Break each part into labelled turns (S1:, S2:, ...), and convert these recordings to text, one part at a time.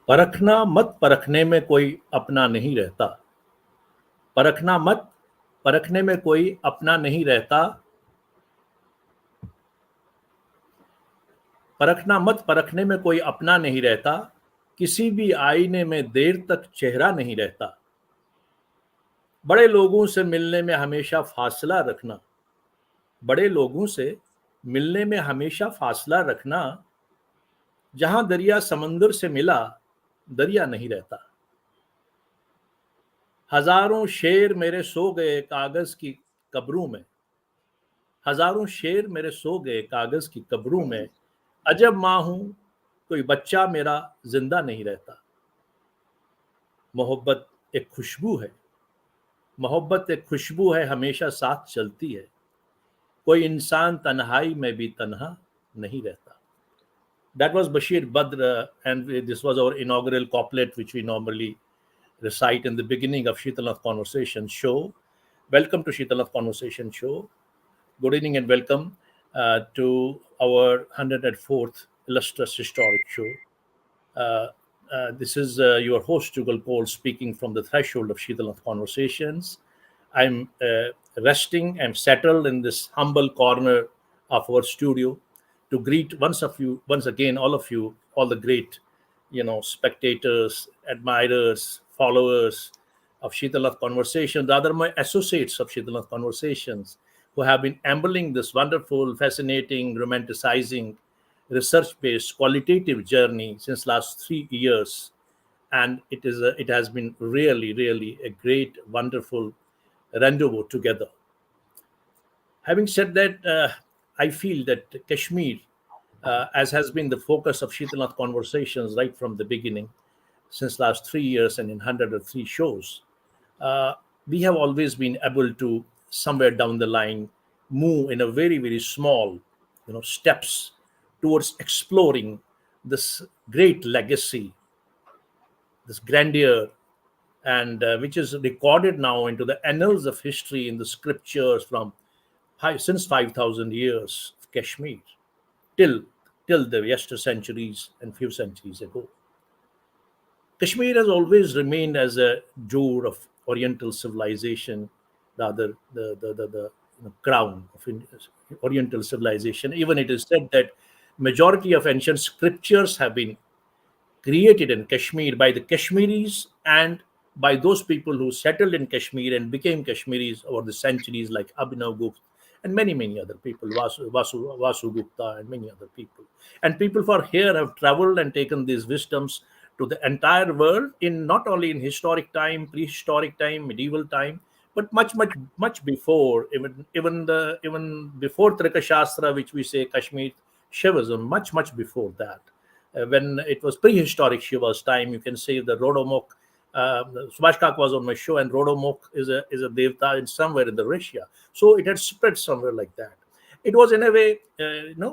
S1: परखना मत, परखने में कोई अपना नहीं रहता। परखना मत, परखने में कोई अपना नहीं रहता। परखना मत, परखने में कोई अपना नहीं रहता। किसी भी आईने में देर तक चेहरा नहीं रहता। बड़े लोगों से मिलने में हमेशा फासला रखना। बड़े लोगों से मिलने में हमेशा फासला रखना। जहां दरिया समंदर से मिला, दरिया नहीं रहता। हजारों शेर मेरे सो गए कागज की कब्रों में। हजारों शेर मेरे सो गए कागज की कब्रों में। अजब मां हूं, कोई बच्चा मेरा जिंदा नहीं रहता। मोहब्बत एक खुशबू है। मोहब्बत एक खुशबू है, हमेशा साथ चलती है। कोई इंसान तन्हाई में भी तन्हा नहीं रहता. That was Bashir Badr, and this was our inaugural couplet, which we normally recite in the beginning of Sheetalath Conversation Show. Welcome to Sheetalath Conversation Show. Good evening and welcome to our 104th illustrious historic show. This is your host, Jugal Paul, speaking from the threshold of Sheetalath Conversations. I'm resting, I'm settled in this humble corner of our studio to greet once again, all of you, all the great, spectators, admirers, followers of Sheetalath Conversations, rather my associates of Sheetalath Conversations, who have been ambling this wonderful, fascinating, romanticizing, research-based, qualitative journey since last 3 years, and it has been really a great, wonderful rendezvous together. Having said that, I feel that Kashmir, as has been the focus of Sheetalath Conversations right from the beginning, since last 3 years and in 103 shows, uh, we have always been able to somewhere down the line move in a very small, steps towards exploring this great legacy, this grandeur, and which is recorded now into the annals of history in the scriptures from since 5,000 years of Kashmir till the yester centuries and few centuries ago. Kashmir has always remained as a jewel of Oriental civilization, rather the crown of Oriental civilization. Even it is said that majority of ancient scriptures have been created in Kashmir by the Kashmiris and by those people who settled in Kashmir and became Kashmiris over the centuries, like Abhinav Gupta and many other people, Vasu Gupta and many other people. And people for here have traveled and taken these wisdoms to the entire world in not only in historic time, prehistoric time, medieval time, but much before, even before Trika Shastra, which we say Kashmir Shivism, much before that. When it was prehistoric Shiva's time, you can say the Rodomok. Subhash Kak was on my show, and Rodomok is a devta in somewhere in the Russia. So it had spread somewhere like that. It was in a way,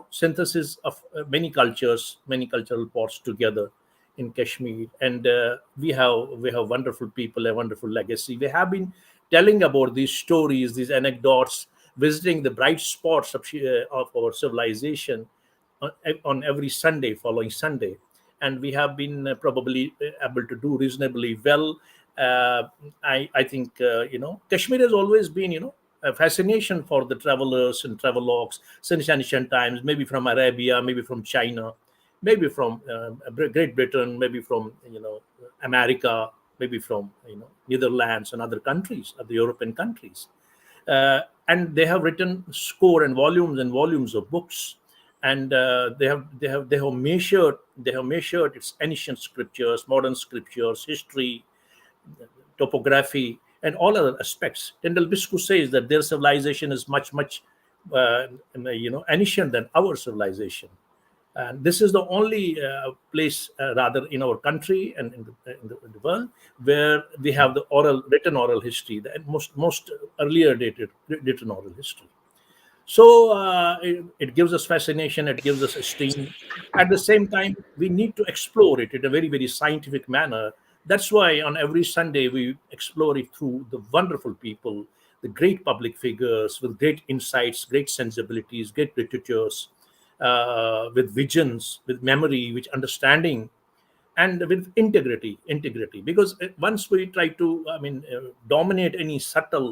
S1: synthesis of many cultures, many cultural pots together in Kashmir, and we have wonderful people, a wonderful legacy. We have been telling about these stories, these anecdotes, visiting the bright spots of our civilization on every Sunday, following Sunday, and we have been probably able to do reasonably well. I think Kashmir has always been a fascination for the travelers and travelogues since ancient times. Maybe from Arabia, maybe from China, maybe from Great Britain, maybe from America, maybe from Netherlands and other countries, other European countries. And they have written score and volumes of books, and they have measured its ancient scriptures, modern scriptures, history, topography, and all other aspects. Tendal Biscu says that their civilization is much ancient than our civilization. And this is the only place, rather, in our country and in the world, where we have the written oral history, the most earlier dated written oral history. So it gives us fascination, it gives us esteem. At the same time, we need to explore it in a very scientific manner. That's why on every Sunday we explore it through the wonderful people, the great public figures with great insights, great sensibilities, great literatures, with visions, with memory, with understanding, and with integrity, because once we try to, dominate any subtle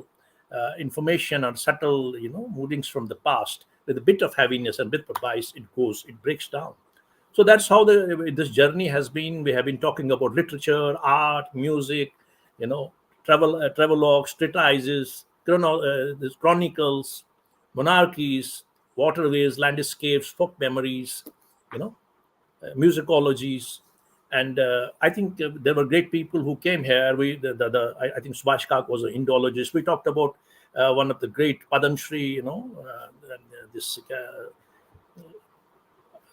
S1: information or subtle, movings from the past with a bit of heaviness and bit of bias, it breaks down. So that's how this journey has been. We have been talking about literature, art, music, travelogues, treatises, these chronicles, monarchies, waterways, landscapes, folk memories, you know musicologies. And I think there were great people who came here. I think Subhash Kak was an Indologist. We talked about one of the great Padam Shri, this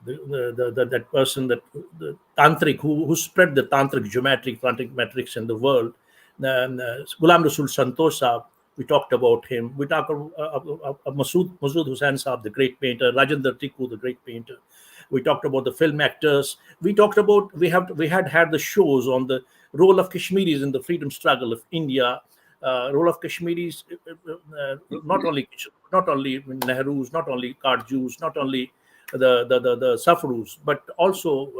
S1: that person, the tantric who spread the tantric metrics in the world. And Ghulam Rasool Santosh Saab, we talked about him. We talked about Masood Hussain Saab, the great painter, Rajendra Tikku, the great painter. We talked about the film actors. We talked about we had the shows on the role of Kashmiris in the freedom struggle of India, role of Kashmiris, not only Nehrus, not only Karjus, not only the Safrus, but also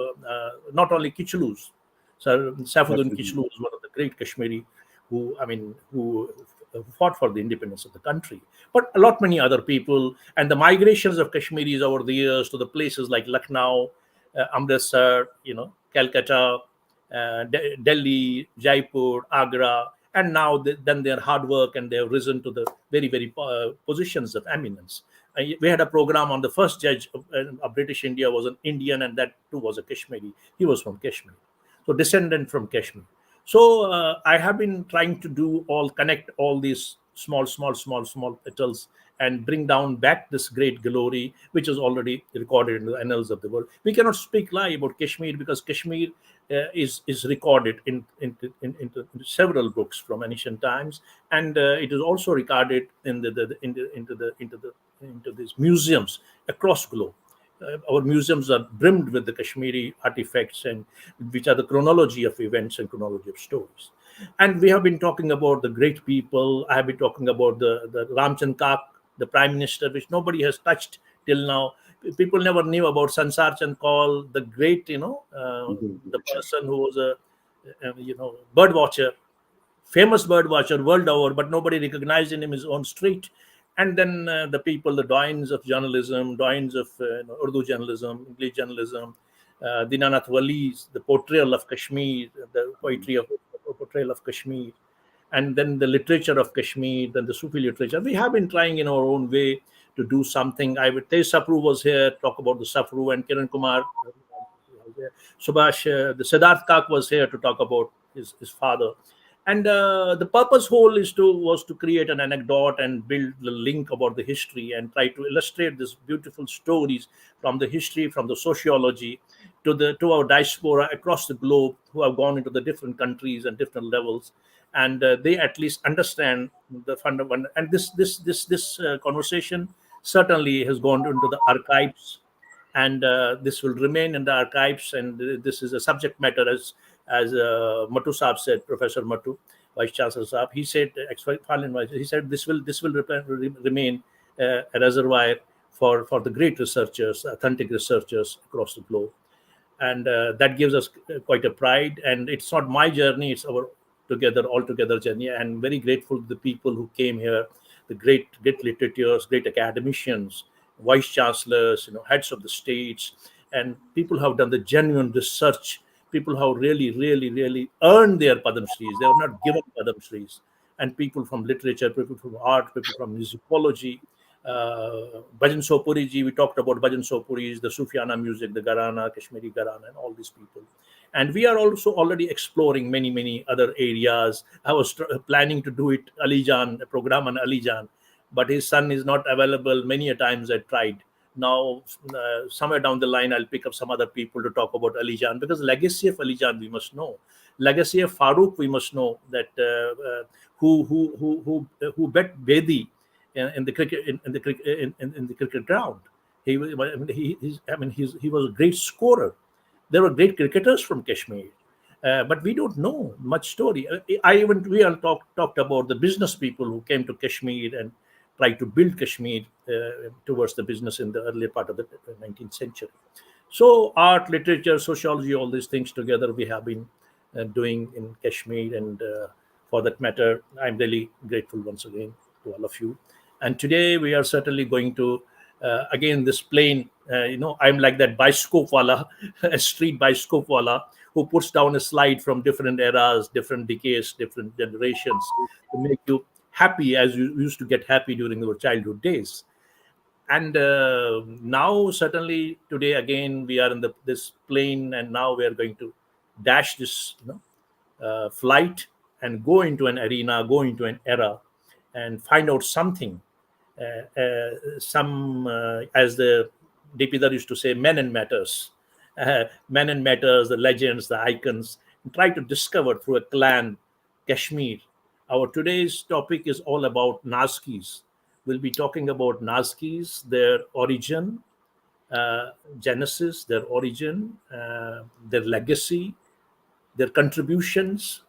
S1: not only Kichlus. So Saifuddin Kichlu was one of the great Kashmiri who fought for the independence of the country. But a lot many other people, and the migrations of Kashmiris over the years to the places like Lucknow, Amritsar, Calcutta, Delhi, Jaipur, Agra, and now then their hard work, and they have risen to the very, very positions of eminence. We had a program on the first judge of British India was an Indian, and that too was a Kashmiri. He was from Kashmir, so descendant from Kashmir. So I have been trying to connect all these small petals and bring down back this great glory, which is already recorded in the annals of the world. We cannot speak lie about Kashmir, because Kashmir is recorded in several books from ancient times, and it is also recorded into these museums across globe. Our museums are brimmed with the Kashmiri artifacts, and which are the chronology of events and chronology of stories. And we have been talking about the great people. I have been talking about the Ramchand Kak, the prime minister, which nobody has touched till now. People never knew about Sansar Chand Kaul, the great, the person who was a bird watcher, famous bird watcher world over, but nobody recognized him in his own street. And then the people, the doyens of journalism, doyens of Urdu journalism, English journalism, Dinanath Wali's, the portrayal of Kashmir, the poetry of portrayal of Kashmir, and then the literature of Kashmir, then the Sufi literature. We have been trying in our own way to do something. Tej Sapru was here, talk about the Sapru, and Kiran Kumar, Subhash, the Siddharth Kak was here to talk about his father. And the purpose whole was to create an anecdote and build the link about the history, and try to illustrate these beautiful stories from the history, from the sociology, to our diaspora across the globe, who have gone into the different countries and different levels, and they at least understand the fundamental. And this conversation certainly has gone into the archives, and this will remain in the archives. And this is a subject matter, as Matu Saab said, Professor Matu, Vice Chancellor Saab. He said, he said this will remain a reservoir for the great researchers, authentic researchers across the globe, and that gives us quite a pride. And it's not my journey; it's our altogether journey. And very grateful to the people who came here, the great literateurs, great academicians, vice chancellors, heads of the states, and people who have done the genuine research. People who have really earned their Padam Shris. They were not given Padam Shris. And people from literature, people from art, people from musicology. Bhajan Sopuri ji, we talked about Bhajan Sopuris, the Sufiana music, the Gharana, Kashmiri Gharana, and all these people. And we are also already exploring many other areas. I was planning to do it, Alijan, a program on Alijan, but his son is not available. Many a times I tried. Now, somewhere down the line, I'll pick up some other people to talk about Alijan, because legacy of Alijan we must know. Legacy of Farooq we must know, that who bet Bedi in the cricket ground. He was a great scorer. There were great cricketers from Kashmir, but we don't know much story. We all talked about the business people who came to Kashmir and tried to build Kashmir towards the business in the earlier part of the 19th century. So art, literature, sociology, all these things together we have been doing in Kashmir. And for that matter, I'm really grateful once again to all of you. And today we are certainly going to, again, this plane, I'm like that bioscope wala, a street bioscope wala, who puts down a slide from different eras, different decades, different generations to make you happy as you used to get happy during your childhood days. And now certainly today again we are in this plane, and now we are going to dash this flight and go into an arena, go into an era, and find out something, some as the DP used to say, men and matters, men and matters, the legends, the icons, and try to discover through a clan Kashmir. Our today's topic is all about Nazkeez. We'll be talking about Nazkeez, their origin, genesis, their origin, their legacy, their contributions,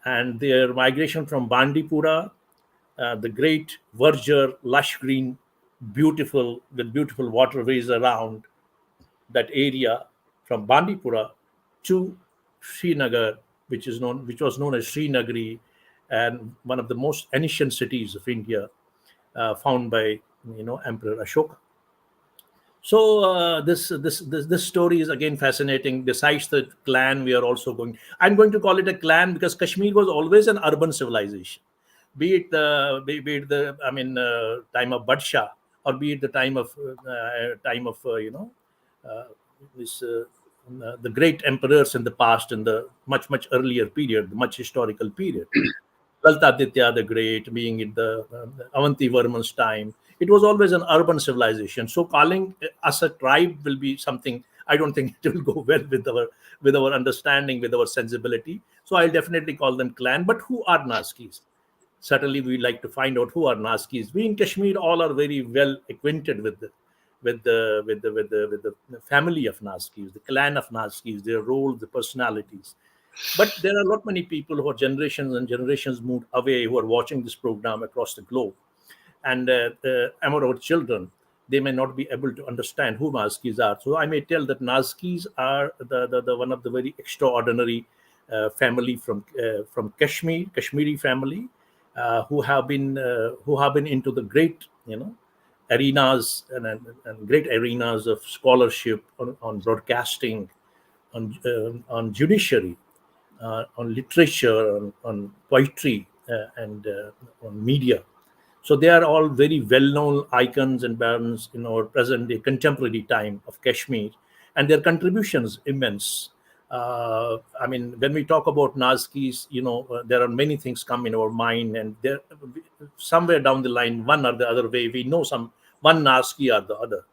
S1: and their migration from Bandipura, the great verdure, lush green, beautiful, with beautiful waterways around that area, from Bandipura to Srinagar, which was known as Srinagari, and one of the most ancient cities of India, found by Emperor Ashoka. So this story is again fascinating. Besides the clan, we are also going. I'm going to call it a clan because Kashmir was always an urban civilization, be it the time of Badshah, or be it the time of uh, this the great emperors in the past, in the much earlier period, the much historical period. Laltaditya the Great, being it the Avanti Varman's time, it was always an urban civilization. So calling us a tribe will be something, I don't think it will go well with our understanding, with our sensibility. So I'll definitely call them clan. But who are Nazkeez? Certainly, we like to find out who are Nazkeez. We in Kashmir all are very well acquainted with the family of Nazkeez, the clan of Nazkeez, their roles, the personalities. But there are not many people who are generations and generations moved away, who are watching this program across the globe. And among our children, they may not be able to understand who Nazkeez are. So I may tell that Nazkeez are the one of the very extraordinary family from Kashmir, Kashmiri family, who have been into the great arenas and great arenas of scholarship on broadcasting, on judiciary, on literature, on poetry, and on media. So they are all very well-known icons and barons in our present-day contemporary time of Kashmir, and their contributions immense. When we talk about Nazkeez, there are many things come in our mind, and there somewhere down the line, one or the other way, we know some one Nazki or the other.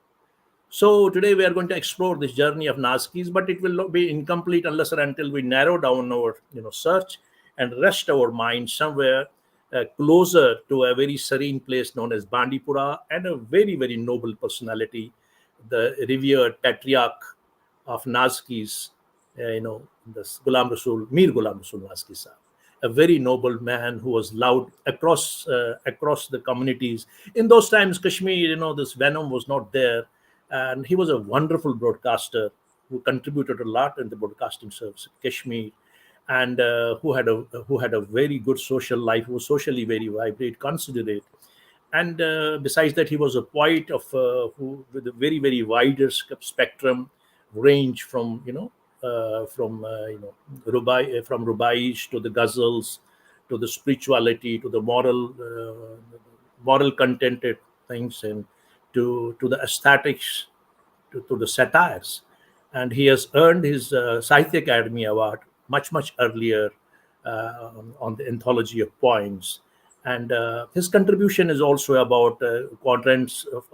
S1: So today we are going to explore this journey of Nazkeez, but it will not be incomplete unless and until we narrow down our search and rest our mind somewhere closer to a very serene place known as Bandipura, and a very very noble personality, the revered patriarch of Nazkeez, this Ghulam Rasool Nazki Sahib, a very noble man who was loved across the communities. In those times, Kashmir, this venom was not there, and he was a wonderful broadcaster who contributed a lot in the broadcasting service of Kashmir, and who had a very good social life, who was socially very vibrant, considerate. And besides that, he was a poet who with a very very wider spectrum range, from from rubais to the ghazals, to the spirituality, to the moral contented things, and to the aesthetics, to the satires. And he has earned his Sahitya Academy Award much earlier, on the anthology of poems. And his contribution is also about quadrants of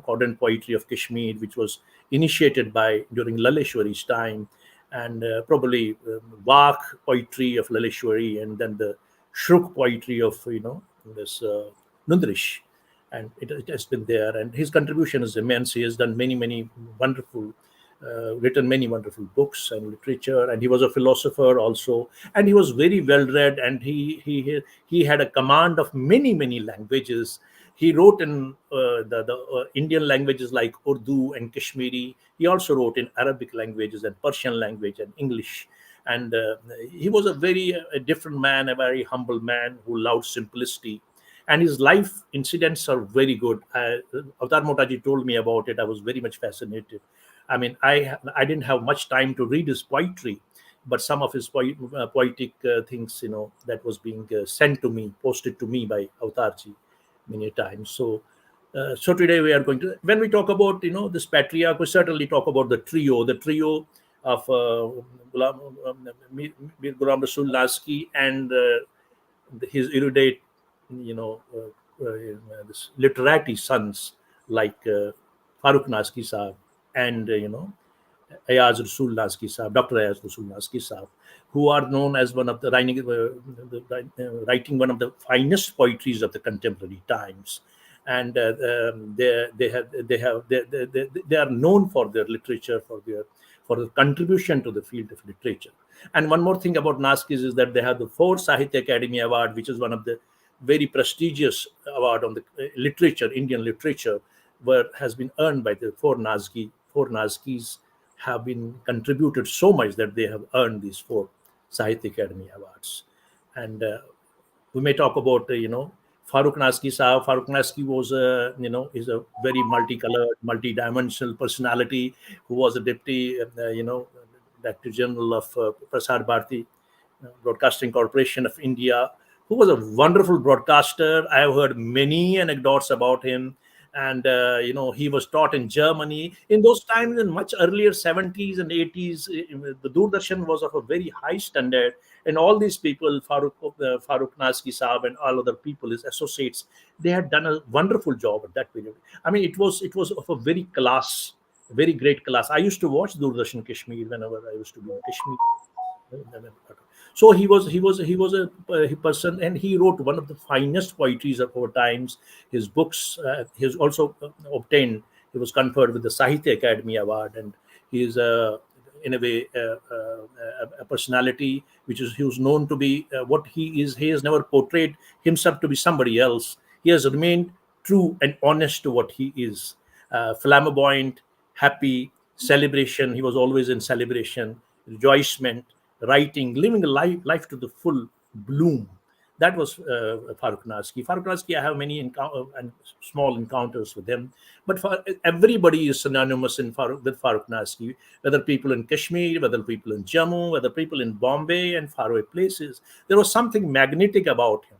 S1: quadrant poetry of Kashmir, which was initiated by during Laleshwari's time, and probably Bach poetry of Laleshwari, and then the Shruk poetry of this Nundrish, and it has been there. And his contribution is immense. He has done many wonderful, written many wonderful books and literature, and he was a philosopher also, and he was very well read, and he had a command of many languages. He wrote in the Indian languages like Urdu and Kashmiri. He also wrote in Arabic languages and Persian language and English. And he was a very a different man, a very humble man who loved simplicity. And his life incidents are very good. Avatar Motaji told me about it. I was very much fascinated. I mean, I didn't have much time to read his poetry, but some of his poetic things, that was being sent to me, posted to me by Avatarji many times. So today we are going to, when we talk about this patriarch, we certainly talk about the trio of Mir Ghulam Rasool Nazki and his erudite, this literati sons like Farooq Nazki Saab and AYAZ Rasool Nazki Saab, Dr. AYAZ Rasool Nazki Saab, who are known as one of the writing one of the finest poetries of the contemporary times. And they are known for their literature, for their contribution to the field of literature. And one more thing about Nazkeez is that they have the 4th Sahitya Academy Award, which is one of the very prestigious award on the literature, Indian literature, where has been earned by the 4 Nazkees have been contributed so much that they have earned these 4 Sahitya Academy Awards. And we may talk about Farooq Nazki Saab. Farooq Nazki was is a very multicolored, multi-dimensional personality who was a deputy Director General of Prasar Bharati Broadcasting Corporation of India, who was a wonderful broadcaster. I have heard many anecdotes about him. And he was taught in Germany in those times, in much earlier 70s and 80s. The Doordarshan was of a very high standard, and all these people, Farooq Nazki Saab and all other people, his associates, they had done a wonderful job at that period. I mean, it was of a very great class. I used to watch Doordarshan Kashmir whenever I used to be in Kashmir. So he was a person, and he wrote one of the finest poetries of our times. His books, he has also obtained. He was conferred with the Sahitya Academy Award, and he is in a way a personality he was known to be what he is. He has never portrayed himself to be somebody else. He has remained true and honest to what he is. Flamboyant, happy, celebration. He was always in celebration, rejoicement, writing, living a life to the full bloom. That was Farooq Nazki. Farooq Nazki, I have many and small encounters with him, but everybody is synonymous with Farooq Nazki, whether people in Kashmir, whether people in Jammu, whether people in Bombay and faraway places. There was something magnetic about him.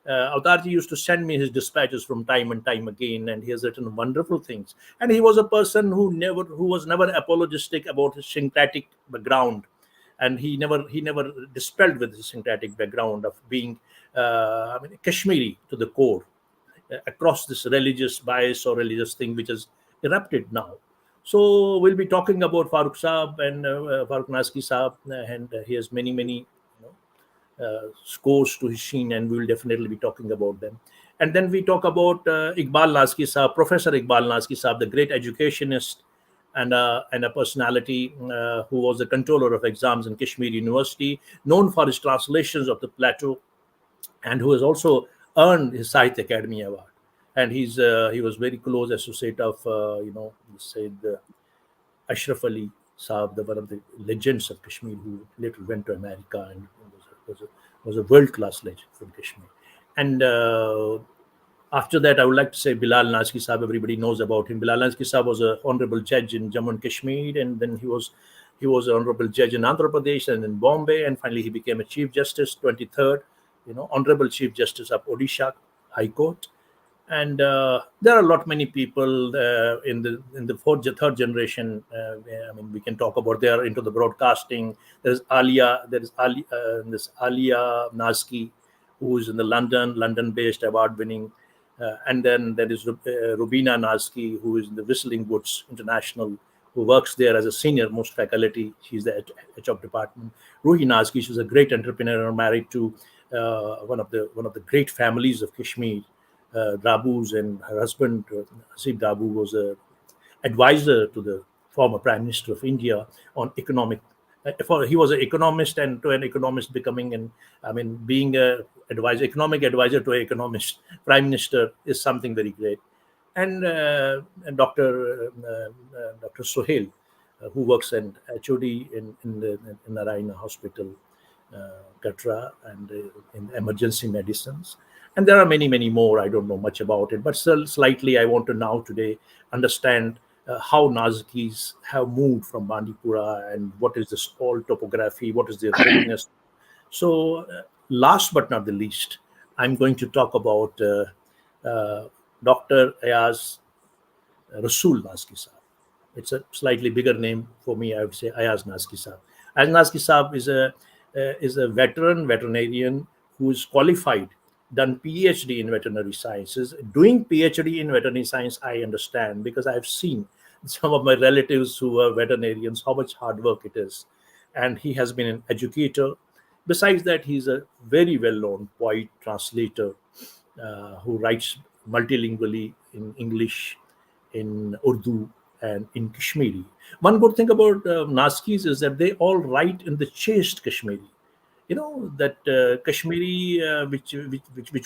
S1: Avatarji used to send me his dispatches from time and time again, and he has written wonderful things. And he was a person who was never apologetic about his syncretic background, and he never dispelled with his syncretic background of being Kashmiri to the core, across this religious bias or religious thing which has erupted now. So we'll be talking about Farooq Saab and Farooq Nazki Saab, and he has many scores to his sheen, and we will definitely be talking about them. And then we talk about Iqbal Nazki Saab, Professor Iqbal Nazki Saab, the great educationist and a personality who was the controller of exams in Kashmir University, known for his translations of the Plato, and who has also earned his Sahitya Academy Award. And he was very close associate of Ashraf Ali Saab, one of the legends of Kashmir, who later went to America and was a world-class legend from Kashmir. And after that, I would like to say Bilal Nazki Saab. Everybody knows about him. Bilal Nazki Saab was an honorable judge in Jammu and Kashmir, and then he was an honorable judge in Andhra Pradesh and in Bombay, and finally he became a Chief Justice, 23rd, honorable Chief Justice of Odisha High Court. And there are a lot many people in the third generation. I mean, we can talk about they are into the broadcasting. There's Alia Nazki, who is in the London-based award-winning, and then there is Rubina Nazki, who is in the Whistling Woods International, who works there as a senior most faculty. She's the HR department. Ruhi Nazki, she's a great entrepreneur, married to one of the great families of Kashmir. Dabus, and her husband Hasib Dabu was a advisor to the former Prime Minister of India on economic He was an economist, and to an economist becoming being a economic advisor to an economist prime minister is something very great. And Dr. Sohail, who works in HOD in the Narayana Hospital, Katra, and in emergency medicines. And there are many more. I don't know much about it, but still slightly I want to now today understand how Nazkeez have moved from Bandipura, and what is the small topography, what is their richness. So, last but not the least, I'm going to talk about Dr. AYAZ RASOOL Nazki Saab. It's a slightly bigger name for me. I would say AYAZ Nazki Saab. AYAZ Nazki Saab is a veterinarian who is qualified, done PhD in veterinary sciences. Doing PhD in veterinary science, I understand, because I have seen some of my relatives who are veterinarians how much hard work it is, and he has been an educator. Besides that, he's a very well-known poet, translator, who writes multilingually in English, in Urdu, and in Kashmiri. One good thing about Nazkeez is that they all write in the chaste Kashmiri. You know that Kashmiri, which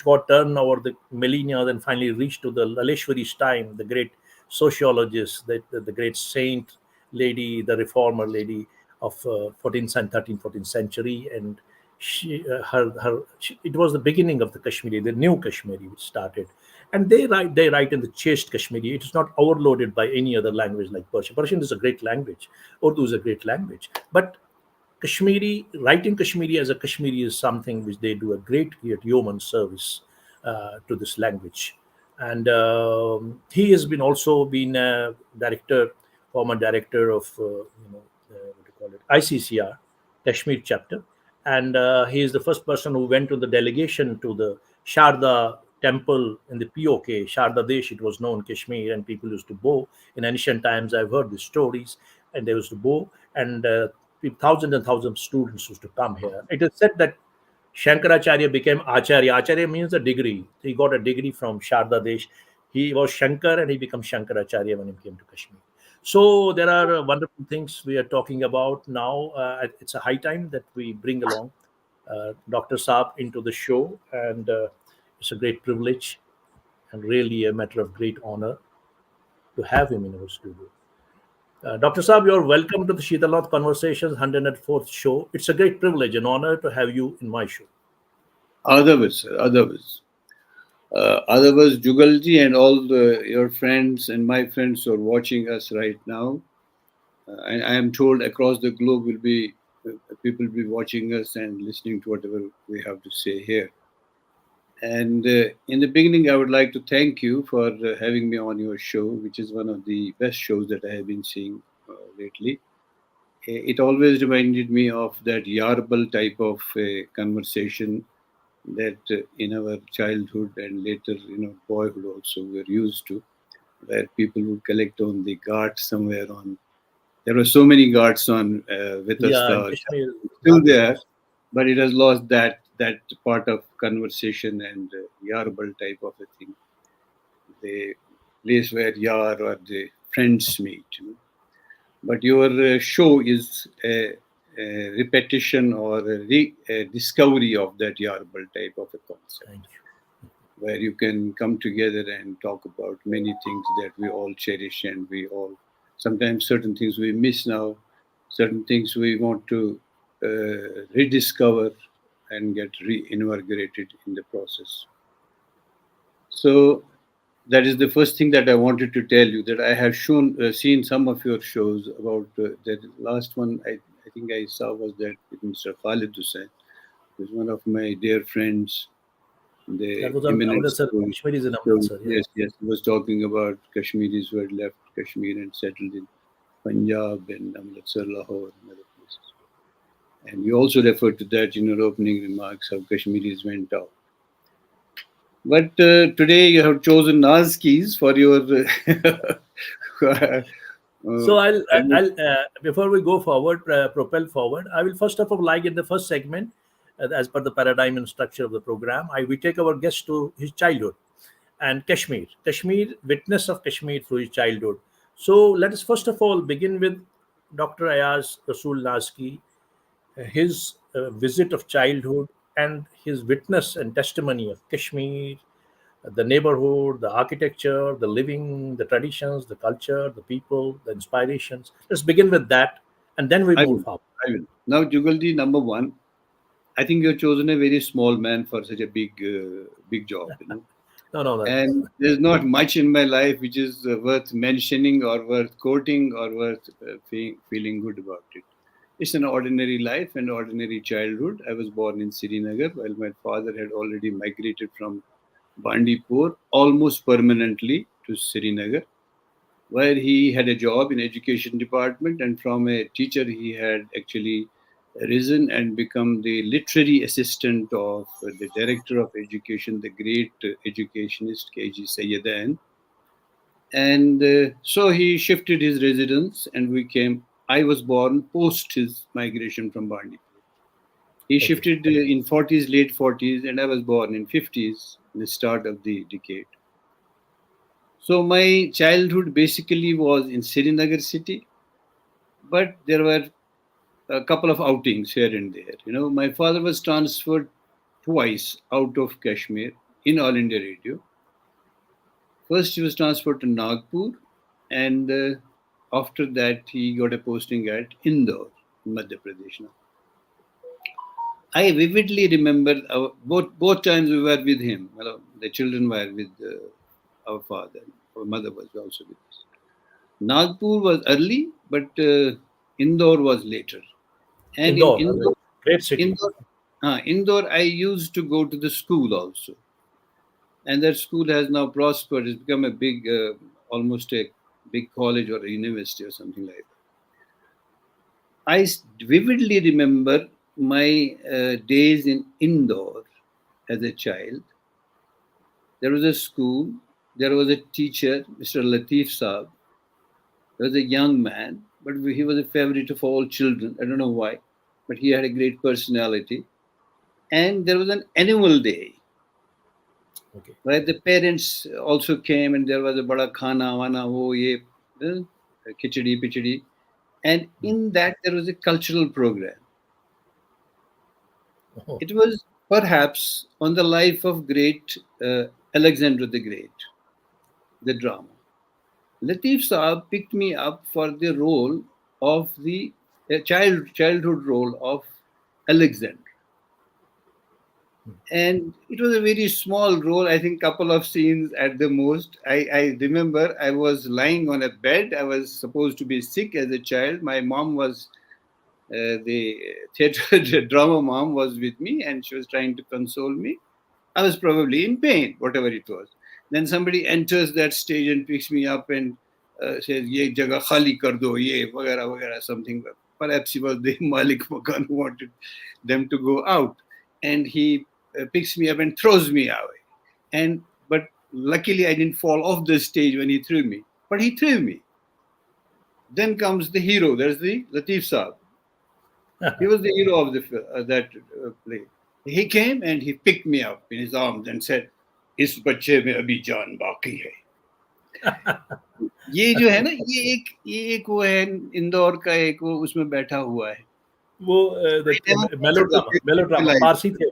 S1: got turned over the millennia and finally reached to the Laleshwari's time, the great sociologist, the great saint lady, the reformer lady of 14th and 13th, 14th century, and it was the beginning of the Kashmiri, the new Kashmiri which started, and they write in the chaste Kashmiri. It is not overloaded by any other language like Persian. Persian is a great language. Urdu is a great language, but Kashmiri, writing Kashmiri as a Kashmiri is something which they do a great yeoman service to this language. And he has been also been a director, former director of what do you call it, ICCR, Kashmir chapter, and he is the first person who went to the delegation to the Sharda temple in the POK, Sharda Desh, it was known, Kashmir, and people used to bow. In ancient times, I've heard the stories, and they used to bow, and thousands and thousands of students used to come here. It is said that Shankaracharya became Acharya. Acharya means a degree. He got a degree from Sharda Desh. He was Shankar and he became Shankaracharya when he came to Kashmir. So there are wonderful things we are talking about now. It's a high time that we bring along Dr. Saab into the show, and it's a great privilege and really a matter of great honor to have him in our studio. Dr. Saab, you're welcome to the Sheetalnath Conversations 104th show. It's a great privilege and honor to have you in my show.
S2: Otherwise, sir, otherwise, Jugalji and all your friends and my friends who are watching us right now, I am told across the globe people will be watching us and listening to whatever we have to say here. And in the beginning, I would like to thank you for having me on your show, which is one of the best shows that I have been seeing lately. It always reminded me of that Yarbal type of conversation that in our childhood and later, boyhood also we're used to, where people would collect on the ghats somewhere on. There were so many ghats on
S1: Yeah, in
S2: Vitasta,
S1: Kashmir,
S2: still there, but it has lost that part of conversation and Yarbal type of a thing, the place where Yar or the friends meet. But your show is a repetition or a discovery of that Yarbal type of a concept,
S1: thank you.
S2: where you can come together and talk about many things that we all cherish, and we all sometimes certain things we miss now, certain things we want to rediscover and get reinvigorated in the process. So that is the first thing that I wanted to tell you, that I have seen some of your shows about that last one. I think I saw was that with Mr. Khalid Hussain, who's one of my dear friends,
S1: That
S2: the
S1: was on
S2: eminent
S1: Amritsar.
S2: school.
S1: Kashmir is in
S2: So,
S1: Amritsar, yeah.
S2: yes, he was talking about Kashmiris who had left Kashmir and settled in Punjab and Amritsar, Lahore, and other places. And you also referred to that in your opening remarks, how Kashmiris went out. But today you have chosen Nazkeez for your.
S1: So
S2: and
S1: I'll before we go forward, propel forward, I will first of all, like in the first segment, as per the paradigm and structure of the program, we take our guest to his childhood and Kashmir, witness of Kashmir through his childhood. So let us first of all begin with Dr. Ayaz Rasool Nazki, his visit of childhood and his witness and testimony of Kashmir, the neighborhood, the architecture, the living, the traditions, the culture, the people, the inspirations. Let's begin with that, and then we
S2: I
S1: move
S2: will.
S1: forward.
S2: I will. Now, Jugalji, number one, I think you've chosen a very small man for such a big job,
S1: No, no, that.
S2: And there's not much in my life which is worth mentioning or worth quoting or worth feeling good about it. It's an ordinary life and ordinary childhood. I was born in Srinagar while my father had already migrated from Bandipur almost permanently to Srinagar, where he had a job in education department, and from a teacher he had actually risen and become the literary assistant of the director of education, the great educationist KG Sayyidan. And so he shifted his residence, and we came. I was born post his migration from Bandipur. He
S1: Okay,
S2: shifted in 40s, late 40s, and I was born in 50s, the start of the decade. So my childhood basically was in Srinagar city, but there were a couple of outings here and there. My father was transferred twice out of Kashmir in All India Radio. First, he was transferred to Nagpur, and after that, he got a posting at Indore, in Madhya Pradesh. Now, I vividly remember both times we were with him. Well, the children were with our father. Our mother was also with us. Nagpur was early, but Indore was later. And in
S1: Indore, a great city.
S2: Indore, Indore, I used to go to the school also, and that school has now prospered. It's become a big, almost a big college or a university or something like that. Vividly remember my days in Indore as a child. There was a school. There was a teacher, Mr. Latif Saab. He was a young man, but he was a favorite of all children. I don't know why, but he had a great personality. And there was an annual day
S1: Okay.
S2: where the parents also came, and there was a bada khana, wana, wo, ye, khichdi, pichdi. And in that, there was a cultural program.
S1: Oh,
S2: It was perhaps on the life of great Alexander the Great, the drama. Latif Saab picked me up for the role of the childhood role of Alexander. And it was a very small role, I think couple of scenes at the most. I remember I was lying on a bed. I was supposed to be sick as a child. My mom was the theater drama mom was with me, and she was trying to console me. I was probably in pain, whatever it was. Then somebody enters that stage and picks me up and says, "Ye jaga khali kar do, ye vagara vagara," something. Perhaps he was the Malik Makan who wanted them to go out, and he picks me up and throws me away. But luckily, I didn't fall off the stage when he threw me. But he threw me. Then comes the hero. There's the Latif Saab. He was the hero of that play. He came and he picked me up in his arms and said, "इस बच्चे में अभी जान बाकी है." ये जो है ना, ये एक वो है इंदौर का, एक वो उसमें बैठा हुआ है.
S1: वो
S2: I never got to do theater in my
S1: melodrama,
S2: life.
S1: Parsi थे.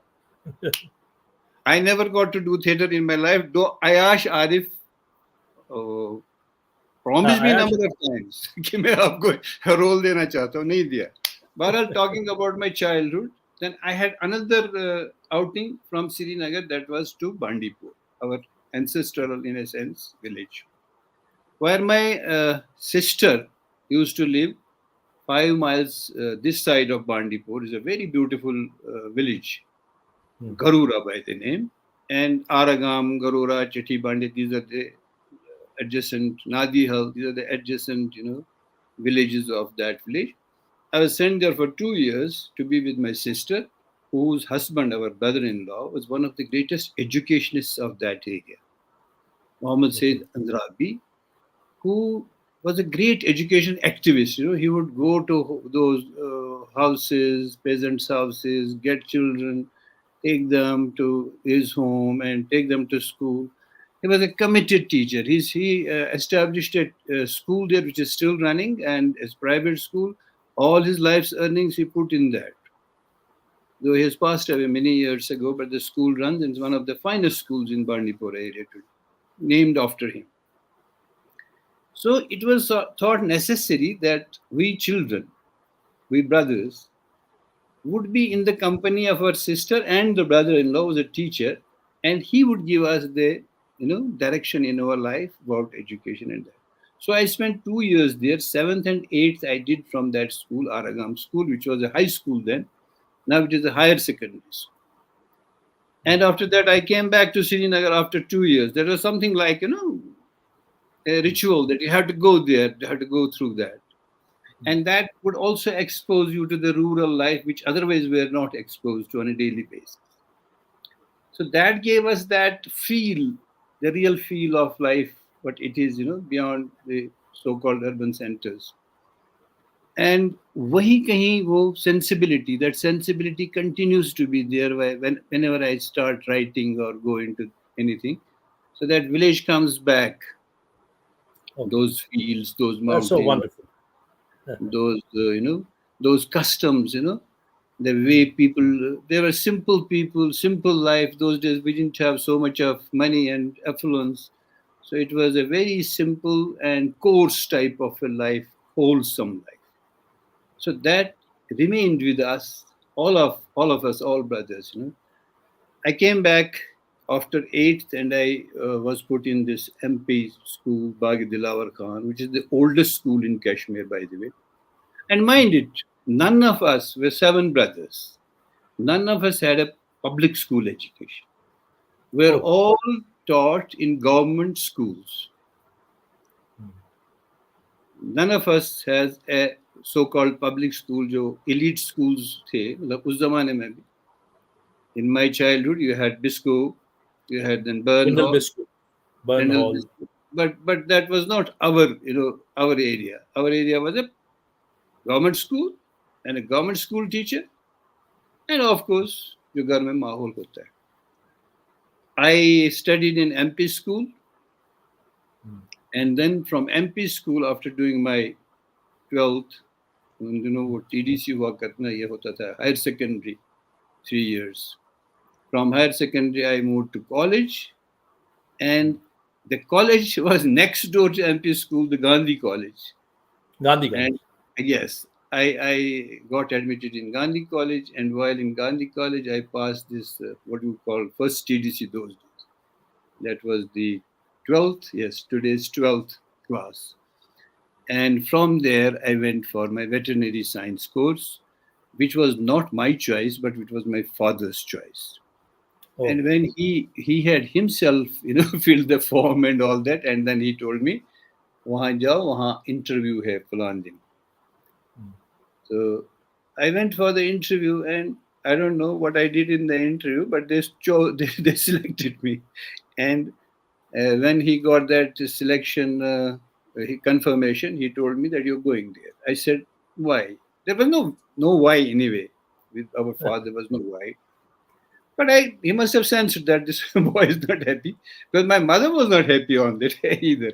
S2: I never got to do theater in my life, though Ayash Arif promised me a
S1: Ayash,
S2: number of times कि मैं आपको रोल देना चाहता हूँ, नहीं दिया. But talking about my childhood, then I had another outing from Srinagar that was to Bandipur, our ancestral, in a sense, village, where my sister used to live 5 miles this side of Bandipur. Is a very beautiful village, Garura by the name, and Aragam, Garura, Cheti Bandi, these are the adjacent, Nadihal, these are the adjacent, villages of that village. I was sent there for 2 years to be with my sister, whose husband, our brother-in-law, was one of the greatest educationists of that area, Muhammad
S1: okay.
S2: Said Andrabi, who was a great education activist. He would go to those houses, peasants' houses, get children, take them to his home, and take them to school. He was a committed teacher. He established a school there, which is still running, and as private school. All his life's earnings he put in that. Though he has passed away many years ago, but the school runs and is one of the finest schools in Bandipora area today, named after him. So it was thought necessary that we children, we brothers, would be in the company of our sister, and the brother-in-law was a teacher, and he would give us the direction in our life about education and that. So I spent 2 years there. Seventh and eighth I did from that school, Aragam School, which was a high school then. Now it is a higher secondary school. And after that, I came back to Srinagar after 2 years. There was something like, a ritual that you have to go there, you have to go through that. And that would also expose you to the rural life, which otherwise we are not exposed to on a daily basis. So that gave us that feel, the real feel of life, what it is, beyond the so-called urban centers. And wahi kahin wo sensibility, that sensibility continues to be there whenever I start writing or go into anything. So that village comes back,
S1: Okay.
S2: those fields, those
S1: That's so
S2: mountains,
S1: wonderful.
S2: those, those customs, the way people, they were simple people, simple life. Those days we didn't have so much of money and affluence. So it was a very simple and coarse type of a life, wholesome life. So that remained with us, all of us, all brothers. I came back after eighth, and I was put in this MP school, Baghi Dilawar Khan, which is the oldest school in Kashmir, by the way. And mind it, none of us were seven brothers. None of us had a public school education. We're
S1: Oh,
S2: all taught in government schools. None of us has a so-called public school, जो elite schools थे, मतलब उस जमाने में भी. In my childhood, you had Bisco, you had then Burn
S1: Indal
S2: Hall,
S1: Biscuit, Burn
S2: Rendell
S1: Hall.
S2: Bisco. But that was not our area. Our area was a government school and a government school teacher, and of course, जो घर में माहौल होता है. I studied in MP school, and then from MP school, after doing my 12th, वो TDC हुआ करना ये होता था, higher secondary, 3 years. From higher secondary, I moved to college, and the college was next door to MP school, the Gandhi College.
S1: Gandhi College.
S2: And yes, I got admitted in Gandhi College, and while in Gandhi College, I passed this, what you call, first TDC those days. That was the 12th, yes, today's 12th class. And from there, I went for my veterinary science course, which was not my choice, but it was my father's choice.
S1: Oh,
S2: And when he had himself, filled the form and all that, and then he told me, "Wahan jao, wahan interview hai falan din." So I went for the interview, and I don't know what I did in the interview, but they selected me. And when he got that selection confirmation, he told me that you're going there. I said, "Why?" There was no why anyway. With our father, there was no why. But he must have sensed that this boy is not happy, because my mother was not happy on that either.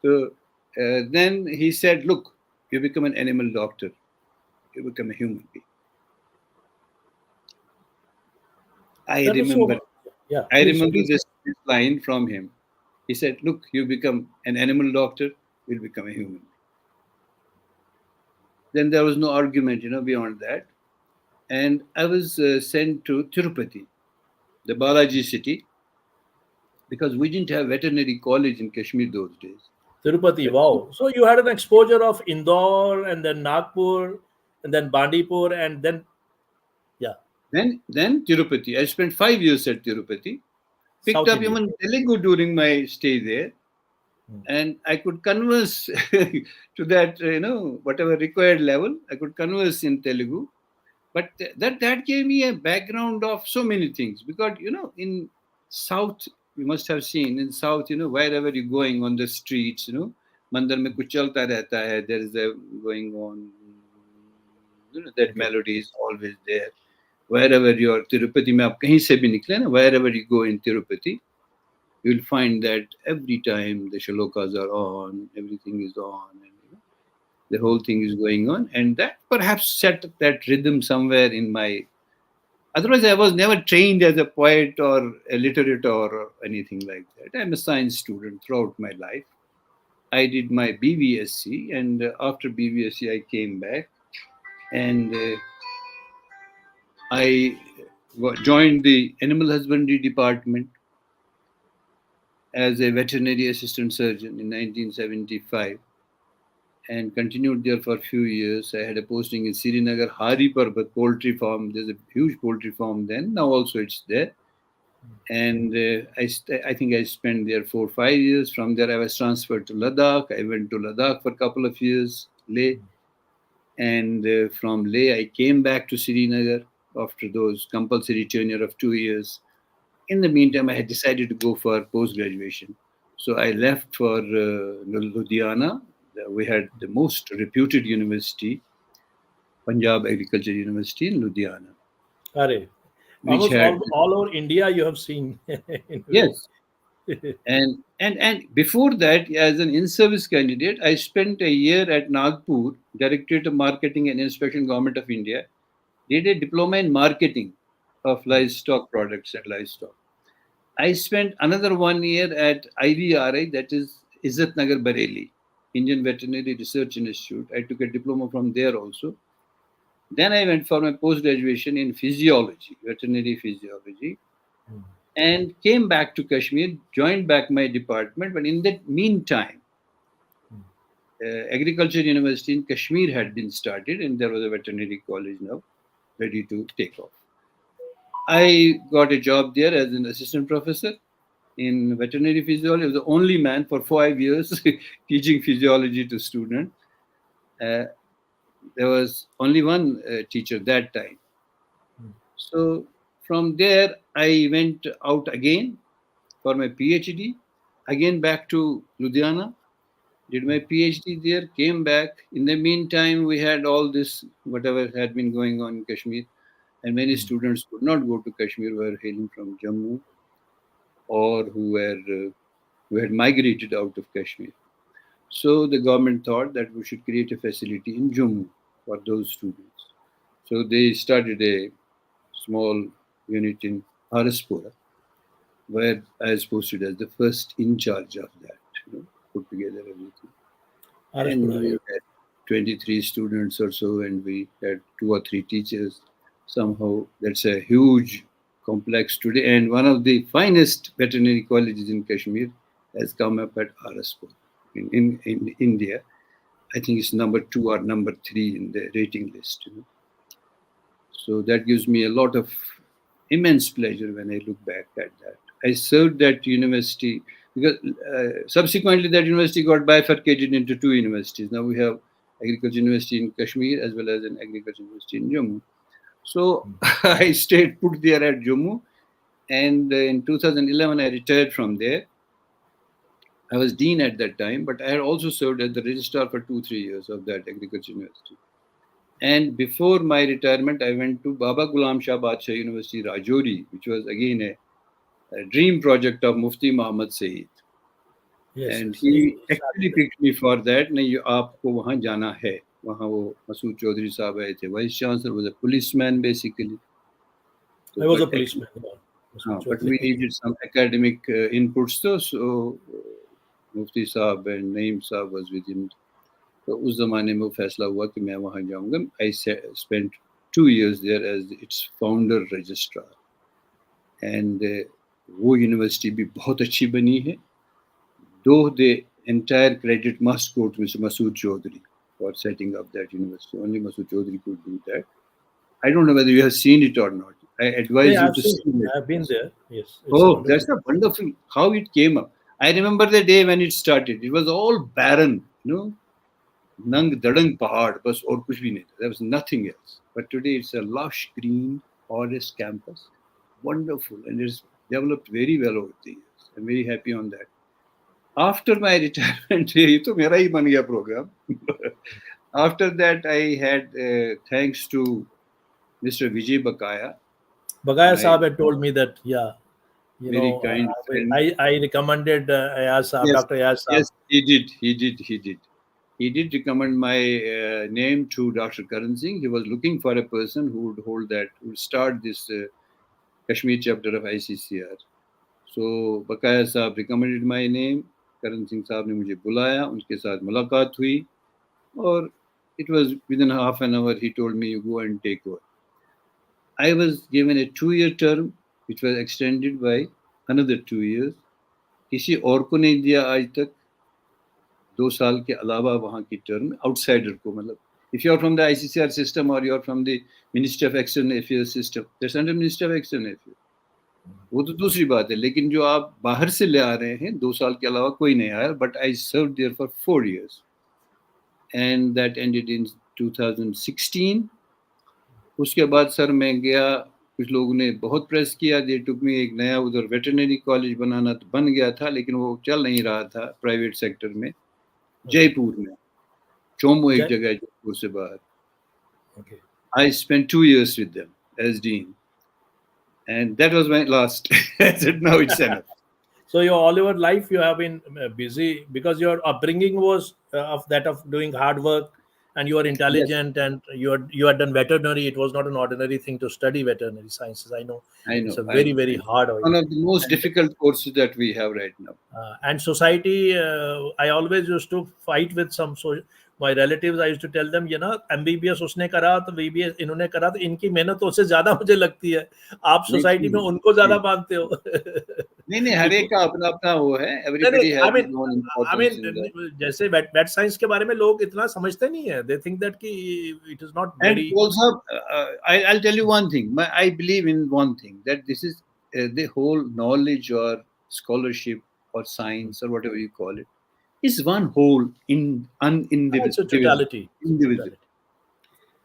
S2: So then he said, "Look, you become an animal doctor. You become a human being." I
S1: that was
S2: remember,
S1: so. Yeah,
S2: I
S1: please,
S2: remember
S1: please.
S2: this line from him. He said, "Look, you become an animal doctor, you'll become a human being." Then there was no argument, beyond that. And I was sent to Tirupati, the Balaji city, because we didn't have veterinary college in Kashmir those days.
S1: Tirupati. Wow. So you had an exposure of Indore and then Nagpur and then Bandipur and then yeah,
S2: Then Tirupati. I spent 5 years at Tirupati. Picked
S1: South
S2: up
S1: India.
S2: even Telugu during my stay there, and I could converse to that, whatever required level. I could converse in Telugu, but that gave me a background of so many things, because in South, you must have seen in South, wherever you're going on the streets, मंदिर में कुछ चलता रहता है, there is a going on, that
S1: Okay.
S2: melody is always there. Wherever you are, Tirupati में आप कहीं से भी निकले ना, wherever you go in Tirupati, you'll find that every time the shalokas are on, everything is on, and the whole thing is going on, and that perhaps set that rhythm somewhere in my. Otherwise, I was never trained as a poet or a literature or anything like that. I'm a science student throughout my life. I did my BVSC, and after BVSC, I came back and I joined the animal husbandry department as a veterinary assistant surgeon in 1975 and continued there for a few years. I had a posting in Srinagar, Hari Parbat poultry farm. There's a huge poultry farm then. Now also it's there. And I think I spent there 4 or 5 years. From there, I was transferred to Ladakh. I went to Ladakh for a couple of years, Leh. And from Leh, I came back to Srinagar after those compulsory tenure of 2 years. In the meantime, I had decided to go for post graduation. So I left for Ludhiana. We had the most reputed university, Punjab Agriculture University in Ludhiana,
S1: Are
S2: which
S1: almost
S2: had
S1: all over India you have seen in a way.
S2: yes. And before that, as an in-service candidate, I spent a year at Nagpur, Directorate of Marketing and Inspection, Government of India. Did a diploma in marketing of livestock products and livestock. I spent another 1 year at IVRI, that is Izzat Nagar Bareilly, Indian Veterinary Research Institute. I took a diploma from there also. Then I went for my post graduation in physiology, veterinary physiology, and came back to Kashmir, joined back my department. But in that meantime, Agriculture University in Kashmir had been started, and there was a veterinary college now ready to take off. I got a job there as an assistant professor in veterinary physiology. I was the only man for 5 years teaching physiology to students. There was only one teacher that time. So from there, I went out again for my PhD, again back to Ludhiana, did my PhD there, came back. In the meantime, we had all this, whatever had been going on in Kashmir, and many students could not go to Kashmir, were hailing from Jammu or who had migrated out of Kashmir. So the government thought that we should create a facility in Jammu for those students. So they started a small unit in Haraspura, where I was posted as the first in charge of that, put together everything. And we had 23 students or so, and we had 2 or 3 teachers. Somehow, that's a huge complex today. And one of the finest veterinary colleges in Kashmir has come up at Haraspur in India. I think it's number 2 or number 3 in the rating list. So that gives me a lot of immense pleasure when I look back at that. I served that university because subsequently that university got bifurcated into 2 universities. Now we have Agriculture University in Kashmir as well as an Agriculture University in Jammu. So I stayed put there at Jammu, and in 2011 I retired from there. I was dean at that time, but I had also served as the registrar for 2-3 years of that Agriculture University. And before my retirement, I went to Baba Ghulam Shah Badshah University, Rajouri, which was again a dream project of Mufti Muhammad Saeed. And he actually picked me for that. नहीं आपको वहाँ जाना है. वहाँ वो मसूद चौधरी साहब आए थे. Vice Chancellor was a policeman basically.
S1: I was a policeman.
S2: But we needed some academic inputs though. So Mufti Saab and Naeem Saab was with him. तो उस ज़माने में वो फैसला हुआ कि मैं वहाँ जाऊँगा. I spent 2 years there as its founder registrar. And वो यूनिवर्सिटी भी बहुत अच्छी बनी है. Though the entire credit must go to Mr. Masood Chaudhry for setting up that university. Only Masood Chaudhry could do that. I don't know whether you have seen it or not. I advise you to see it.
S1: I've been there, yes.
S2: Oh, that's a wonderful, how it came up. I remember the day when it started. It was all barren, Nang Dadang Pahad, bas aur kuch bhi nahi tha. There was nothing else. But today it's a lush green forest campus. Wonderful. And it's developed very well over the years. I'm very happy on that. After my retirement, ये तो मेरा ही बन गया program. After that, I had, thanks to Mr. Vijay Bakaya.
S1: Bagaya Saab had told me that,
S2: very kind friend.
S1: I recommended AYAZ Saab,
S2: Yes,
S1: Dr. AYAZ Saab.
S2: yes, he did. He did. He did. He did recommend my name to Dr. Karan Singh. He was looking for a person who would hold that, who would start this Kashmir chapter of ICCR. So Bakaya साहब recommended my name. Karan Singh साहब ने मुझे बुलाया, उनके साथ मुलाकात हुई, और it was within half an hour he told me, you go and take over. I was given a 2-year term, which was extended by another 2 years. किसी और को नहीं दिया आज तक 2 साल के अलावा वहाँ की टर्म आउटसाइडर को, मतलब if you are from the ICCR system or you are from the Ministry of External Affairs system, that's under Ministry of External Affairs. वो तो दूसरी बात है, लेकिन जो आप बाहर से ले आ रहे हैं 2 साल के अलावा कोई नहीं आया. But I served there for 4 years and that ended in 2016. उसके बाद सर मैं गया, कुछ लोगों ने बहुत प्रेस किया, दे टुक मी, एक नया उधर वेटरनरी कॉलेज बनाना तो बन गया था, लेकिन वो चल नहीं रहा था प्राइवेट सेक्टर में. जयपुर में, चोमो एक जगह है जयपुर से बाहर. I spent 2 years with them as dean, and that was my last. I said, now it's enough.
S1: So all your life you have been busy because your upbringing was of that of doing hard work, and you are intelligent, yes. And you had done veterinary. It was not an ordinary thing to study veterinary sciences. I know. It's a very very hard.
S2: One of the most difficult courses that we have right now.
S1: And society, I always used to fight with some. So my relatives, I used to tell them, MBBS उसने करा तो BBS इन्होंने करा, तो इनकी मेहनत तो उससे ज्यादा मुझे लगती है. आप सोसाइटी में उनको ज्यादा मानते हो.
S2: नहीं, हर एक का अपना अपना वो है. Everybody has his own importance in that.
S1: जैसे वेट साइंस के बारे में लोग इतना समझते नहीं है. They think that कि it is not very.
S2: And also, I'll tell you one thing. I believe in one thing, that this is the whole knowledge or scholarship or science or whatever you call it, is one whole in
S1: totality.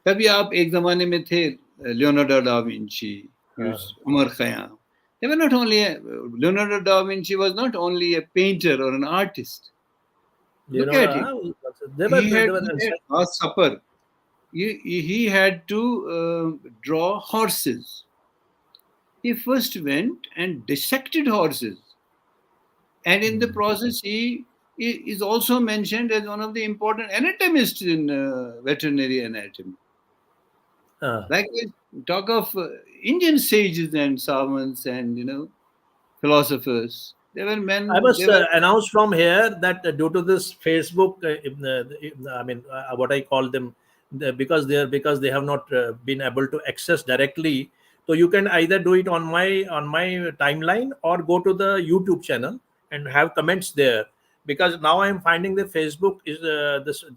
S2: तभी आप एक जमाने में थे Leonardo da Vinci, Omar Khayyam. They were not only Leonardo da Vinci was not only a painter or an artist. Look at him. He had last supper. He had to draw horses. He first went and dissected horses, and in the process he is also mentioned as one of the important anatomists in veterinary anatomy. Like we talk of Indian sages and savants and philosophers. They were men.
S1: I must announce from here that due to this Facebook, what I call them, because they have not been able to access directly. So you can either do it on my timeline or go to the YouTube channel and have comments there. Because now I am finding that Facebook is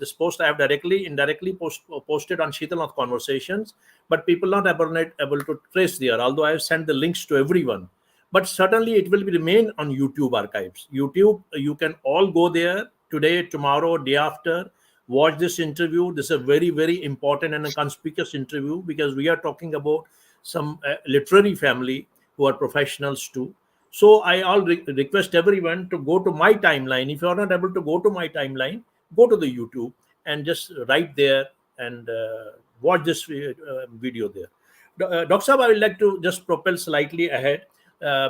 S1: this post I have indirectly posted on Sheetalnath Conversations, but people not able to trace there. Although I have sent the links to everyone, but certainly it will remain on YouTube archives. YouTube, you can all go there today, tomorrow, day after. Watch this interview. This is a very very important and a conspicuous interview because we are talking about some literary family who are professionals too. So I request everyone to go to my timeline. If you are not able to go to my timeline, go to the YouTube and just write there and watch this video there. Dr. Saab, I would like to just propel slightly ahead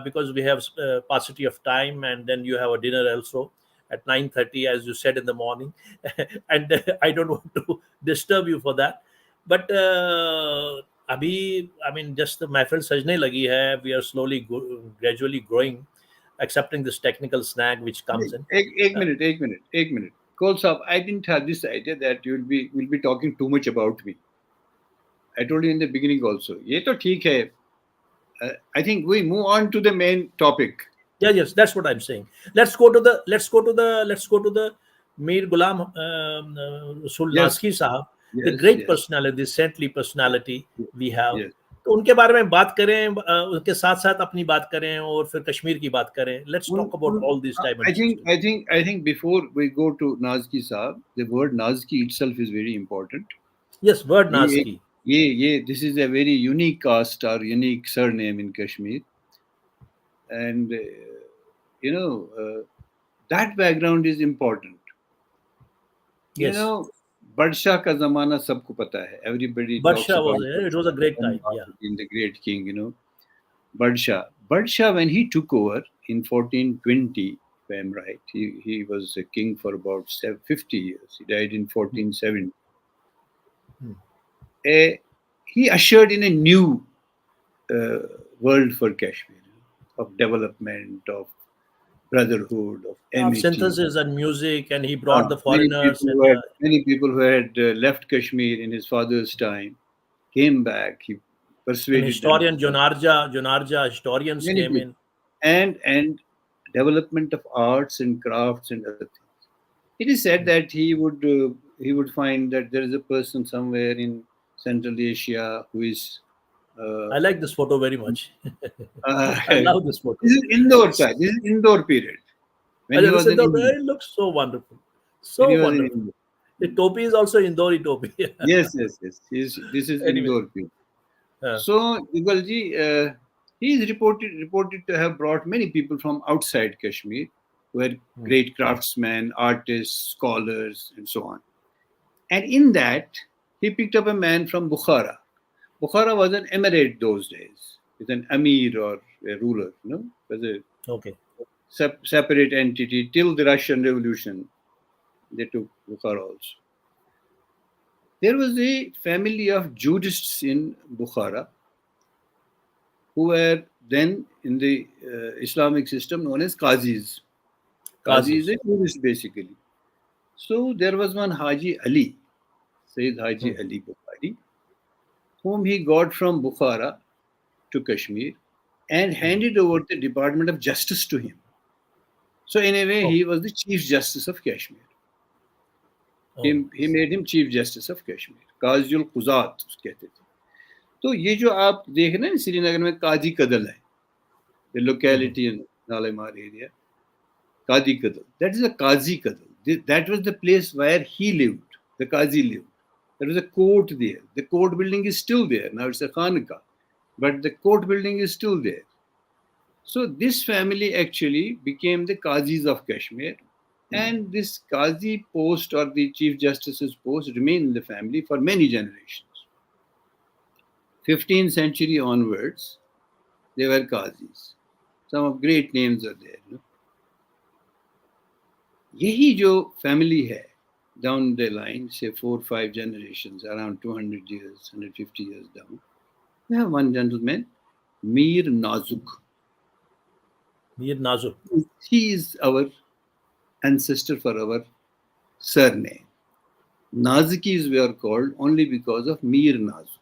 S1: because we have paucity of time, and then you have a dinner also at 9:30, as you said in the morning. And I don't want to disturb you for that. But अभी just the महफिल सजने लगी है. We are slowly gradually growing, accepting this technical snag which comes in.
S2: एक minute. KOUL साहब, I didn't have this idea that we'll be talking too much about me. I told you in the beginning also. ये तो ठीक है. I think we move on to the main topic.
S1: Yes, that's what I'm saying. Let's go to the Mir Ghulam Rasool Nazkeez Sahab. The great personality, the saintly personality we have. तो उनके बारे में बात करें, उनके साथ साथ अपनी बात करें और फिर कश्मीर की बात करें. Let's talk about all these dimensions.
S2: I think before we go to Nazki Sahab, the word Nazki itself is very important.
S1: Yes, word Nazki.
S2: This is a very unique caste or unique surname in Kashmir, and that background is important.
S1: Yes.
S2: Badshah ka zamana sabko pata hai. Everybody
S1: Badshah it was a great time. Yeah.
S2: In the great king, Badshah. Badshah, when he took over in 1420, if I'm right, he was a king for about 50 years. He died in 1470. He ushered in a new world for Kashmir, of development, of brotherhood, of
S1: Of
S2: amity.
S1: synthesis and music, and he brought the
S2: Many
S1: foreigners.
S2: people
S1: And
S2: who had left Kashmir in his father's time came back. He
S1: and
S2: persuaded them.
S1: historian Jonarja historians
S2: Many
S1: came
S2: people,
S1: in.
S2: and development of arts and crafts and other things. It is said that he would find that there is a person somewhere in Central Asia who is uh,
S1: I like this photo very much. I
S2: this
S1: love this photo.
S2: is indoor time. This is indoor period when he was in India.
S1: It looks so wonderful.
S2: When
S1: So
S2: he was in
S1: wonderful.
S2: India.
S1: The topi is also Indori topi.
S2: Yes. This is
S1: Anyway,
S2: indoor period.
S1: uh,
S2: So Jugalji, he is reported to have brought many people from outside Kashmir, who were great craftsmen, artists, scholars, and so on. And in that, he picked up a man from Bukhara. Bukhara was an emirate those days, with an emir or a ruler, it was a
S1: okay.
S2: separate entity till the Russian Revolution. They took Bukhara also. There was a family of jurists in Bukhara who were then in the Islamic system known as Qazis. Qazi is
S1: Qazis.
S2: a jurist basically. So there was one Haji Ali, Sayyid Haji Ali Bukhari, whom he got from Bukhara to Kashmir and handed over the Department of Justice to him. So in a way,
S1: Oh,
S2: he was the Chief Justice of Kashmir.
S1: oh.
S2: He made him Chief Justice of Kashmir. काजियुल Kujat कहते थे. तो ये जो आप देख रहे हैं श्रीनगर में काजी कदल है, the locality in Nalimar area, Kadi Kadal. That is a Qazi Kadal. That was the place where he lived, the Qazi lived. There was a court there. The court building is still there. Now it's a Khanka, but the court building is still there. So this family actually became the Qazis of Kashmir. And this Qazi post or the Chief Justice's post remained in the family for many generations. 15th century onwards, they were Qazis. Some of great names are there. यही जो family है, down the line, say 4-5 generations, around 200 years, 150 years down, we have one gentleman, Mir Nazuk.
S1: Mir Nazuk.
S2: He is our ancestor for our surname. Nazkeez we are called only because of Mir Nazuk.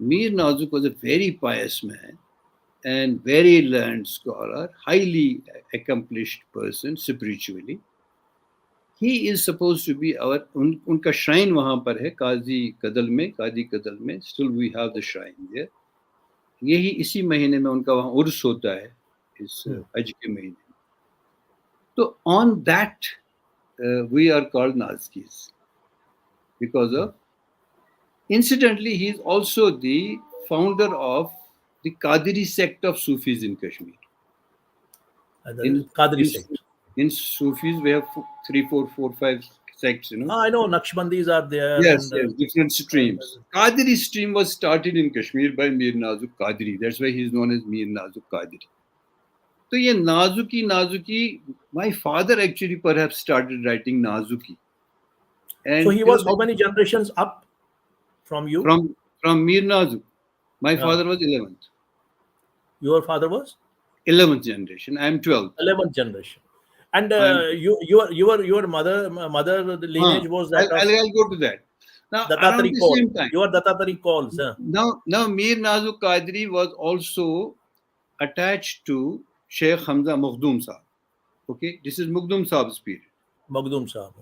S2: Mir Nazuk was a very pious man and very learned scholar, highly accomplished person spiritually. He is supposed to be our उनका shrine वहाँ पर है काजी कदल में. Still we have the shrine there. यही इसी महीने में उनका वहाँ उर्स होता है, इस हज के महीने. तो on that we are called Nazkeez because of, incidentally, he is also the founder of the Qadiri sect of Sufis in Kashmir.
S1: The Qadri sect.
S2: In Sufis, we have 3, 4, 4, 5 sects,
S1: I know Naqshbandis are there.
S2: Yes,
S1: and,
S2: different streams. Qadiri stream was started in Kashmir by Mir Nazuk Qadri. That's why he is known as Mir Nazuk Qadri. So, ye Nazuki, my father actually perhaps started writing Nazuki. And
S1: so he was how many generations up from you?
S2: From Mir Nazuk. My father was 11th.
S1: Your father was?
S2: 11th generation. I am 12th.
S1: 11th generation. And your mother the lineage was that
S2: I'll go to that. Now, around the same time.
S1: Your Datatari calls.
S2: Now Mir Nazuk Qadri was also attached to Sheikh Hamza Makhdoom Sahab. Okay, this is Makhdoom Sahab's period.
S1: Makhdoom Sahab.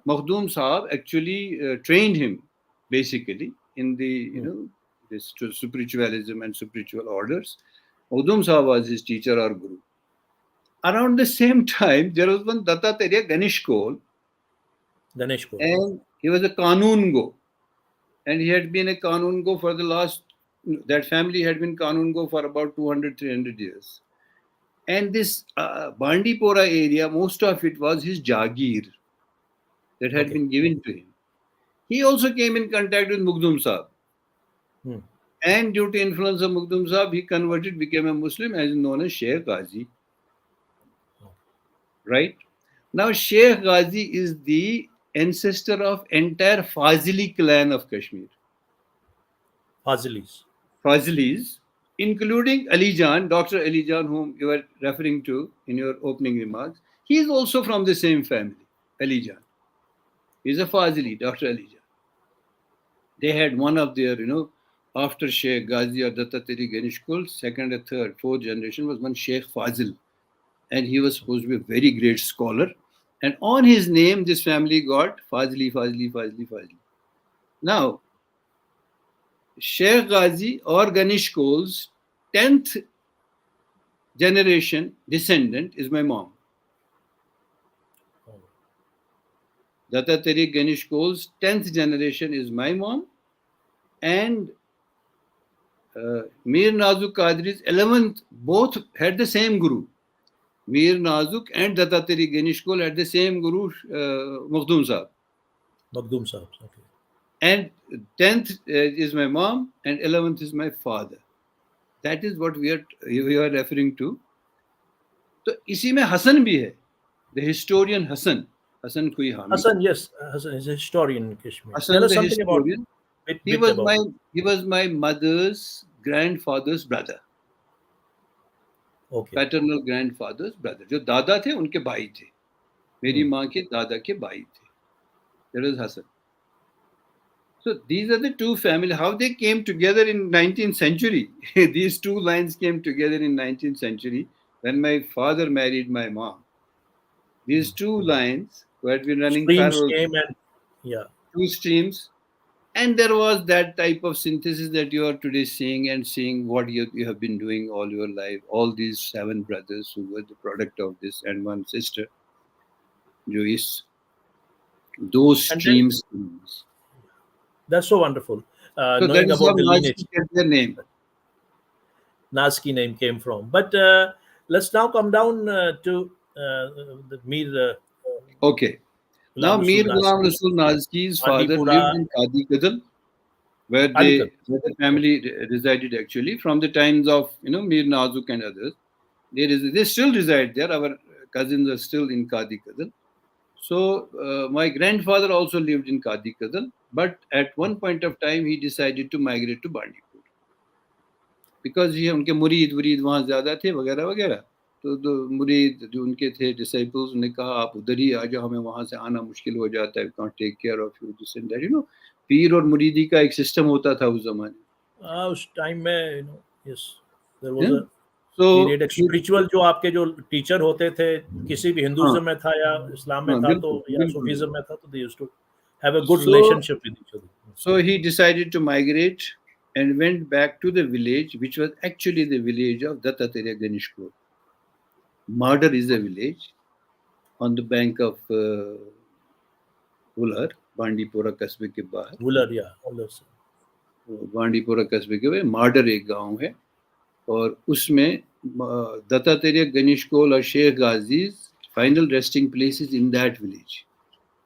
S2: Makhdoom Sahab actually trained him basically in the this spiritualism and spiritual orders. Makhdoom Sahab was his teacher or guru. Around the same time, there was one Dattatraya Ganesh Kaul. And he was a Kanun Go. And he had been a Kanun Go for the last, that family had been Kanun Go for about 200-300 years. And this Bandipora area, most of it was his Jagir that had been given to him. He also came in contact with Makhdoom Sahab. And due to influence of Muqaddam Sahib, he converted, became a Muslim, as known as Sheikh Ghazi. Right? Now, Sheikh Ghazi is the ancestor of entire Fazili clan of Kashmir.
S1: Fazilis.
S2: Fazilis, including Ali Jan, Dr. Ali Jan, whom you were referring to in your opening remarks. He is also from the same family, Ali Jan. He is a Fazili, Dr. Ali Jan. They had one of their, after Sheikh Ghazi or Dattatari Ganesh Kul, second or third, fourth generation was one Sheikh Fazil. And he was supposed to be a very great scholar. And on his name, this family got Fazli, Fazli, Fazli, Fazli. Now, Sheikh Ghazi or Ganesh Kaul's 10th generation descendant is my mom. Dattatari Ganesh Kaul's 10th generation is my mom. And Mir Nazuk Qadri's 11th, both had the same guru. Mir Nazuk and Dattatari Ganesh Kaul had the same guru, Muqaddam Sahib.
S1: Muqaddam Sahib, okay.
S2: And 10th is my mom and 11th is my father. That is what we are referring to. So, इसी में हसन भी है. The historian Hassan Kui Hami.
S1: Hassan, yes, Hassan is a historian in Kashmir.
S2: Hassan,
S1: Tell us
S2: the
S1: something
S2: historian,
S1: about
S2: he was my mother's grandfather's brother.
S1: Okay.
S2: Paternal grandfather's brother. जो दादा थे उनके भाई थे. मेरी माँ के दादा के भाई थे. That is Hassan. So these are the two families. How they came together in 19th century. These two lines came together in 19th century when my father married my mom. These two lines were been running parallel.
S1: Came and, yeah.
S2: Two streams. And there was that type of synthesis that you are today seeing and seeing what you have been doing all your life. All these 7 brothers who were the product of this and 1 sister. Those streams.
S1: That's so wonderful.
S2: So
S1: knowing
S2: that is
S1: about the
S2: how
S1: lineage.
S2: their name.
S1: NAZKI name came from. But let's now come down to the Mir.
S2: Okay. Now, Mir Ghulam Rasool Nazkeez's father lived in Qadi Kadal, where the family resided actually from the times of Mir Nazuk and others. They still reside there. Our cousins are still in Qadi Kadal. So my grandfather also lived in Qadi Kadal, but at one point of time he decided to migrate to Bandipur because उनके मुरीद वहाँ ज़्यादा थे वगैरह वगैरह. तो मुरीद जो उनके थे डिसाइपल्स उन्हें कहा आप उधर ही आ जाओ, हमें वहाँ से आना मुश्किल हो जाता है, we can't take care of you, this and that, पीर और मुरीदी का एक सिस्टम होता था उस जमाने.
S1: उस टाइम में yes, there was a period spiritual जो आपके जो टीचर होते थे किसी भी हिंदुइज्म में था या इस्लाम में था तो या सूफीज्म में था तो they used to have a good relationship with each other.
S2: So he decided to migrate and went back to the village, which was actually the village of Dattatari Ganesh Kaul. Madar is a village on the bank of Ular, Bandipora Kasbe के बाहर.
S1: Ular, yeah, Ular.
S2: Bandipora कस्बे के में माडर एक गांव है और उसमें दत्तात्रेय गणेश कौल और Sheikh गाजी's final resting place is in that village.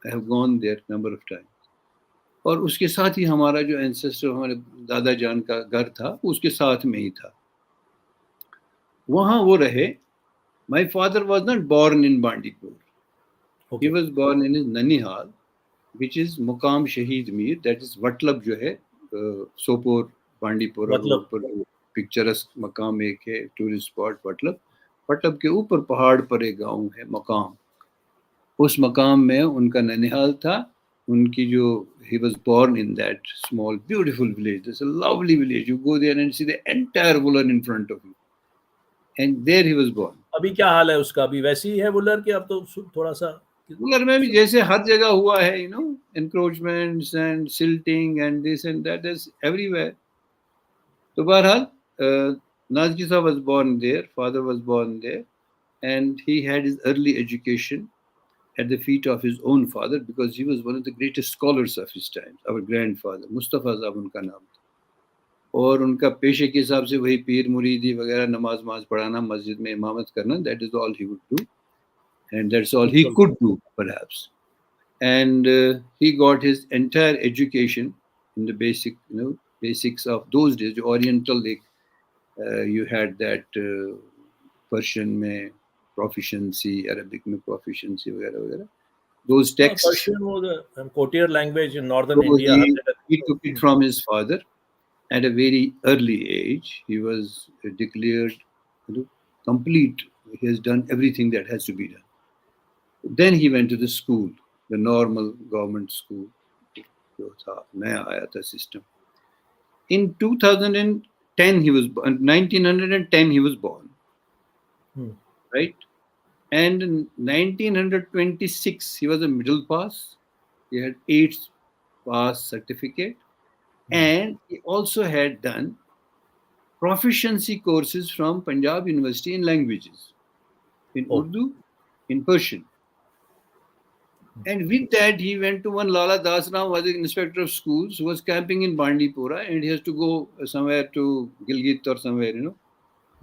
S2: I have gone there number of times. और उसके साथ ही हमारा जो एंसेस्टर हमारे दादा जान का घर था उसके साथ में ही था. वहाँ वो रहे. My father was not born in Bandipur. Okay. He was born in his Nanihal, which is Muqam Shaheed Mir. That is Vatlab जो है सोपोर बांडीपुरा पर पिक्चरस्क मकाम एक है टूरिस्ट स्पॉट वटलब के ऊपर पहाड़ पर एक गांव है मकाम. उस मकाम में उनका ननिहाल था. उनकी जो he was born in that small beautiful village. It's a lovely village. You go there and see the entire Wular in front of you. And there he was born.
S1: अभी क्या हाल है उसका? अभी वैसी ही है वुलर की? अब तो थोड़ा सा
S2: वुलर में भी जैसे हर जगह हुआ है encroachments and silting and this and that is everywhere. तो बहरहाल नाज़की साहब was born there, father was born there, and he had his early education at the feet of his own father because he was one of the greatest scholars of his time. Our grandfather Mustafa साहब उनका नाम था और उनका पेशे के हिसाब से वही पीर मुरीदी वगैरह नमाज पढ़ाना मस्जिद में इमामत करना. That is all he would do and that's all he could do perhaps. And he got his entire education in the basic basics of those days. Oriental, you had that Persian में proficiency, Arabic में proficiency वगैरह वगैरह. Those texts.
S1: Persian was a courtier language in northern
S2: So
S1: India.
S2: he took it from his father at a very early age. He was declared complete. He has done everything that has to be done. Then he went to the school, the normal government school. जो था नया आया था system. In 2010 he was 1910 he was born, right? And in 1926 he was a middle pass. He had 8th pass certificate, and he also had done proficiency courses from Punjab University in languages, in Urdu, in Persian. And with that, he went to one Lala Dasram, was an inspector of schools, who was camping in Bandipora, and he has to go somewhere to Gilgit or somewhere,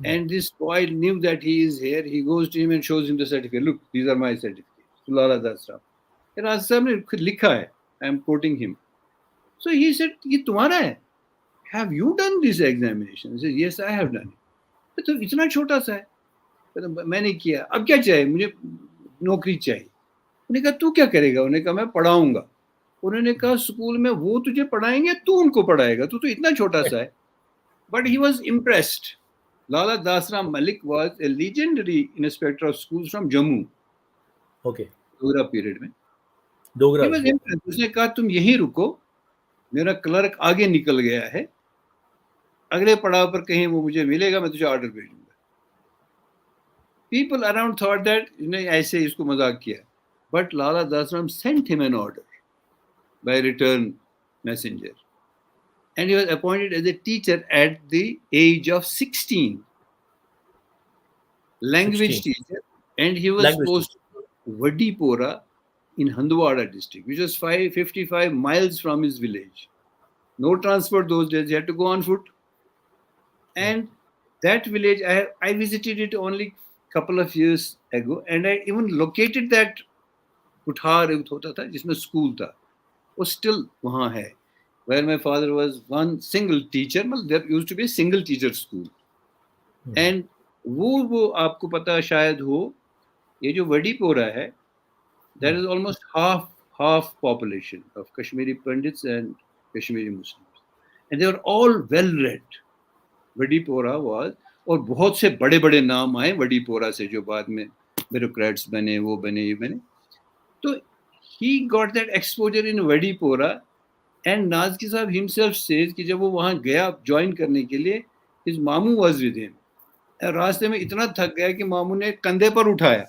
S2: And this boy knew that he is here. He goes to him and shows him the certificate. Look, these are my certificates. To Lala Dasram. And Dasram ne likha hai. I am quoting him. So he said, "Ye tumhara hai? Have you done this examination?" He said, "Yes, I have done it." तो इतना छोटा सा है, तो मैंने किया. अब क्या चाहिए मुझे? नौकरी चाहिए. उन्होंने कहा तू क्या करेगा? उन्होंने कहा मैं पढ़ाऊंगा. उन्होंने कहा स्कूल में वो तुझे पढ़ाएंगे, तू उनको पढ़ाएगा, तू तो इतना छोटा सा है. But he was impressed. Lala Dasram Malik was a legendary inspector of schools from Jammu.
S1: Okay.
S2: Dogra period में.
S1: Dogra.
S2: He was impressed. उसने कहा तुम यहीं रुको, मेरा क्लर्क आगे निकल गया है, अगले पड़ाव पर कहीं वो मुझे मिलेगा, मैं तुझे ऑर्डर भेजूंगा. People around thought that ऐसे इसको मजाक किया. But Lala Dasram sent him an order by return messenger. And he was appointed as a teacher at the age of 16. Language teacher. And he was posted to Vadipora in Handwara district, which was 55 miles from his village. No transport those days. He had to go on foot. And that village, I visited it only a couple of years ago. And I even located that कुठार होता था जिसमें school था, वो still वहाँ है, where my father was one single teacher. There used to be a single teacher school. And वो आपको पता शायद हो, ये जो वडीपोरा है, there is almost half population of Kashmiri Pandits and Kashmiri Muslims, and they were all well read. वडीपोरा was, और बहुत से बड़े-बड़े नाम आए वडीपोरा से जो बाद में ब्यूरोक्रेट्स बने, वो बने, ये बने. So he got that exposure in Vadipora, and Nazkeez Sahab himself says कि जब वो वहाँ गया join करने के लिए, his मामू was with him. और रास्ते में इतना थक गया कि मामू ने कंधे पर उठाया.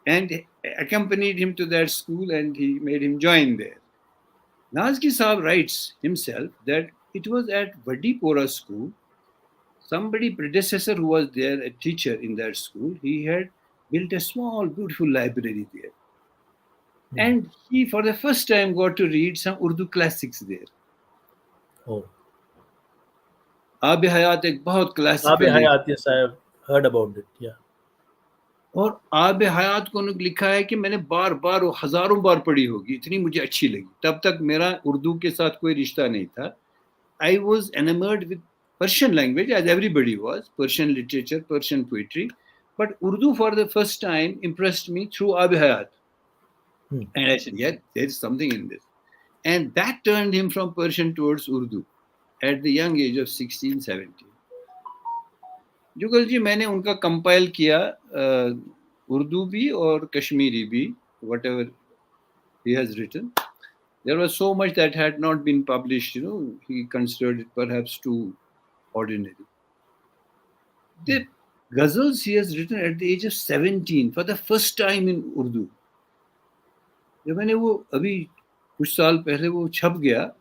S2: And accompanied him to that school, and he made him join there. Nazkeez Sahab writes himself that it was at Vadipora school. Somebody predecessor who was there, a teacher in that school, he had built a small, beautiful library there. And he, for the first time, got to read some Urdu classics there.
S1: Oh.
S2: Aab Hayat एक बहुत classic.
S1: Aab Hayat, yes, I have heard about it. Yeah.
S2: और आब हयात को लिखा है कि मैंने बार बार, हजारों बार पढ़ी होगी, इतनी मुझे अच्छी लगी. तब तक मेरा उर्दू के साथ कोई रिश्ता नहीं था. I was enamored with Persian language, as everybody was, Persian literature, Persian poetry. But Urdu for the first time impressed me through Aab Hayat. And I said, yeah, there is something in this. And that turned him from Persian towards Urdu at the young age of 16, 17. जुगल जी, मैंने उनका compile किया, उर्दू भी और कश्मीरी भी, whatever he has written. There was so much that had not been published, he considered it perhaps too ordinary. The ghazals he has written at the age of 17 for the first time in Urdu. जब मैंने वो अभी कुछ साल पहले वो छप गया,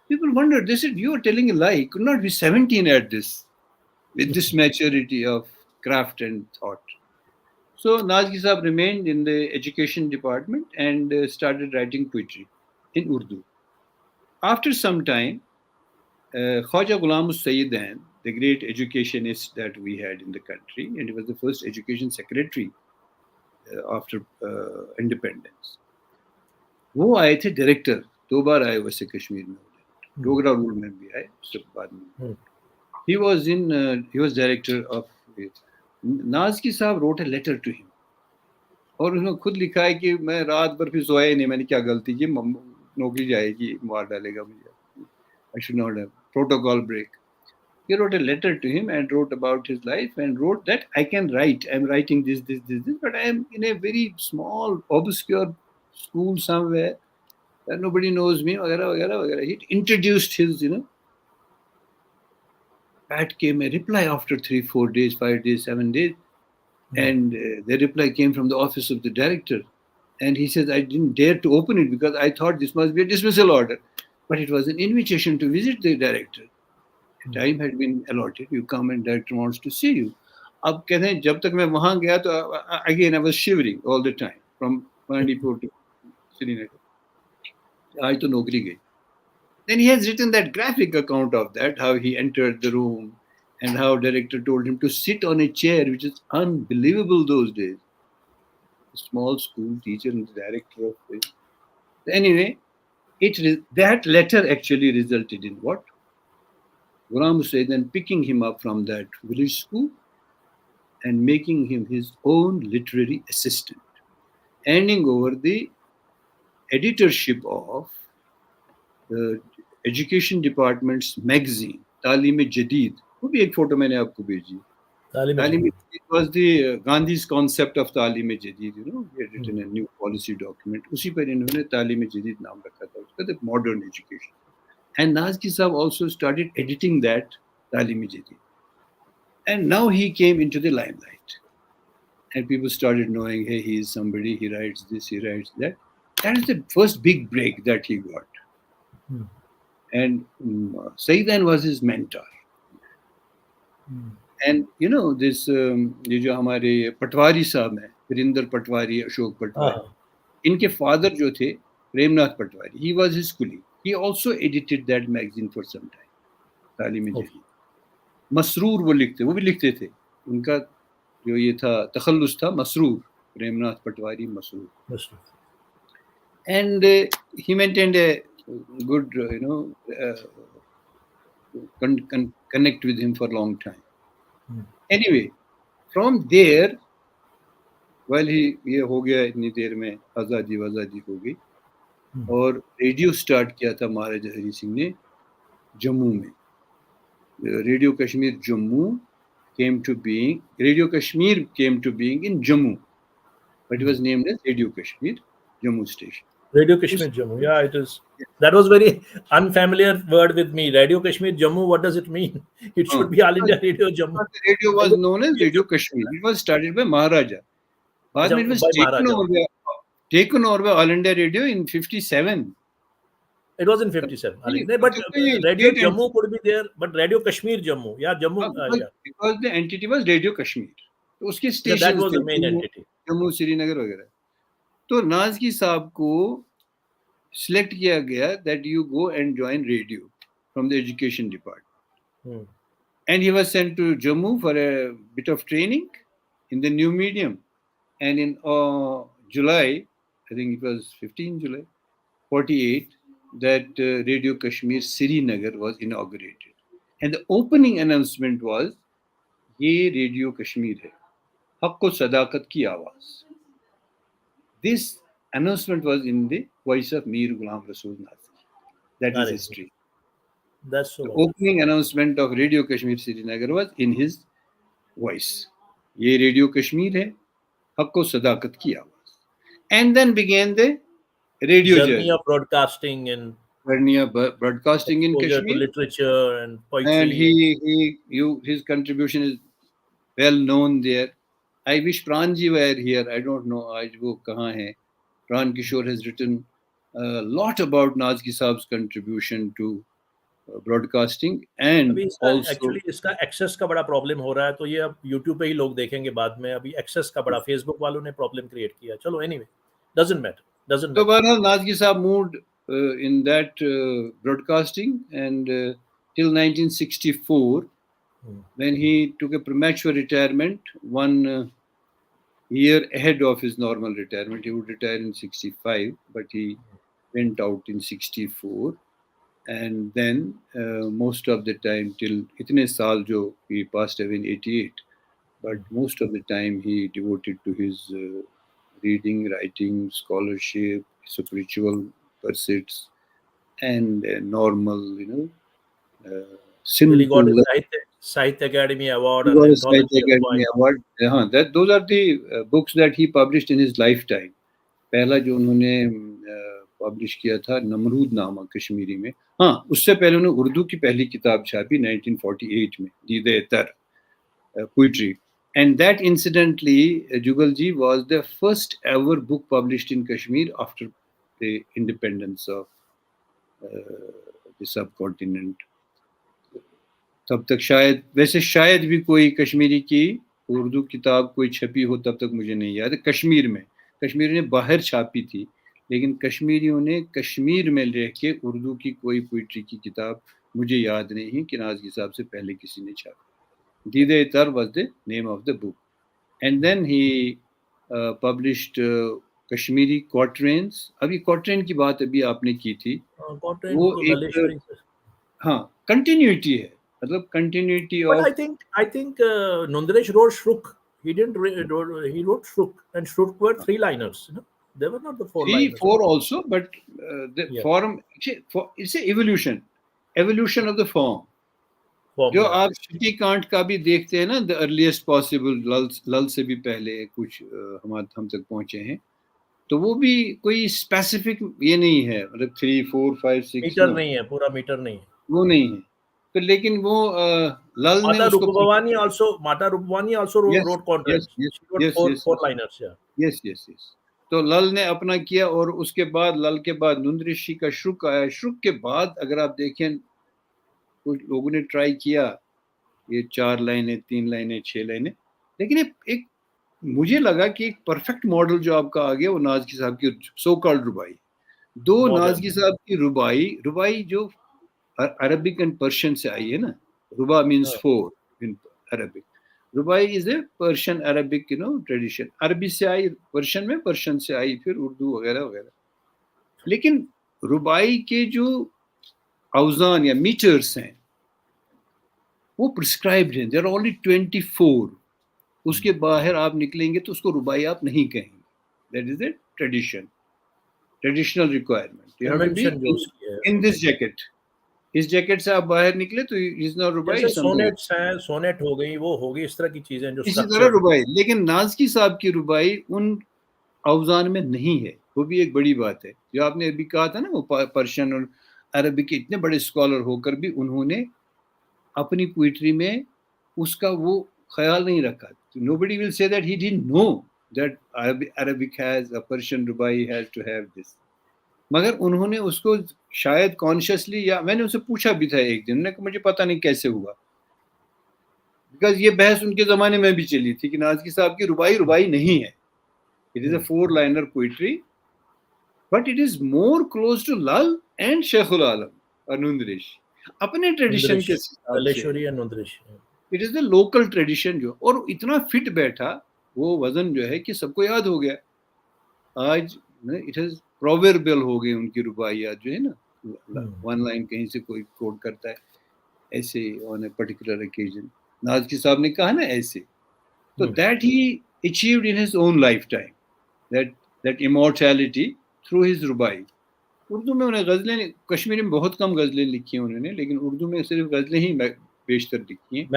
S2: people wondered, they said, you are telling a lie, you could not be 17 at this, with this maturity of craft and thought. So Nazkeez Sahab remained in the education department and started writing poetry in Urdu. After some time, Khwaja Ghulam Sayyidan, the great educationist that we had in the country, and he was the first education secretary after independence, वो आए थे director, 2 बार आए वैसे कश्मीर में, Dogra rule में भी आए उसके बाद में. He was director of Nazki साहब wrote a letter to him, और उन्होंने खुद लिखा है कि मैं रात भर फिर सोया ही नहीं, मैंने क्या गलती की, नौकरी जाएगी, मार डालेगा मुझे, I should not have, protocol break. He wrote a letter to him and wrote about his life and wrote that I can write, I'm writing this, but I am in a very small, obscure school somewhere, nobody knows me, वगैरह वगैरह वगैरह. He introduced his, That came a reply after 3, 4 days, 5 days, 7 days. And the reply came from the office of the director. And he says, I didn't dare to open it because I thought this must be a dismissal order. But it was an invitation to visit the director. Time had been allotted. You come and director wants to see you. अब कहते हैं जब तक मैं वहाँ गया तो again I was shivering all the time from Bandipur to Srinagar. आज तो नौकरी गई. Then he has written that graphic account of that, how he entered the room and how director told him to sit on a chair, which is unbelievable those days. A small school teacher and the director of it. Anyway, that letter actually resulted in what? Ghulam Hussain then picking him up from that village school and making him his own literary assistant, handing over the editorship of the education departments magazine तालीम जदीद, वो भी एक photo मैंने आपको भेजी. तालीम जदीद was the Gandhi's concept of तालीम जदीद, he had written a new policy document. उसी पर इन्होंने तालीम जदीद नाम रखा था उसका, the modern education. And Nazki साहब also started editing that तालीम जदीद. And now he came into the limelight. And people started knowing, hey, he is somebody, he writes this, he writes that. That is the first big break that he got. And Saidan was his mentor. And this ये जो हमारे पटवारी साहब हैं, वीरेंद्र पटवारी, अशोक पटवारी, इनके father जो थे प्रेमनाथ पटवारी, he was his colleague. He also edited that magazine for some time. तालीम जदीद. मसरूर वो भी लिखते थे. उनका जो ये था तखल्लुस था मसरूर, प्रेमनाथ पटवारी Masroor. And he maintained a good, connect with him for a long time. Anyway, from there, while ये हो गया इतनी देर में आज़ादी हो गई, और रेडियो स्टार्ट किया था महाराजा हरी सिंह ने जम्मू में. Radio Kashmir Jammu came to being, Radio Kashmir came to being in Jammu, but it was named as Radio Kashmir Jammu station.
S1: Radio Kashmir Jammu, yeah, it is. That was very unfamiliar word with me. Radio Kashmir Jammu, what does it mean? It should be All India Radio Jammu.
S2: The radio was known as Radio Kashmir. It was started by Maharaja. But it was taken over by All India Radio in 57.
S1: It was in 57. But Radio Jammu could be there, but Radio Kashmir Jammu, yeah, Jammu.
S2: Because the entity was Radio Kashmir. उसके stations
S1: that was the main entity.
S2: Jammu Srinagar वगैरह. तो नाज़की साहब को select किया गया that you go and join radio from the education department. And he was sent to Jammu for a bit of training in the new medium. And in July, I think it was 15 July, 48, that Radio Kashmir Srinagar was inaugurated. And the opening announcement was, ये Radio Kashmir है, हक़ सदाकत की आवाज़. This announcement was in the voice of Mir Ghulam Rasool Nazkeez. That is history.
S1: That's so.
S2: The opening announcement of Radio Kashmir Srinagar was in his voice. ये Radio Kashmir है, हक़ सदाकत की आवाज़. And then began the radio journey
S1: of broadcasting and
S2: broadcasting in Kashmir,
S1: to literature and poetry.
S2: And his contribution is well known there. I wish Pranji were here. I don't know आज वो कहाँ है. Pran Kishore has written a lot about Nazki Saab's contribution to broadcasting and also.
S1: Actually इसका access का बड़ा problem हो रहा है, तो ये अब YouTube पे ही लोग देखेंगे बाद में. अभी access का बड़ा Facebook वालों ने problem create किया. चलो anyway, doesn't matter. So
S2: बहरहाल Nazki Saab moved in that broadcasting and till 1964, when he took a premature retirement, 1 year ahead of his normal retirement. He would retire in 65, but he went out in 64, and then most of the time till itne saal jo he passed away in 88, but most of the time he devoted to his reading, writing, scholarship, spiritual pursuits, and normal,
S1: Well, he got a
S2: simple.
S1: Sahitya Academy Award
S2: He
S1: and
S2: got a Sahitya
S1: anthology of
S2: Academy
S1: poems.
S2: Award. Those are the books that he published in his lifetime. पहला जो उन्होंने publish किया था नमरूद नामा कश्मीरी में, हाँ उससे पहले उन्होंने उर्दू की पहली किताब छापी 1948 में, दीदे तर poetry, and that incidentally, Jugal ji was the first ever book published in Kashmir after the independence of the subcontinent. तब तक शायद, वैसे शायद भी कोई कश्मीरी की उर्दू किताब कोई छपी हो, तब तक मुझे नहीं याद है कश्मीर में। कश्मीर ने बाहर छापी थी, लेकिन कश्मीरियों ने कश्मीर में रह के उर्दू की कोई पोइट्री की किताब मुझे याद नहीं है कि नाज़की साहब से पहले किसी ने छापी। दीदे तर was the name of the book, and then he published Kashmiri quatrains. अभी क्वार्टरेन की बात अभी आपने की थी, वो एक हाँ कंटिन्यूटी है, मतलब continuity
S1: But
S2: of.
S1: I think Nunderesh wrote Shruk. He didn't. He wrote Shruk, and Shruk were three liners. They were not the four
S2: 3,
S1: liners.
S2: 4 also, but the form, it's a evolution of the form. जो आप city can't का भी देखते हैं ना, the earliest possible, लल से भी पहले कुछ हम तक पहुंचे हैं, तो वो भी कोई स्पेसिफिक ये नहीं है, मतलब 3, 4, 5, 6
S1: मीटर नहीं है, पूरा मीटर नहीं है,
S2: वो नहीं है। तो लेकिन वो लल ने
S1: Mata
S2: उसको
S1: Rupavani also wrote contracts. She wrote four liners.
S2: Yes. तो लल ने अपना किया, और उसके बाद लल के बाद नुंदरिशी का श्रुक आया। श्रुक के बाद अगर आप देखें, कुछ लोगों ने ट्राई किया ये 4 लाइनें, 3 लाइनें, 6 लाइनें, लेकिन एक मुझे लगा कि एक परफेक्ट मॉडल जो आपका आ गया वो नाज़की साहब की सो कॉल्ड रुबाई। दो नाज़की साहब की रुबाई जो अरबिक एंड पर्शियन से आई है ना, ruba means 4 in Arabic, rubai is a Persian Arabic tradition, अरबी से आई पर्शियन में, पर्शियन से आई फिर उर्दू वगैरह वगैरह। लेकिन रुबाई के जो औजान या मीटर्स हैं वो प्रिस्क्राइब्ड हैं, देयर आर ओनली 24। उसके बाहर आप निकलेंगे तो उसको रुबाई आप नहीं कहेंगे। That is a traditional requirement. You have to be in this jacket. इस जैकेट से आप बाहर निकले तो इज नॉट रुबाई,
S1: जैसे सोनेट्स हैं, सोनेट हो गई, वो होगी, इस तरह की चीजें जो
S2: इसी तरह रुबाई। लेकिन नाज़की साहब की रुबाई उन औजान में नहीं है, वो भी एक बड़ी बात है। जो आपने अभी कहा था ना, वो पर्शियन और अरबिक के इतने बड़े स्कॉलर होकर भी उन्होंने अपनी पोइट्री में उसका वो ख्याल नहीं रखा। Nobody will say that he didn't know that Arabic has a Persian rubai has to have this, मगर उन्होंने उसको शायद कॉन्शियसली, या मैंने उनसे पूछा भी था एक दिन, मुझे पता नहीं कैसे हुआ, बिकॉज ये बहस उनके जमाने में भी चली थी कि नाज़की साहब की रुबाई नहीं है, it is a 4 liner poetry, but it is more close to Lal and Sheikhul Alam और नुंदरिश अपने ट्रेडिशन के हिसाब से। It is the local tradition जो, और इतना फिट बैठा वो वजन जो है कि सबको याद हो गया। आज इट इज प्रोवर्बियल हो गई उनकी रुबाइयात जो है ना, 1 लाइन कहीं से कोई कोट करता है ऐसे on a particular occasion, Nazki साहब ने कहा ना ऐसे, तो that he achieved in his own life time, that immortality through his rubai. Urdu में उन्हें गज़लें, कश्मीरी में बहुत कम गज़लें लिखी हैं उन्होंने, लेकिन उर्दू में सिर्फ गज़लें ही बेशतर लिखी हैं,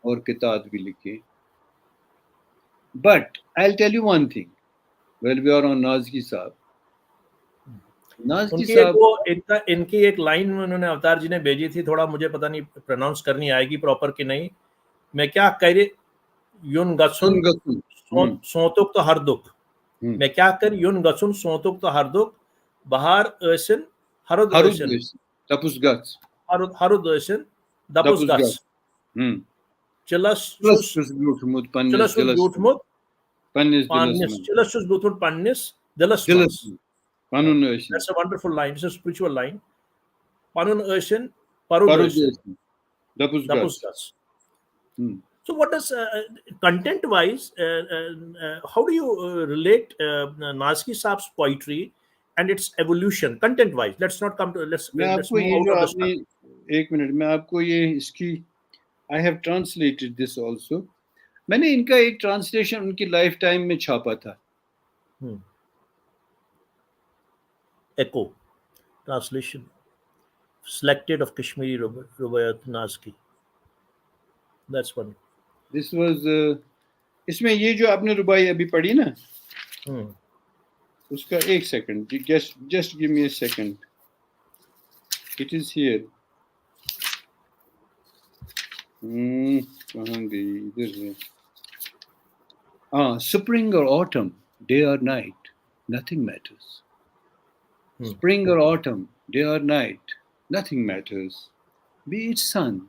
S2: और किताब भी लिखी हैं। But I will tell you one thing, when we are on Nazki Sahib,
S1: इनकी एक लाइन उन्होंने अवतार जी ने भेजी थी, थोड़ा मुझे पता नहीं प्रोनाउंस करनी आएगी प्रॉपर कि नहीं, मैं क्या कह रही, युन गसुन सोतुक तो हर दुख, मैं क्या कर युन गसुन सोतुक तो हर दुख, बहार ösen harud ösen
S2: tapus gats
S1: harud ösen dapus gats chilas
S2: blutmut
S1: pannis dilas
S2: panun ösen.
S1: That's a wonderful line. It's a spiritual line. Panun ösen parud ösen dapus gats. So what does content wise how do you relate Nazki Saab's poetry and its evolution content wise. Let's not come to let's
S2: मैं
S1: let's
S2: आपको
S1: move
S2: ये
S1: out
S2: जो
S1: of the
S2: आपने, एक minute, मैं आपको ये इसकी, I have translated this also. मैंने इनका एक ट्रांसलेशन उनकी लाइफ टाइम में छापा था.
S1: echo translation selected of Kashmiri Rubayat Nazki. That's one.
S2: This was इसमें ये जो आपने रुबाई अभी पढ़ी ना, उसका एक second, just give me a second. It is here. कहाँ गई, इधर है. Spring or autumn, day or night, nothing matters. Spring or autumn, day or night, nothing matters. Be it sun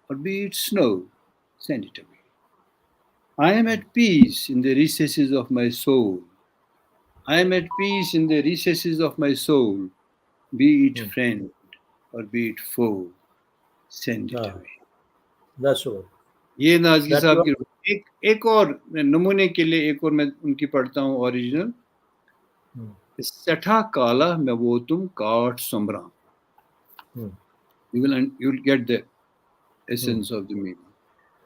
S2: or be it snow, send it away. I am at peace in the recesses of my soul. I am at peace in the recesses of my soul. Be it friend or be it foe, send it away.
S1: That's all.
S2: ये नाज़की साहब की एक और नमूने के लिए एक और मैं उनकी पढ़ता हूँ ओरिजिनल. सठा काला मैं वो तुम काट समरा. You'll get the essence of the meaning.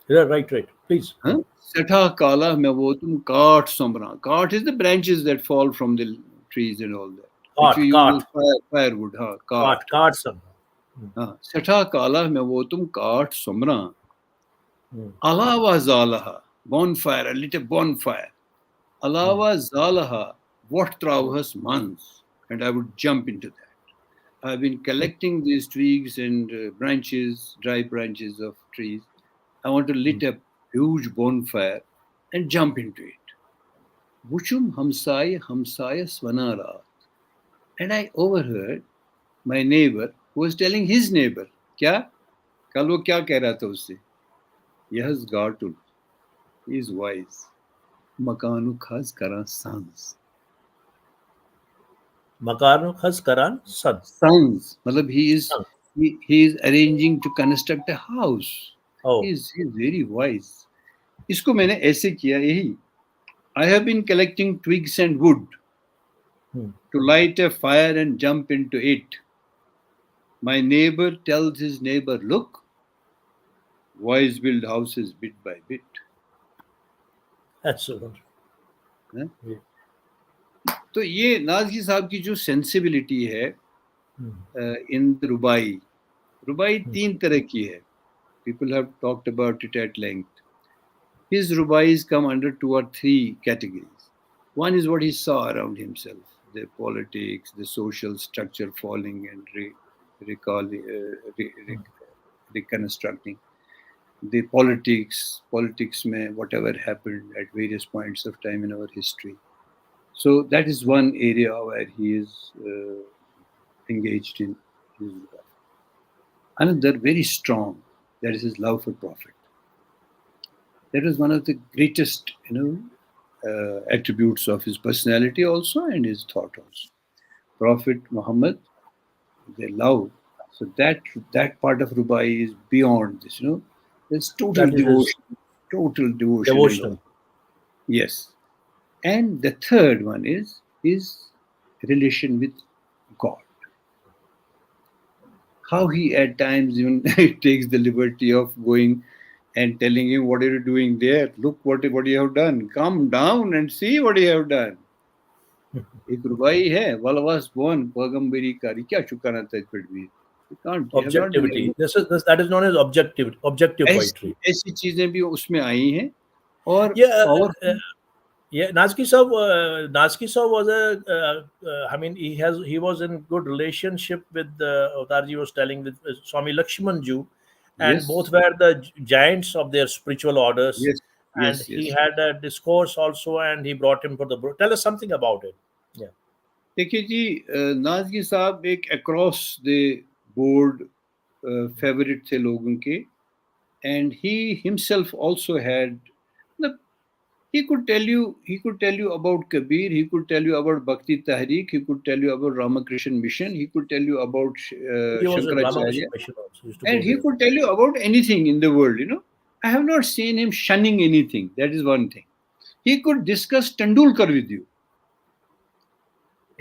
S1: Yeah, right. Please.
S2: Sata kala mein wo tum kaat samra. Kaat is the branches that fall from the trees and all that.
S1: Kaat,
S2: if you
S1: kaat.
S2: use firewood,
S1: Kaat samra.
S2: Sata kala mein wo tum kaat samra. Alawa zalaha, bonfire, a little bonfire. Alawa zalaha, what travas mans, and I would jump into that. I've been collecting these twigs and branches, dry branches of trees. I want to lit a huge bonfire and jump into it. Vuchum hamsaya swanara. And I overheard my neighbor who was telling his neighbor, क्या? कल वो क्या कह रहा था उससे? Yah's gartul. He is wise. Makanu khaz karan sons.
S1: Makanu khaz karan sons.
S2: Sons. मतलब he is arranging to construct a house. He is very wise. इसको मैंने ऐसे किया यही. I have been collecting twigs and wood to light a fire and jump into it. My neighbor tells his neighbor, look, wise build houses bit by bit.
S1: Excellent.
S2: तो ये नाज़की साहब की जो सेंसिबिलिटी है इन रुबाई तीन तरह की है. People have talked about it at length. His rubais come under 2 or 3 categories. One is what he saw around himself, the politics, the social structure falling and reconstructing. The politics mein whatever happened at various points of time in our history. So that is one area where he is engaged in his life. Another very strong, that is his love for Prophet. That was one of the greatest, attributes of his personality also and his thought also. Prophet Muhammad, they love. So that part of Rubai is beyond this, There's total devotion. Total devotion.
S1: Devotional.
S2: Yes. And the third one is his relation with God. How he at times even takes the liberty of going and telling him, what are you doing there? Look what you have done. Come down and see what you have done. एक रुबाई है, वलवास bone पैगंबरी कारी, क्या चुकाना था फिर.
S1: Objectivity. That is known as objective poetry.
S2: ऐसी चीजें भी उसमें आई हैं. और
S1: Nazkeez Saab was he was in good relationship with Avtarji was telling with Swami Lakshman Ju, and
S2: yes.
S1: both were the giants of their spiritual orders.
S2: Yes.
S1: And he had a discourse also, and he brought him for the book. Tell us something about it. Yeah.
S2: देखिए जी, नाज़की साहब एक across the board favorite थे लोगों के, and he himself also had. He could tell you about Kabir, he could tell you about Bhakti Tahrik, he could tell you about Ramakrishna Mission, he could tell you about Shankaracharya, and he could tell you about anything in the world, I have not seen him shunning anything. That is one thing. He could discuss Tendulkar with you.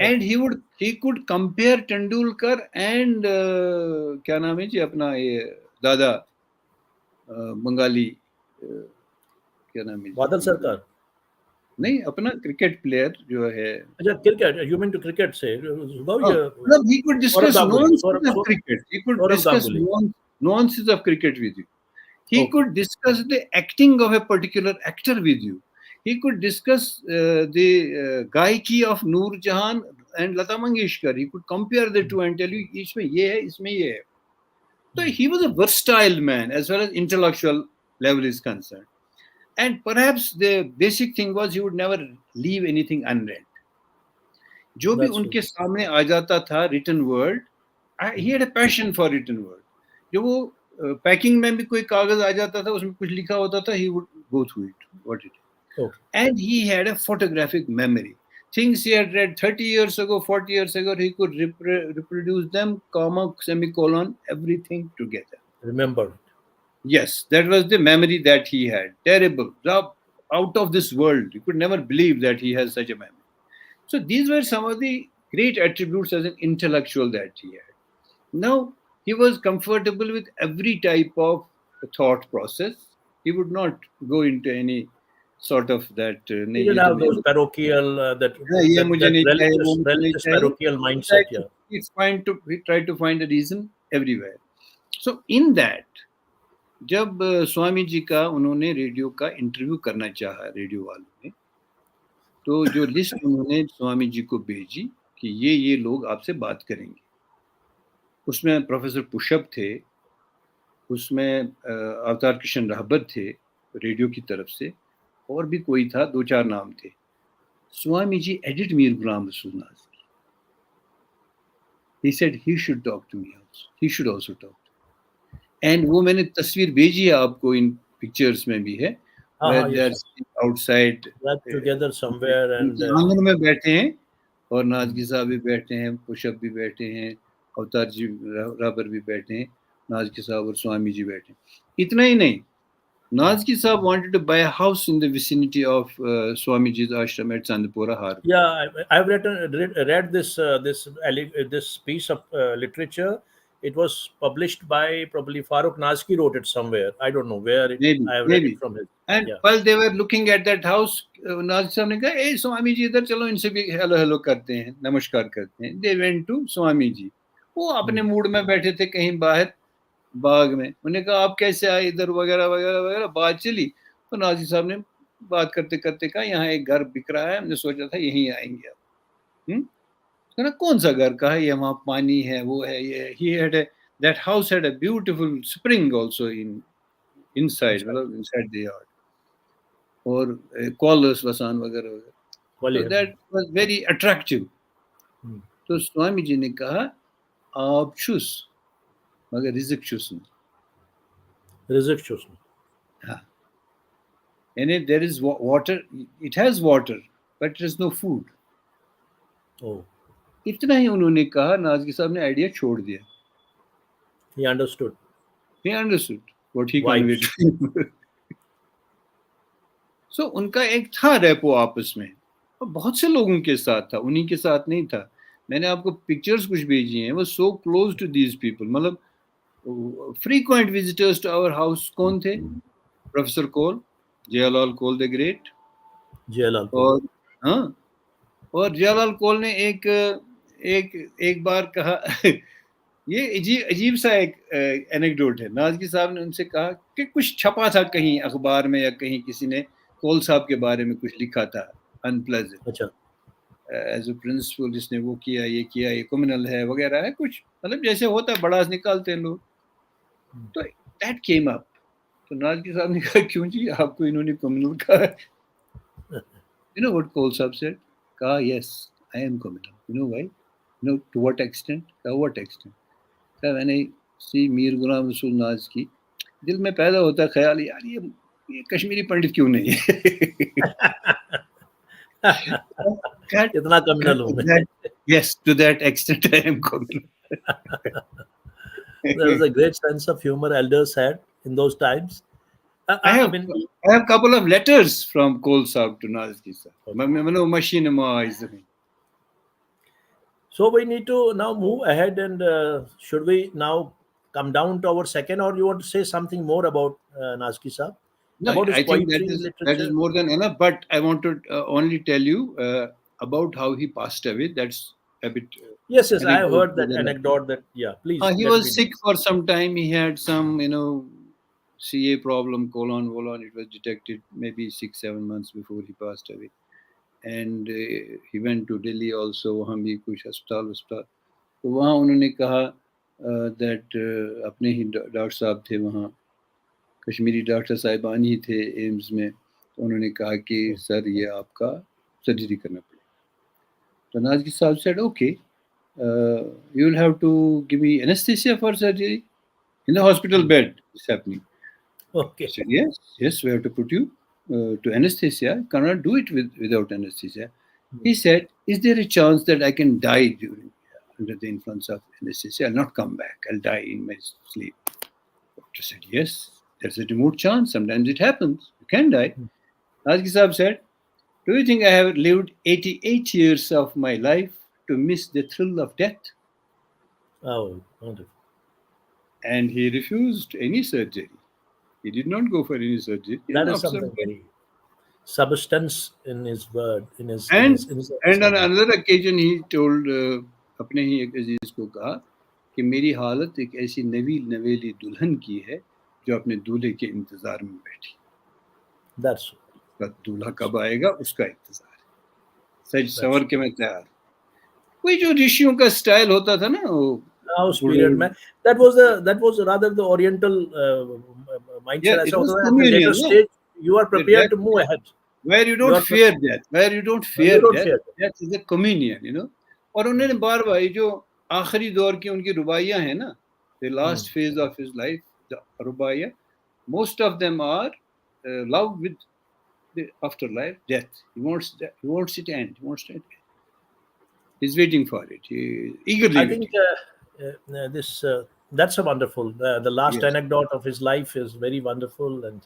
S2: and he could compare Tendulkar and क्या नाम है जी अपना ये दादा बंगाली क्या नाम है
S1: बादल
S2: जी
S1: सरकार।
S2: नहीं अपना क्रिकेट प्लेयर जो है
S1: अच्छा, cricket, you mean to cricket से
S2: मतलब he could
S1: Saurabh
S2: discuss
S1: Ganguly,
S2: nonsense of cricket. He could
S1: Saurabh
S2: discuss
S1: Ganguly.
S2: nonsense of cricket with you. He
S1: Okay.
S2: could discuss the acting of a particular actor with you. He could discuss the gaiki of Noor Jahan and Lata Mangeshkar. He could compare the two and tell you इसमें ये है, इसमें ये है. So he was a versatile man as far as intellectual level is concerned. And perhaps the basic thing was he would never leave anything unread. जो भी उनके सामने आ जाता था written word, he had a passion for written word. जो वो packing में भी कोई कागज आ जाता था उसमें कुछ लिखा होता था, he would go through it, what it is.
S1: Okay.
S2: And he had a photographic memory. Things he had read 30 years ago, 40 years ago, he could reproduce them, comma, semicolon, everything together.
S1: Remember.
S2: Yes, that was the memory that he had. Terrible. Out of this world. You could never believe that he has such a memory. So these were some of the great attributes as an intellectual that he had. Now, he was comfortable with every type of thought process. He would not go into any sort of that.
S1: He didn't have those parochial, that religious parochial mindset. Yeah.
S2: He tried to find a reason everywhere. So in that, जब स्वामी जी का उन्होंने radio का interview करना चाहा radio वालों ने, तो जो लिस्ट उन्होंने स्वामी जी को भेजी कि ये लोग आपसे बात करेंगे, उसमें प्रोफेसर पुशप थे, उसमें अवतार कृष्ण राहबर थे रेडियो की तरफ से, और भी कोई था, 2-4 नाम थे. Swami ji edit Mir Ghulam Rasool Nazki. He said he should talk to me also. He should also talk. And वो मैंने तस्वीर भेजी है आपको, इन पिक्चर्स में भी है, where they are outside
S1: together somewhere and
S2: आंगन में बैठे हैं, और नाज़की साहब भी बैठे हैं, पुशप भी बैठे हैं, अवतार जी राहबर भी बैठे हैं, नाज़की साहब और स्वामी जी बैठे हैं. इतना ही नहीं, Nazkeez Sahab wanted to buy a house in the vicinity of Swamiji's ashram at Chandpura Har.
S1: Yeah, I've read this piece of literature. It was published by probably Farooq Nazki wrote it somewhere. I don't know where. I have read it from him.
S2: And while they were looking at that house, Nazkeez Sahab ने कहा, "Hey, Swami ji, इधर चलो, इनसे भी hello करते हैं, नमस्कार करते हैं." They went to Swami ji. वो अपने मूड में बैठे थे कहीं बाहर बाग में. उन्हें कहा, आप कैसे आए इधर, वगैरह वगैरह वगैरह. बात चली तो नाज़की साहब ने बात करते करते कहा, यहाँ एक घर बिक रहा है, हमने सोचा था यहीं आएंगे आप. तो कौन सा घर? कहा, ये वहाँ पानी है, वो है, ये. He had that house had a beautiful spring also inside, मतलब inside the yard, और कॉलर्स वसान वगैरह वगैरह. So that was very attractive. तो स्वामी जी ने कहा, आप चूस मगर रिज़िक चूसना. हाँ. And if there is water, it has water, but there is no food.
S1: Oh.
S2: इतना ही उन्होंने कहा, नाज़की साहब ने आइडिया छोड़ दिया.
S1: He understood
S2: what he conveyed. So उनका एक था रेपो आपस में, और बहुत से लोगों के साथ था, उन्हीं के साथ नहीं था. मैंने आपको पिक्चर्स कुछ भेजी हैं. वो so close to these people, मतलब frequent visitors to our house. कौन थे? Professor Kaul, Jailal Kaul the great. और हाँ, और जयलाल कोल ने एक बार कहा, ये अजीब सा एक एनेक्डोट है. नाज़की साहब ने उनसे कहा कि कुछ छपा था कहीं अखबार में, या कहीं किसी ने कोल साहब के बारे में कुछ लिखा था अनप्लेजेंट. अच्छा, एज ए प्रिंसिपल जिसने वो किया, ये क्रिमिनल है वगैरह है कुछ, मतलब जैसे होता है बड़ास निकालते हैं लोग. तो दैट केम अप. तो नाज़की साहब ने कहा, क्यों जी, आपको इन्होंने क्रिमिनल कहा? You know what Koul Sahab said? कहा, yes, I am criminal. You know why? You know to what extent? कहा, what extent? कहा, when I see Mir Ghulam Rasool Nazki, दिल में पैदा होता है ख्याल, यार ये कश्मीरी पंडित क्यों नहीं है?
S1: कितना क्रिमिनल हूँ मैं.
S2: Yes, to that extent I am criminal.
S1: There was a great sense of humor elders had in those times.
S2: I have a couple of letters from Koul Sahab to Nazkeez Sahab. Machine
S1: So we need to now move ahead, and should we now come down to our second, or you want to say something more about Nazki Saab,
S2: No,
S1: about his
S2: I think
S1: poetry,
S2: that is
S1: literature?
S2: more than enough. But I want to only tell you about how he passed away. That's a bit
S1: Yes, yes, I have
S2: anecdote
S1: heard
S2: more
S1: that
S2: than nothing.
S1: anecdote. That, yeah, please
S2: He
S1: let it be
S2: was
S1: known.
S2: sick for some time. He had some, CA problem, colon. It was detected maybe 6-7 months before he passed away. And he went to Delhi also. वहाँ भी कुछ अस्पताल तो वहाँ उन्होंने कहा that अपने ही doctor साहब थे वहाँ, कश्मीरी डॉक्टर साहिबान ही थे एम्स में, तो उन्होंने कहा कि सर ये आपका सर्जरी करना पड़ेगा. तो नाज़की साहब said, okay, you will have to give me anesthesia for surgery in the hospital bed. It's happening. I
S1: Okay.
S2: said, yes, we have to put you to anesthesia. Cannot do it without anesthesia. He said, is there a chance that I can die under the influence of anesthesia? I'll not come back. I'll die in my sleep. Doctor said, yes, there's a remote chance. Sometimes it happens. You can die. Nazki Saab said, do you think I have lived 88 years of my life to miss the thrill of death?
S1: Oh, wonderful.
S2: And he refused any surgery. He did not go for any surgery. He
S1: That is
S2: observed
S1: something
S2: it.
S1: very substance in his word, in his
S2: And on
S1: sermon.
S2: another occasion he told अपने ही एक अजीज को कहा कि मेरी हालत एक ऐसी नवील नवेली दुल्हन की है जो अपने दूल्हे के इंतजार में बैठी.
S1: That's
S2: उसका दूल्हा कब आएगा उसका इंतजार है. सज सवर के मैं तैयार. वही जो ऋषियों का स्टाइल होता था ना, वो
S1: house period, man. That was rather the Oriental mindset.
S2: Yeah, it
S1: ऐसा
S2: was
S1: होता था, at the later
S2: communion, no?
S1: stage, you are prepared to move
S2: That,
S1: ahead.
S2: where you
S1: You
S2: don't
S1: are
S2: fear death,
S1: you don't fear.
S2: that is a communion. और उन्होंने बार बार जो आखिरी दौर की उनकी रुबाइयाँ हैं ना, the last phase of his life, the रुबाइयाँ, most of them are love with the afterlife, death. He wants it to end. He wants it to end. He's waiting for it. He eagerly
S1: I
S2: waiting.
S1: think this that's a wonderful. The last
S2: Yes.
S1: anecdote of his life is very wonderful, and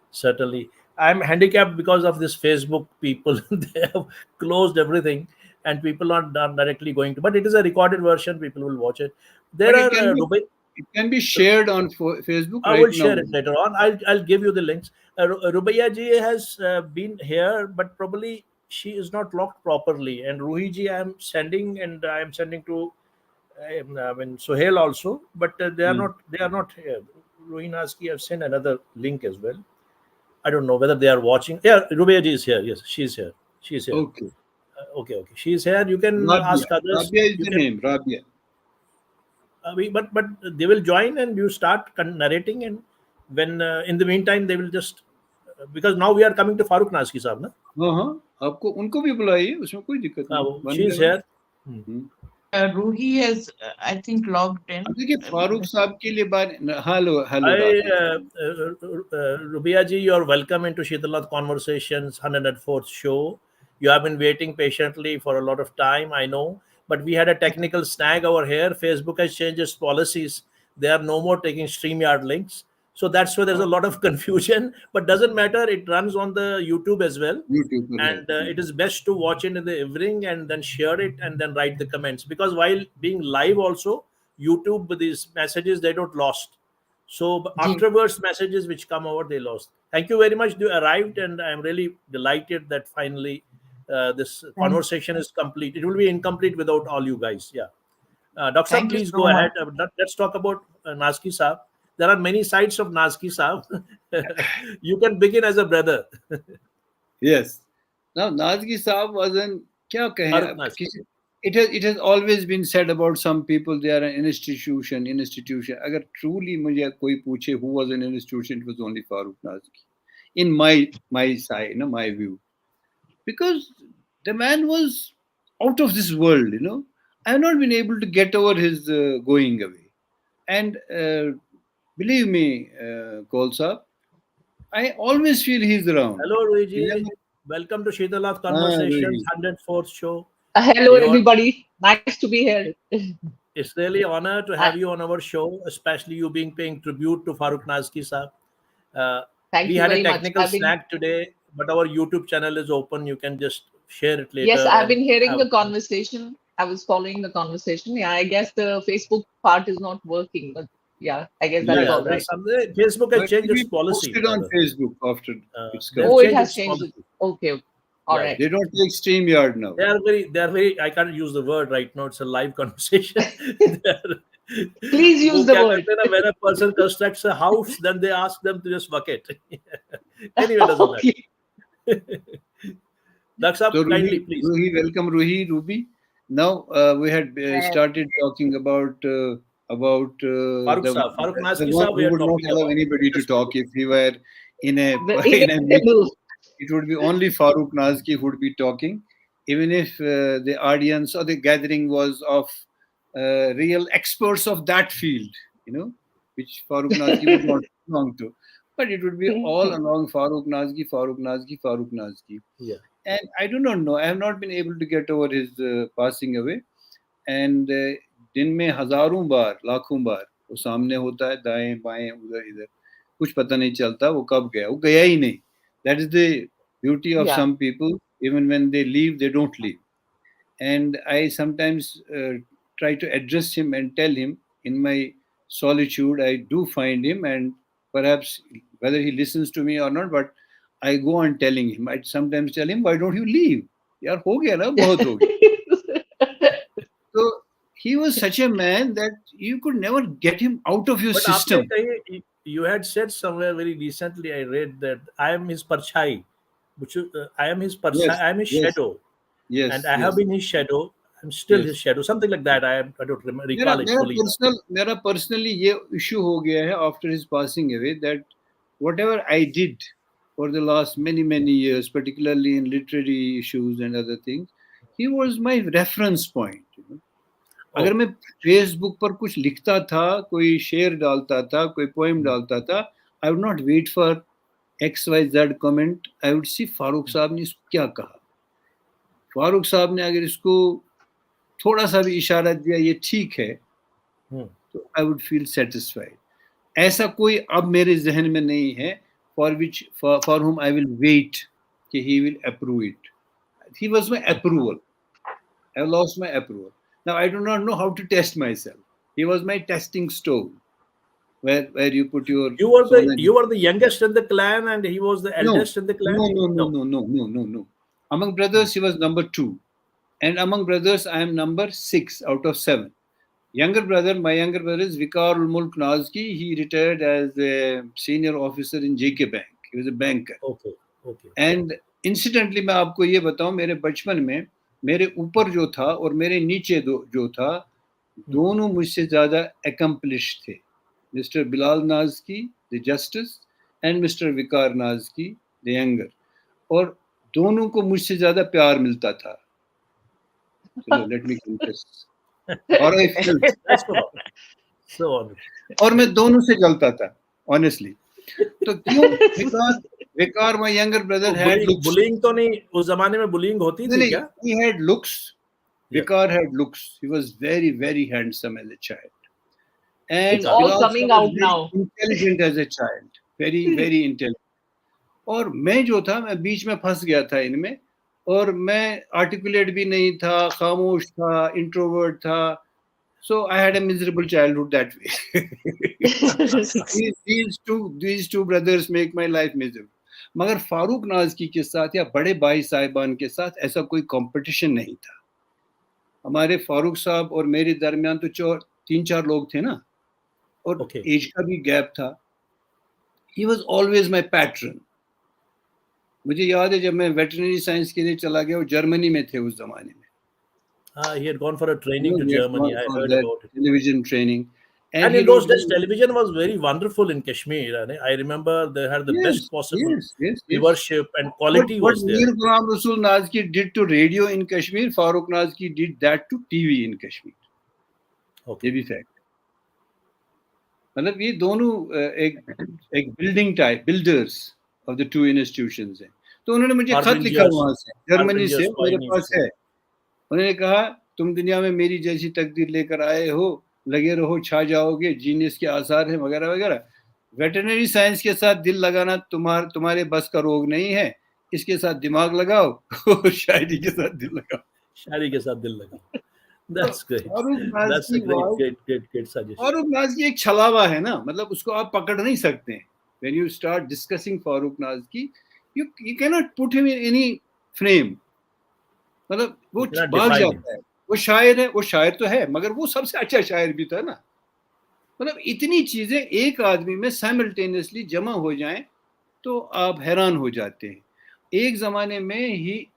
S1: certainly I'm handicapped because of this Facebook people. They have closed everything, and people are not directly going to. But it is a recorded version. People will watch it. There
S2: But
S1: are
S2: it can be shared on Facebook
S1: I
S2: right
S1: will
S2: now.
S1: share it later on. I'll give you the links. Rubaiya ji has been here, but probably she is not locked properly. And Ruhi ji, I am sending to I mean Sohail also, but they are not here. Ruhi Nazki, I've sent another link as well. I don't know whether they are watching. Yeah, Rubaiya ji is here. Yes, she's here. She's here.
S2: Okay.
S1: Okay. She's here. You can
S2: Rabia.
S1: ask others.
S2: Rabia is
S1: You
S2: the
S1: can.
S2: name. Rabia.
S1: But they will join and you start narrating, and when in the meantime they will just because now we are coming to Farooq Nazki Saab, na?
S2: हाँ, आपको उनको भी बुलाइए, उसमें कोई दिक्कत नहीं.
S1: She is here.
S3: Ruhi has, I think, logged in.
S2: अब देखिए फारूक साहब के लिए बात. Hello
S1: Hi,
S2: Rabia.
S1: Rubia ji, you are welcome into Shitalath Conversations 104th show. You have been waiting patiently for a lot of time, I know, but we had a technical snag over here. Facebook has changed its policies. They are no more taking StreamYard links. So that's why there's a lot of confusion, but doesn't matter. It runs on the YouTube as well.
S2: YouTube पर है.
S1: And it is best to watch it in the evening and then share it and then write the comments, because while being live also, YouTube, these messages, they don't lost. So afterwards, messages which come over, they lost. Thank you very much. You arrived, and I'm really delighted that finally this conversation is complete. It will be incomplete without all you guys. Yeah. Dr. Saab,
S3: Thank you
S1: please
S3: so
S1: go ahead.
S3: much.
S1: Let's talk about Nazki Saab. There are many sides of Nazki Saab. You can begin as a brother.
S2: Yes. Now Nazki Saab was an क्या कहें
S1: Farooq
S2: अब
S1: Nazki.
S2: किसी. It has always been said about some people they are an institution. अगर truly मुझे कोई पूछे who was an institution, it was only Farooq Nazki. In my side, my view, because the man was out of this world. I have not been able to get over his going away. And believe me, Kaul Saab, I always feel he's around.
S1: Hello,
S2: You
S1: Luigi.
S2: never.
S1: Welcome to Shitalath
S2: Really.
S1: Conversations 104th show.
S4: Hello,
S1: Your
S4: everybody. Nice to be here.
S1: It's really honor to
S4: Uh,
S1: have you on our show, especially you being paying tribute to Farooq Nazki Saab.
S4: Thank
S1: We
S4: you
S1: had a
S4: very much.
S1: technical snag today, but our YouTube channel is open. You can just share it
S4: Yes,
S1: later
S4: I've
S1: and
S4: been hearing
S1: have.
S4: the conversation, I was following the conversation. Yeah, I guess the Facebook part is not working, but yeah, I guess that's
S2: Yes,
S4: all
S1: there's
S4: right.
S1: something. Facebook has
S2: but
S1: changed its
S2: we
S1: policy,
S2: posted on
S1: rather.
S2: Facebook after it's
S1: They've
S4: Oh,
S2: come.
S4: it
S1: changed
S4: has
S1: its
S4: changed it.
S1: policy.
S4: Okay, okay. All
S1: Yeah,
S4: right.
S2: They don't take StreamYard now.
S1: they are very. I can't use the word right now. It's a live conversation.
S4: Please
S1: वो
S4: use the
S1: क्या
S4: word.
S1: करते हैं ना, when a person constructs a house, then they ask them to just bucket. Anyway, doesn't matter.
S4: Okay.
S1: Daksab,
S2: So
S1: kindly, please.
S2: Ruhi, welcome Ruhi, Ruby. Now we had started talking about
S1: Farooq Saab, Farooq
S2: the
S1: Nazki
S2: one
S1: Saab, we
S2: who
S1: are
S2: would not
S1: talking
S2: allow
S1: about.
S2: anybody to talk if he were in a
S4: In
S2: in a
S4: the
S2: meeting.
S4: middle.
S2: It would be only Farooq Nazki who would be talking, even if the audience or the gathering was of real experts of that field, which Farooq Nazki would not belong to. But it would be all along Farooq Nazki, Farooq Nazki, Farooq Nazki.
S1: Yeah.
S2: And I do not know. I have not been able to get over his passing away. And दिन में हजारों बार लाखों बार वो सामने होता है, दाएं बाएं उधर इधर, कुछ पता नहीं चलता वो कब गया, वो गया ही नहीं. That is the beauty of
S4: Yeah.
S2: some people. Even when they leave, they don't leave. And I sometimes try to address him and tell him in my solitude. I do find him, and perhaps whether he listens to me or not, but I go on telling him. I sometimes tell him, why don't you leave? यार हो गया ना, बहुत हो गया. So he was such a man that you could never get him out of your
S1: But
S2: system.
S1: आपने कहीं, you had said somewhere very recently, I read that I am his parchai, I am his parchai,
S2: Yes,
S1: I am his
S2: yes,
S1: shadow,
S2: yes,
S1: and I
S2: yes.
S1: have been his shadow. I'm still
S2: Yes.
S1: his shadow, something like that. I don't recall it fully.
S2: मेरा personally ये issue हो गया है after his passing away, that whatever I did for the last many years, particularly in literary issues and other things, he was my reference point. अगर मैं Facebook पर कुछ लिखता था, कोई शेर डालता था, कोई पोएम डालता था, I would not wait for XYZ comment. I would see Farooq साहब ने इसको क्या कहा. फारूक साहब ने अगर इसको थोड़ा सा भी इशारा दिया ये ठीक है, तो आई वुड फील सेटिस्फाइड. ऐसा कोई अब मेरे जहन में नहीं है फॉर हुम आई विल वेट कि he will approve it. He was my approval. I have lost my approval. Now I do not know how to test my self. He was my testing stove where you put your
S1: you were the youngest in the clan and he was the eldest in the clan.
S2: No. Among brothers he was number 2. And among brothers, I am number 6 out of 7. My younger brother is Vikar ul Mulk Nazki. He retired as a senior officer in JK Bank. He was a banker.
S1: Okay.
S2: And incidentally, मैं आपको ये बताऊं, मेरे बचपन में मेरे ऊपर जो था और मेरे नीचे जो था, दोनों मुझसे ज़्यादा accomplished थे. Mr. Bilal Nazki, the justice, and Mr. Vikar Nazki, the younger. और दोनों को मुझसे ज़्यादा प्यार मिलता था. Let me confess. और I felt.
S1: So on.
S2: और मैं दोनों से जलता था, honestly. तो क्यों? Vikar, my younger brother, had looks.
S1: Bullying तो नहीं, उस जमाने में bullying होती थी क्या?
S2: He had looks. Vikar had looks. He was very handsome as a child. And
S4: it's all
S2: Bilal
S4: coming
S2: was
S4: out
S2: very
S4: now.
S2: Intelligent as a child. Very intelligent. और मैं जो था, मैं बीच में फंस गया था इनमें. और मैं articulate भी नहीं था, खामोश था, introvert था. So I had a miserable childhood that way. these two brothers make my life miserable. मगर फारूक नाज़की के साथ या बड़े भाई साहिबान के साथ ऐसा कोई कंपटीशन नहीं था. हमारे फारूक साहब और मेरे दरमियान तो 3-4 लोग थे ना, और एज का भी गैप था. He was always my patron. मुझे याद है जब मैं वेटरनरी साइंस के लिए चला गया, वो जर्मनी में थे उस जमाने में.
S1: He had gone for a training to Germany. I heard about it.
S2: Television training.
S1: And in those days, television was very wonderful in Kashmir. I remember they had the best possible viewership and quality was there.
S2: What Mir Ghulam Rasool Nazki did to radio in Kashmir, Farooq Nazki did that to TV in Kashmir. ये भी fact. मतलब ये दोनों एक builders of the two institutions हैं. तो उन्होंने मुझे खत लिखा वहाँ से, जर्मनी से, मेरे पास है. उन्होंने कहा तुम दुनिया में मेरी जैसी तकदीर लेकर आए हो, लगे रहो, छा जाओगे, जीनियस के आसार हैं वगैरह वगैरह. वेटरनरी साइंस के साथ दिल लगाना तुम्हारे बस का रोग नहीं है, इसके साथ दिमाग लगाओ, शायरी के साथ दिल लगाओ.
S1: That's great.
S2: Farooq
S1: That's a
S2: Nazki was
S1: great suggestion.
S2: Farooq Nazki एक छलावा है ना, मतलब उसको आप पकड़ नहीं सकते हैं. When you start discussing Farooq Nazki, you cannot put him in any frame. मतलब वो
S1: You cannot
S2: भाग
S1: define him.
S2: जाता है. वो शायर है, वो शायर तो है, मगर वो सबसे अच्छा शायर भी था ना. मतलब इतनी चीजें एक आदमी में साइमल्टेनियसली जमा हो जाएं तो आप हैरान हो जाते हैं. एक जमाने में ही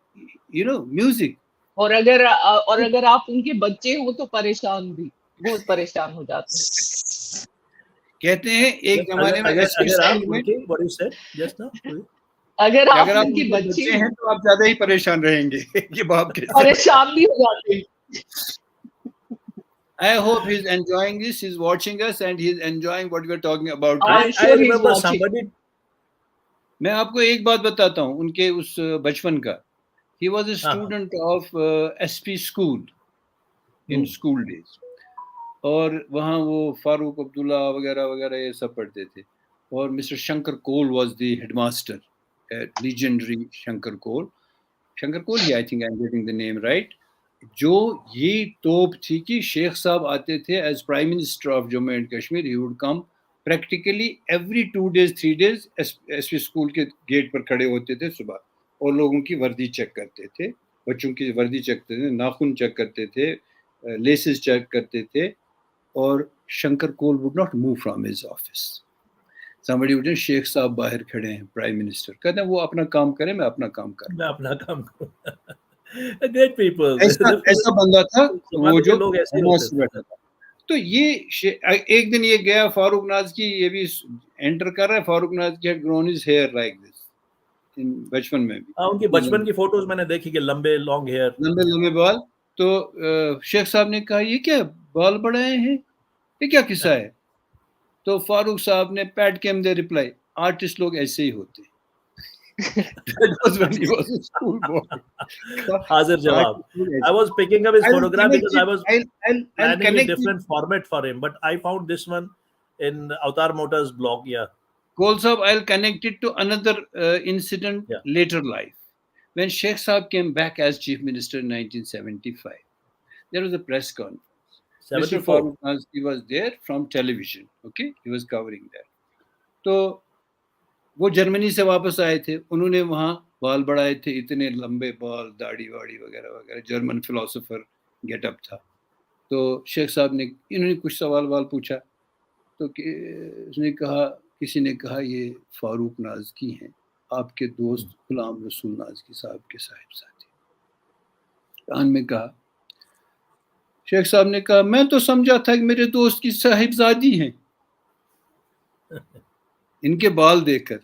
S2: म्यूजिक,
S4: और अगर आप उनके बच्चे हो तो परेशान भी, बहुत परेशान हो जाते हैं.
S2: कहते हैं एक जमाने में ऐसे
S1: अगर आप
S2: स्कूल में,
S1: उनके what you said just now,
S4: अगर आप
S2: अगर आप
S4: उनके
S2: उनके
S4: बच्चे
S2: बच्चे हैं तो आप ज्यादा ही परेशान रहेंगे कि बाप कैसे.
S4: परेशान भी हो जाते हैं.
S2: I hope he's enjoying this, he's watching us and he's enjoying what we're talking about today.
S4: I'm
S1: I
S4: sure he's
S1: remember
S4: watching.
S1: somebody.
S2: मैं आपको एक बात बताता हूँ उनके उस बचपन का. He was a student of SP school in school days. और वहाँ वो फारूक अब्दुल्ला वगैरह वगैरह ये सब पढ़ते थे. और mister Shankar Kaul was the headmaster, legendary Shankar Kaul. Shankar Kaul ही, I think I'm getting the name right. जो ये तोप थी कि शेख साहब आते थे as Prime Minister of Jammu and Kashmir. He would come practically every 2 days 3 days SP school के गेट पर खड़े होते थे सुबह और लोगों की वर्दी चेक करते थे, बच्चों की वर्दी चेक करते थे, नाखून चेक करते थे, लेसेस चेक करते थे. और शंकर कोल would not move from his office. Somebody would say Sheikh साहब बाहर खड़े हैं, प्राइम मिनिस्टर. कहते हैं वो अपना काम करें, मैं अपना काम करूं.
S1: मैं अपना काम करूं. Great people.
S2: ऐसा बंदा था वो जो
S1: लोग ऐसे ही होते
S2: से बैठा था. तो ये एक दिन ये गया फारूक नाज़की, ये भी एंटर कर रहा है. Farooq Nazki had grown his hair like this in बचपन में भी.
S1: हाँ, उनकी बचपन की फोटोज मैंने देखी कि लंबे लॉन्ग हेयर,
S2: लंबे लंबे बाल. तो शेख साहब ने कहा ये क्या बाल बढ़ाए हैं, ये क्या किस्सा है. तो फारूक साहब ने PAT came they reply, artist लोग ऐसे ही होते हैं. That was when he was a school boy.
S1: हाजिर जवाब. I was picking up his photograph because I was
S2: I'll
S1: planning a
S2: connect
S1: different format for him, but I found this one in Avatar Motors blog. Yeah.
S2: Koul Sahab, I'll connect it to another incident later life. When Sheikh Sahab came back as Chief Minister in 1975, there was a press conference. Mr.
S1: 74.
S2: Farooq Nazki was there from television. Okay, he was covering that. तो वो Germany से वापस आए थे. उन्होंने वहाँ बाल बढ़ाए थे, इतने लंबे बाल, दाढ़ी वाड़ी वगैरह वगैरह. जर्मन फिलोसोफर गेटअप था. तो शेख साहब ने इन्होंने कुछ सवाल वाल पूछा. तो उसने कहा, किसी ने कहा ये फारूक नाज़की हैं, आपके दोस्त गुलाम रसूल नाज़की साहब के साहिबजादे. कान में कहा. शेख साहब ने कहा मैं तो समझा था कि मेरे दोस्त की साहिबजादी हैं. इनके बाल देखकर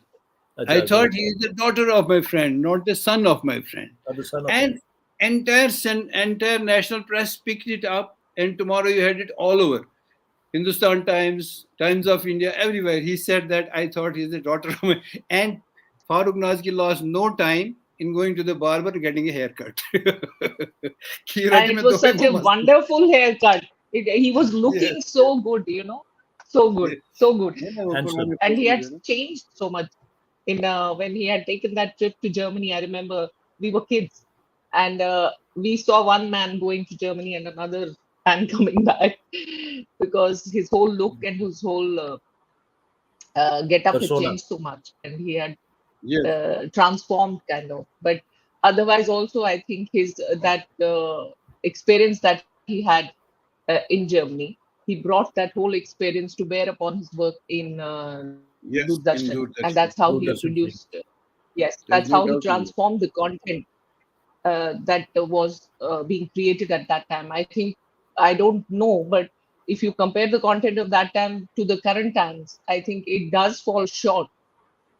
S2: I thought he is the daughter of my friend, not the son of my friend. And entire national press picked it up, and tomorrow you had it all over. Hindustan Times, Times of India, everywhere. He said that I thought he is the daughter of my... And Farooq Nazki lost no time in going to the barber and getting a haircut.
S4: And it was such a wonderful haircut. He was looking so good, you know. So good, so good. And he had changed so much. When he had taken that trip to Germany, I remember we were kids, and we saw one man going to Germany and another man coming back, because his whole look and his whole get-up had changed so much, and he had transformed kind of. But otherwise, also I think his that experience that he had in Germany, he brought that whole experience to bear upon his work in Doordarshan, and that's how he produced. That's how he transformed the content that was being created at that time. I think, I don't know, but if you compare the content of that time to the current times, I think it does fall short.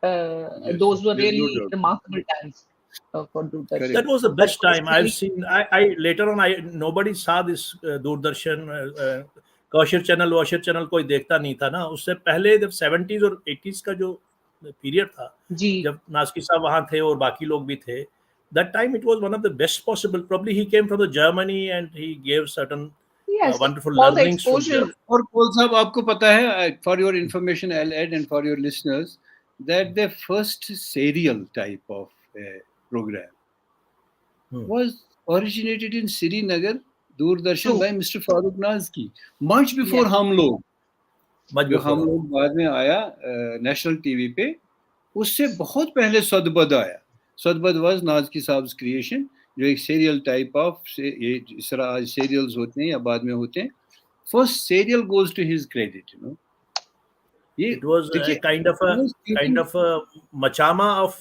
S4: Those were really remarkable times for Doordarshan.
S1: That was the best time I've seen. I later on, nobody saw this Doordarshan. Kosher channel कोई देखता नहीं था ना. उससे पहले जब 70s और 80s का जो पीरियड था, जब नाज़की साहब वहां थे और बाकी लोग भी थे, that time it was one of the best possible. Probably he came from the Germany and he gave certain wonderful learnings from there.
S2: और कोल साहब आपको पता है, for your information I'll add and for your listeners, that the first serial type of program was originated in Srinagar Doordarshan by Mr. Farooq Nazki, much before हम लोग, जो हम लोग बाद में आया नेशनल टीवी पे, उससे बहुत पहले सदबद आया. सदबद वाज नाज़की साहब्स क्रिएशन, जो एक सीरियल टाइप ऑफ, ये इस तरह आज सीरियल्स होते हैं या बाद में होते हैं. First serial goes to his credit, you know.
S1: It was a kind of a machama of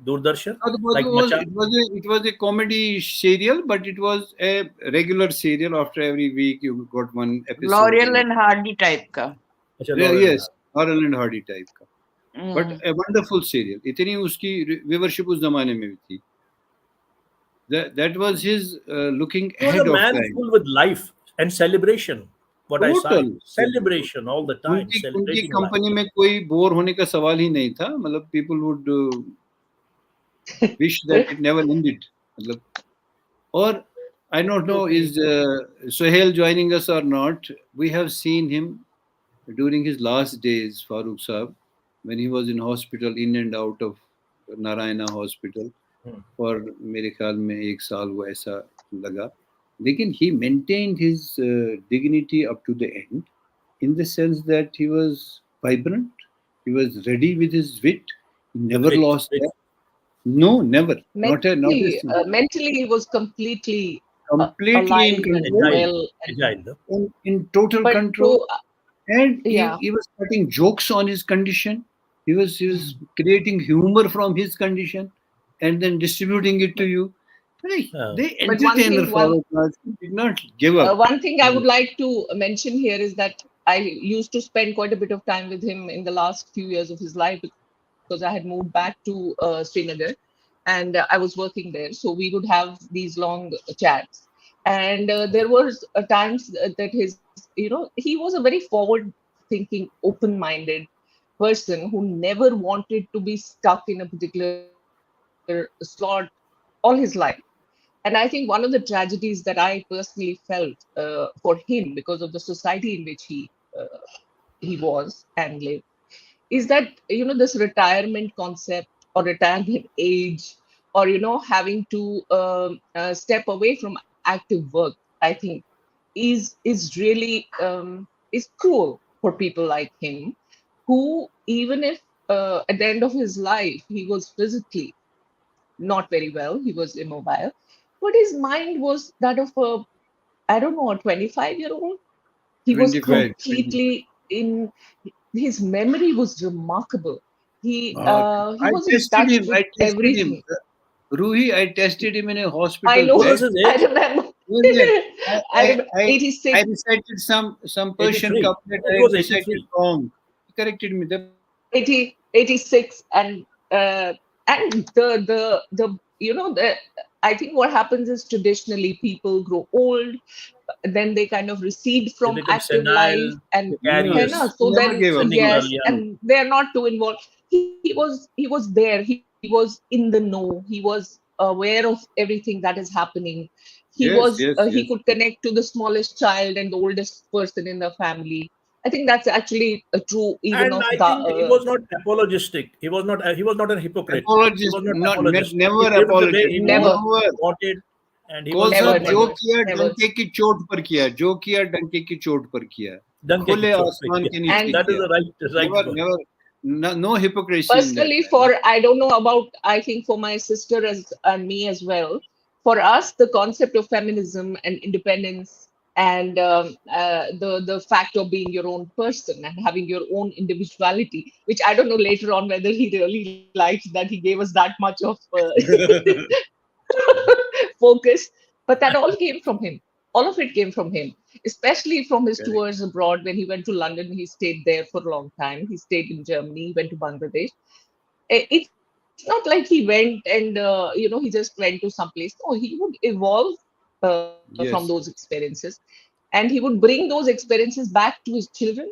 S1: Doordarshan. Like
S2: it was a comedy serial, but it was a regular serial. After every week, you got one episode.
S3: Laurel and Hardy type ka.
S2: Yes, Laurel and Hardy type ka. But a wonderful serial. इतनी उसकी viewership उस ज़माने में भी थी. That was his looking ahead of time.
S1: He was a man full with life and celebration. What I saw, celebration all the time.
S2: उनकी company में कोई बोर होने का सवाल ही नहीं था. मतलब people would wish that it never ended. मतलब, और I don't know is Sohail joining us or not. We have seen him during his last days, Farooq Saab, when he was in hospital, in and out of Narayana Hospital. और मेरे ख्याल में 1 साल वो ऐसा लगा. Lekin he maintained his dignity up to the end, in the sense that he was vibrant, he was ready with his wit, he never lost that. No, never.
S4: Mentally, he was completely alive
S2: and in total control. And he was cutting jokes on his condition. He was creating humor from his condition and then distributing it to you. They entertainer did not give up.
S4: One thing I would like to mention here is that I used to spend quite a bit of time with him in the last few years of his life, because I had moved back to Srinagar and I was working there. So we would have these long chats. And there was times that he was a very forward-thinking, open-minded person who never wanted to be stuck in a particular slot all his life. And I think one of the tragedies that I personally felt for him, because of the society in which he was and lived, is that, this retirement concept or retirement age, or, having to step away from active work, I think is really is cruel for people like him, who, even if at the end of his life, he was physically not very well, he was immobile, but his mind was that of a 25-year-old. He was completely in, his memory was remarkable. He was in touch with everything.
S2: Ruhi, I tested him in a hospital.
S4: I know. I remember. I 86.
S2: I recited some Persian couplet. I recited wrong. He corrected me.
S4: 86 and I think what happens is, traditionally people grow old, then they kind of recede from active life, and so then and they are not too involved. He was there. He was in the know. He was aware of everything that is happening. He could connect to the smallest child and the oldest person in the family. I think that's actually true. Even
S1: and I think he was not apologistic. He was not a hypocrite.
S2: Apologist, never apologetic.
S4: Never
S1: wanted. And he
S2: was
S1: never
S2: जो किया डंके की चोट पर किया, जो किया डंके की चोट पर किया, खुले आसमान के नीचे.
S1: That is the right.
S2: No hypocrisy.
S4: Personally, I don't know about, I think for my sister and me as well, for us, the concept of feminism and independence and the fact of being your own person and having your own individuality, which I don't know later on whether he really liked that he gave us that much of focus, but that all came from him. All of it came from him, especially from his tours abroad. When he went to London, he stayed there for a long time. He stayed in Germany, he went to Bangladesh. It's not like he went and, he just went to some place. No, he would evolve from those experiences. And he would bring those experiences back to his children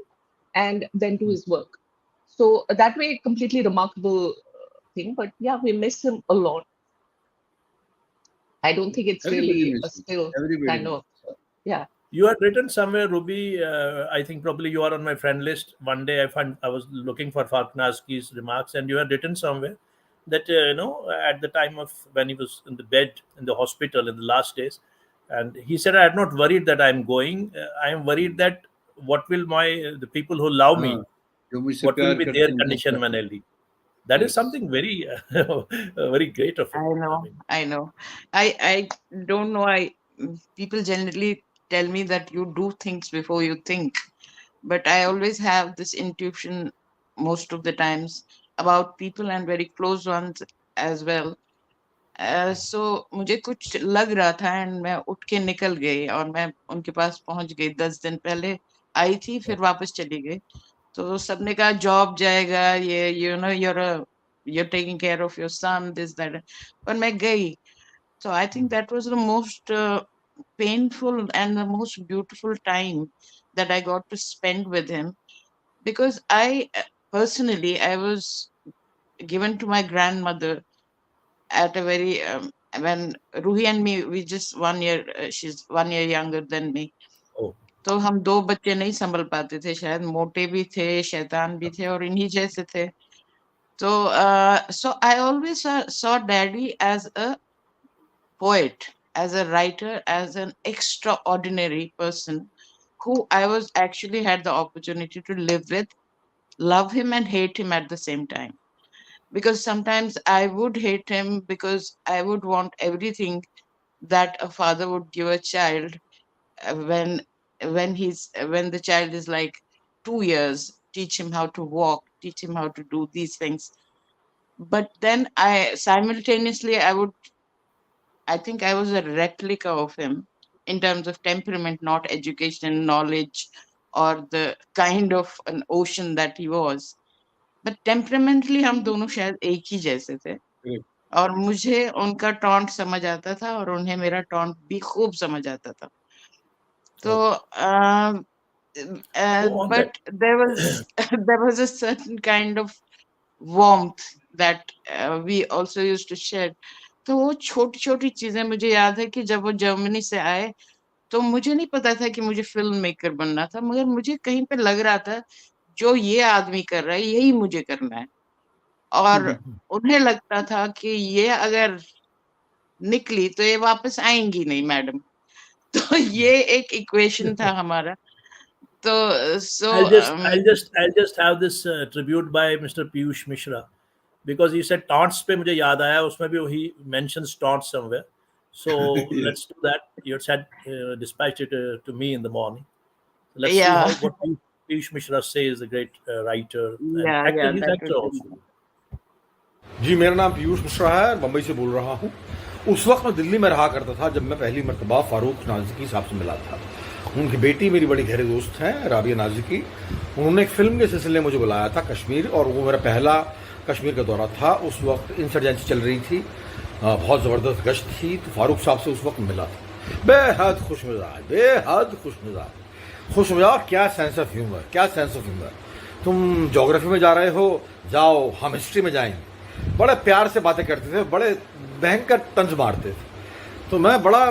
S4: and then to his work. So that way, completely remarkable thing. But yeah, we miss him a lot. I don't think it's really still kind of, yeah.
S1: You had written somewhere, Ruby, I think probably you are on my friend list. One day I was looking for Farooq Nazki's remarks, and you had written somewhere that, at the time of when he was in the bed in the hospital in the last days, And he said, I'm not worried that I'm going. I am worried that what will the people who love me, what will be their condition when I leave? That is something very, very great of him.
S3: I know. I don't know. People generally tell me that you do things before you think, but I always have this intuition most of the times about people and very close ones as well. So मुझे कुछ लग रहा था and मैं उठ के निकल गई और मैं उनके पास पहुंच गई 10 दिन पहले आई थी फिर वापस चली गई तो सबने कहा जॉब जाएगा ये you're taking care of your son this that पर मैं गई so I think that was the most painful and the most beautiful time that I got to spend with him because I personally I was given to my grandmother at a very when Ruhi and me we just 1 year she's 1 year younger than me तो हम दो बच्चे नहीं संभल पाते थे शायद मोटे भी थे शैतान भी थे और इन्हीं जैसे थे तो so I always saw daddy as a poet as a writer as an extraordinary person who I was actually had the opportunity to live with love him and hate him at the same time because sometimes I would hate him because I would want everything that a father would give a child when when the child is like 2 years, teach him how to walk, teach him how to do these things. But then I simultaneously I think I was a replica of him in terms of temperament, not education, knowledge, or the kind of an ocean that he was. But temperamentally हम दोनों शायद एक ही जैसे थे और मुझे उनका taunt समझ आता था और उन्हें मेरा टॉन्ट भी खूब समझ आता था so but there was there was a certain kind of warmth that we also used to share तो वो छोटी छोटी चीजें मुझे याद है कि जब वो जर्मनी से आए तो मुझे नहीं पता था कि मुझे फिल्म मेकर बनना था मगर मुझे कहीं पे लग रहा था जो ये आदमी कर रहा है यही मुझे करना है और उन्हें लगता था कि ये अगर निकली तो ये वापस आएंगी नहीं मैडम तो ये एक इक्वेशन था हमारा तो so
S1: I'll just have this tribute by Mr. Piyush Mishra because he said taunts पे मुझे याद आया उसमें भी he mentions taunts somewhere so let's do that you said dispatched it to me in the morning let's see how what Piyush Mishra says the great writer and actor he's actor also
S5: जी मेरा नाम पीयूष मिश्रा है बम्बई से बोल रहा हूँ उस वक्त मैं दिल्ली में रहा करता था जब मैं पहली मरतबा फारूक नाज़की साहब से मिला था उनकी बेटी मेरी बड़ी गहरे दोस्त हैं राबिया नाज़की उन्होंने एक फिल्म के सिलसिले में मुझे बुलाया था कश्मीर और वो मेरा पहला कश्मीर का दौरा था उस वक्त इंसर्जेंसी चल रही थी बहुत ज़बरदस्त गश्त थी तो फारूक साहब से उस वक्त मिला था बेहद खुश मिजाज क्या सेंस ऑफ ह्यूमर तुम जोग्राफी में जा रहे हो जाओ हम हिस्ट्री में जाएंगे बड़े प्यार से बातें करते थे बड़े भयंकर तंज मारते थे तो मैं बड़ा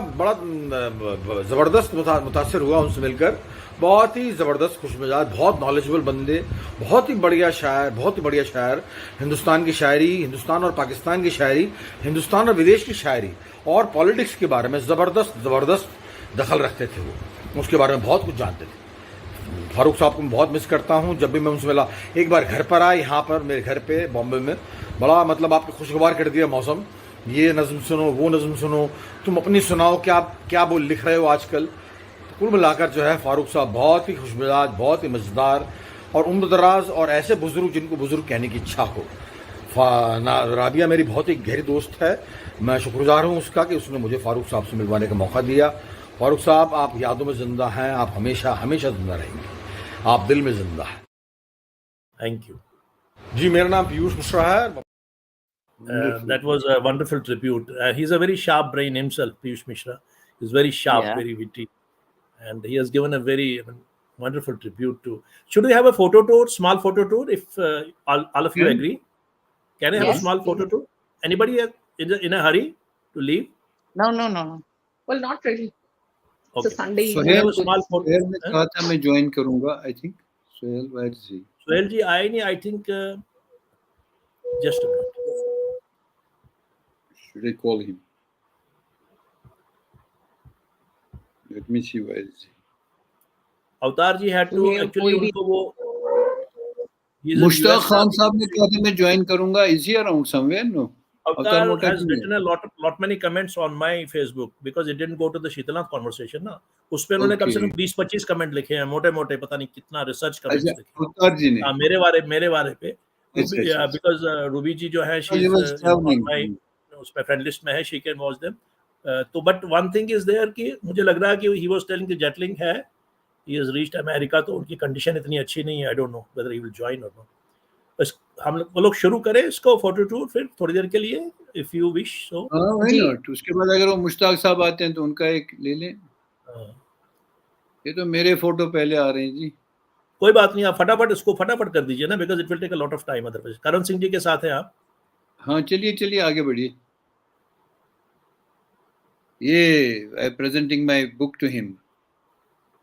S5: ज़बरदस्त मुतासिर हुआ उनसे मिलकर बहुत ही ज़बरदस्त खुशमिजाज बहुत नॉलेजेबल बंदे बहुत ही बढ़िया शायर हिंदुस्तान की शायरी हिंदुस्तान और पाकिस्तान की शायरी हिंदुस्तान और विदेश की शायरी और पॉलिटिक्स के बारे में ज़बरदस्त दखल रखते थे वो उसके बारे में बहुत कुछ जानते थे फारूक साहब को मैं बहुत मिस करता हूँ जब भी मैं उनसे मिला एक बार घर पर आए यहाँ पर मेरे घर पे बॉम्बे में बड़ा मतलब आपने खुशगवार कर दिया मौसम ये नज़्म सुनो वो नज़्म सुनो तुम अपनी सुनाओ क्या वो लिख रहे हो आजकल तो कुल मिलाकर जो है फारूक साहब बहुत ही खुशमिजाज बहुत ही मज़ेदार और उम्रदराज और ऐसे बुजुर्ग जिनको बुजुर्ग कहने की इच्छा हो राबिया मेरी बहुत ही गहरी दोस्त है मैं शुक्रगुजार हूँ उसका कि उसने मुझे फारूक साहब से मिलवाने का मौका दिया फारूक साहब आप यादों में जिंदा हैं आप हमेशा जिंदा रहेंगे आप दिल में जिंदा हैं
S1: थैंक यू
S5: जी मेरा नाम पीयूष मिश्रा है
S1: that was a wonderful tribute he's a very sharp brain himself Piyush Mishra he's very sharp very witty and he has given a very wonderful tribute to should we have a photo tour small photo tour if all of you agree can I have a small photo tour anybody in a hurry to leave
S3: no
S4: well not really
S1: okay.
S4: So Sunday
S2: Sohail मैं कहा था मैं join करूँगा I think Sohail where is he
S1: Sohail ji आए नहीं I think just a minute
S2: should I call him Let me see where is he.
S1: अवतार जी had to actually उनको वो
S2: मुश्ताक खान साहब ने कहा था मैं ज्वाइन करूंगा. Is he around somewhere? No.
S1: Avtar has written a lot many comments on my Facebook because it didn't go to the Sheetalnath conversation ना. उस पे उन्होंने कम से कम 20-25 कमेंट लिखे हैं, मोटे-मोटे, पता नहीं कितना रिसर्च कमेंट्स लिखे.
S2: अवतार जी ने
S1: मेरे बारे पे because रूबी जी जो है she is on my उसमें फ्रेंड लिस्ट में है, she can watch them. तो but one thing is there कि मुझे लग रहा है कि he was telling कि जेटलिंग है, he has reached America, तो उनकी कंडीशन इतनी अच्छी नहीं है. I don't know whether he will join or not. बस हम लोग शुरू करें इसको फोटो टूर फिर थोड़ी देर के लिए, if you wish. So
S2: why not? उसके बाद अगर वो मुश्ताक साहब आते हैं तो उनका एक ले लें. ये तो मेरे फोटो पहले आ रहे हैं जी.
S1: कोई बात नहीं, आप फटाफट कर दीजिए ना, because it will take a lot of time otherwise. Karan Singh ji के साथ हैं आप.
S2: हाँ चलिए आगे बढ़िए. ये I presenting my book to him.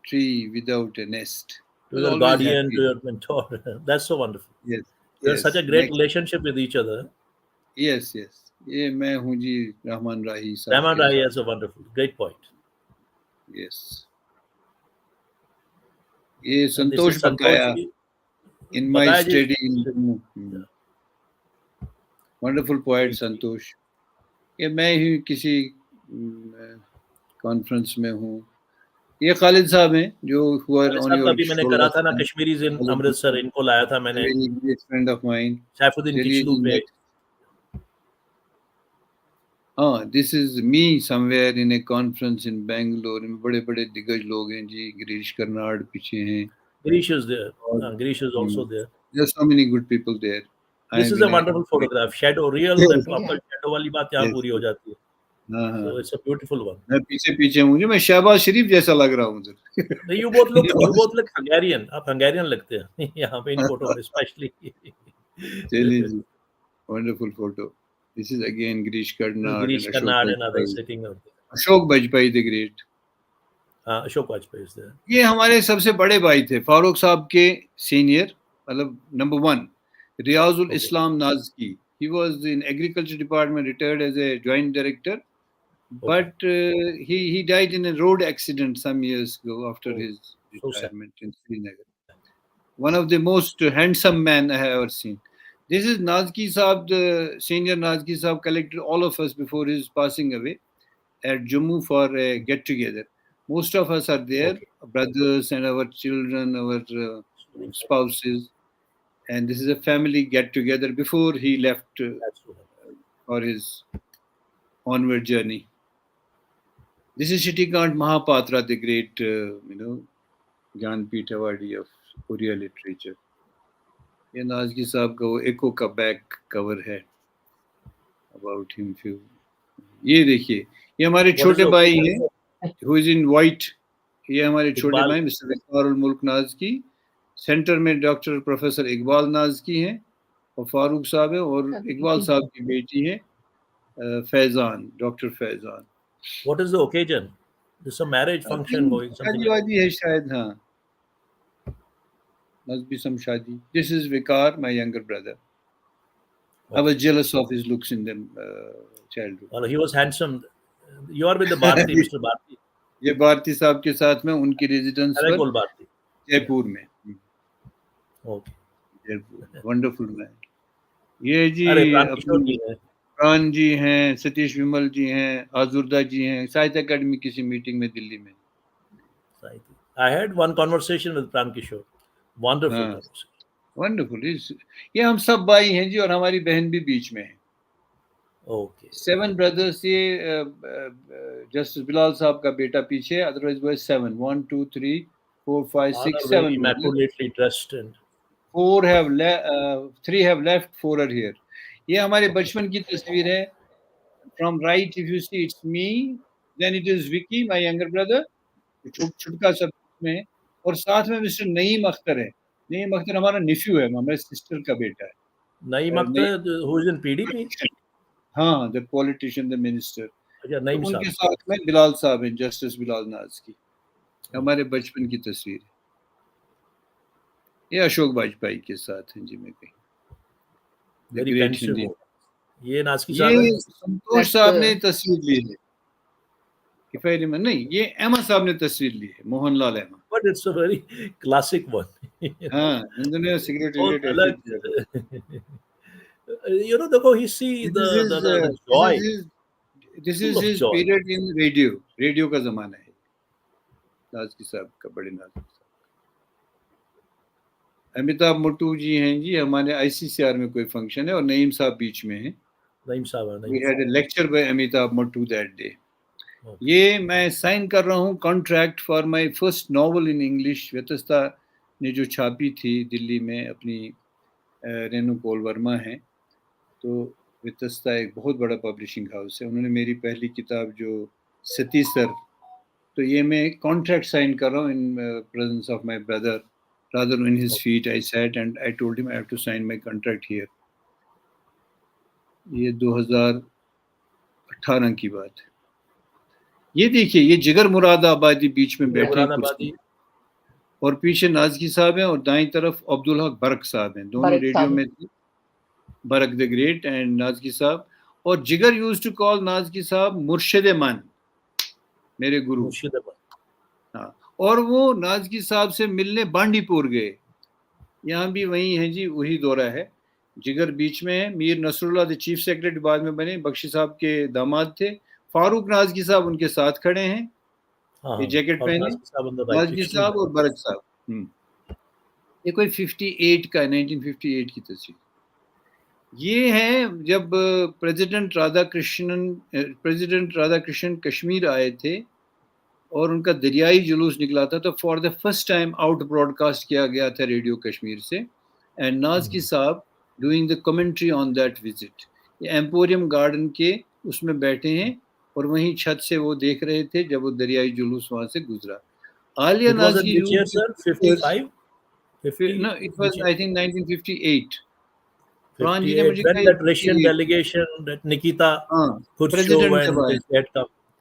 S2: Tree without a nest.
S1: To your guardian, to your mentor. That's so wonderful.
S2: Yes.
S1: There's such a great relationship with each other.
S2: Yes. ये मैं हूँ जी रहमान राही साहब.
S1: रहमान राही is a wonderful, great point.
S2: Yes. ये संतोष बकाया in my study in Jammu. Wonderful poet संतोष. ये मैं ही किसी conference में हूँ. ये खालिद साहब हैं जो हुआ
S1: अभी मैंने करा था ना कश्मीरीज इन अमृतसर, इनको लाया था मैंने.
S2: Friend of mine
S1: Saifuddin Kitchlu पे.
S2: हाँ, this is me somewhere in a conference in Bangalore. में बड़े दिग्गज लोग हैं जी. गिरीश कर्नाड पीछे हैं.
S1: Girish is there. Girish is also there.
S2: There are so many good people there.
S1: This is a wonderful photograph. Shadow real, आपका शैडो वाली बात यहाँ पूरी हो जाती है. So it's a beautiful one.
S2: मैं पीछे हूँ. मैं शहबाज शरीफ जैसा लग रहा हूँ उधर.
S1: You both look Hungarian. आप Hungarian लगते हैं यहाँ पे इन फोटो में especially.
S2: चलिए जी. Wonderful photo. This is again Girish Karnad and others sitting out there. Ashok Bajpai the great.
S1: हाँ, अशोक वाजपेयी is there.
S2: ये हमारे सबसे बड़े भाई थे. फारूक साहब के सीनियर, मतलब number 1. Riyazul Islam Nazki. He was in agriculture department, retired as a joint director. But he died in a road accident some years ago after his retirement in Srinagar. One of the most handsome men I have ever seen. This is NAZKI Saab, the senior NAZKI Saab collected all of us before his passing away at Jammu for a get-together. Most of us are there, brothers and our children, our spouses. And this is a family get-together before he left for his onward journey. This is Shittikant Mahapatra, the great, Jnanpith Awardee of Oriya literature. ये नाज़की साहब का वो एको का back cover है. About him few. ये देखिए, ये हमारे छोटे भाई हैं, who is in white. ये हमारे छोटे भाई मिस्टर विकारुल मुल्क नाज़की. सेंटर में डॉक्टर प्रोफेसर इकबाल नाज़की हैं और फारूक साहब हैं और इकबाल साहब की बेटी है Faizan, doctor Faizan.
S1: What is the occasion? There's a marriage function going.
S2: शादी है शायद. हाँ, must be some shadi. This is Vikar, my younger brother. I was jealous of his looks in the childhood.
S1: Well, he was handsome. You are with the Bharti, Mr. Bharti.
S2: ये भारती साहब के साथ में उनकी रेजिडेंस पर जयपुर में.
S1: Okay.
S2: Wonderful man. ये जी प्राण जी हैं, सतीश विमल जी हैं, आजुर्दा जी हैं. साहित्य अकेडमी किसी मीटिंग में दिल्ली में.
S1: I had one conversation with Pran Kishore. Wonderful.
S2: Wonderful. ये हम सब भाई हैं जी और हमारी बहन भी बीच में है.
S1: Okay.
S2: 7 brothers. ये जस्टिस बिलाल साहब का बेटा पीछे. Otherwise we 7. 1, 2, 3, 4, 5, 6, 7.
S1: Immaculately dressed and
S2: 3 have left. 4 are here. ये हमारे बचपन की तस्वीर है. From right, if you see, it's me. Then it is Vicky, my younger brother. छुटका सब में. और साथ में मिस्टर नईम अख्तर है. नईम अख्तर हमारा नेफ्यू है, हमारे सिस्टर का बेटा है.
S1: Naeem Akhtar, who is in PDP?
S2: हाँ, the politician, the minister.
S1: अच्छा, नईम साहब.
S2: उनके साथ में बिलाल साहब हैं, जस्टिस बिलाल नाज़की. हमारे बचपन की तस्वीर है. ये अशोक वाजपेयी के साथ हैं जी. मैं कहीं
S1: ये नाज़की साहब,
S2: ये संतोष साहब ने तस्वीर ली है. If I remember, नहीं, ये एमा साहब ने तस्वीर ली है, मोहनलाल एमा.
S1: But it's a very classic one.
S2: हाँ, उन्होंने सिगरेट
S1: बहुत
S2: ऐसे
S1: अलग.
S2: किया.
S1: देखो, he see the joy,
S2: This
S1: full
S2: is
S1: of
S2: his
S1: joy.
S2: period in radio का जमाना है. नाज़की साहब का, बड़े नाज़की साहब. अमिताभ मट्टू जी हैं जी, हमारे ICCR में कोई फंक्शन है और नईम साहब बीच में हैं.
S1: नईम साहब.
S2: We had a lecture by Amitabh Mattu that day. ये मैं साइन कर रहा हूँ contract for my first novel in English. Vitasta ने जो छापी थी दिल्ली में, अपनी रेनू कौल वर्मा हैं, तो व्यतस्ता एक बहुत बड़ा पब्लिशिंग हाउस है. उन्होंने मेरी पहली किताब जो सती सर, तो ये मैं कॉन्ट्रैक्ट साइन कर रहा हूँ in presence of my brother. Rather on his feet, I sat and I told him I have to sign my contract here. ये 2018 की बात है. ये देखिए, ये जिगर मुरादाबादी बीच में बैठे हैं कुर्सी, और पीछे नाज़की साहब हैं और दाईं तरफ अब्दुल हक बरक साहब हैं. दोनों रेडियो में थे, बरक द ग्रेट एंड नाज़की साहब. और जिगर यूज्ड टू कॉल नाज़की साहब मुर्शिद मन, मेरे गुरु. हाँ, और वो नाज़की साहब से मिलने बांडीपुर गए. यहाँ भी वही है जी, वही दौरा है. जिगर बीच में है, Mir Nasrullah the chief secretary बाद में बने, बख्शी साहब के दामाद थे. फारूक नाज़की साहब उनके साथ खड़े हैं, ये जैकेट पहने, नाज़की साहब और बरक साहब. ये कोई 1958 की तस्वीर. ये है जब प्रेसिडेंट राधाकृष्णन कश्मीर आए थे और उनका दरियाई जुलूस निकला था, तो for the first time out broadcast किया गया था रेडियो कश्मीर से. एंड नाज़की साहब doing the commentary on that visit. ये एम्पोरियम गार्डन के उसमें बैठे हैं और वहीं छत से वो देख रहे थे जब वो दरियाई जुलूस वहां से गुजरा. Alia Nazki,
S1: no,
S2: it was I think 1958.
S1: When that Russian delegation, that Nikita Khrushchev and that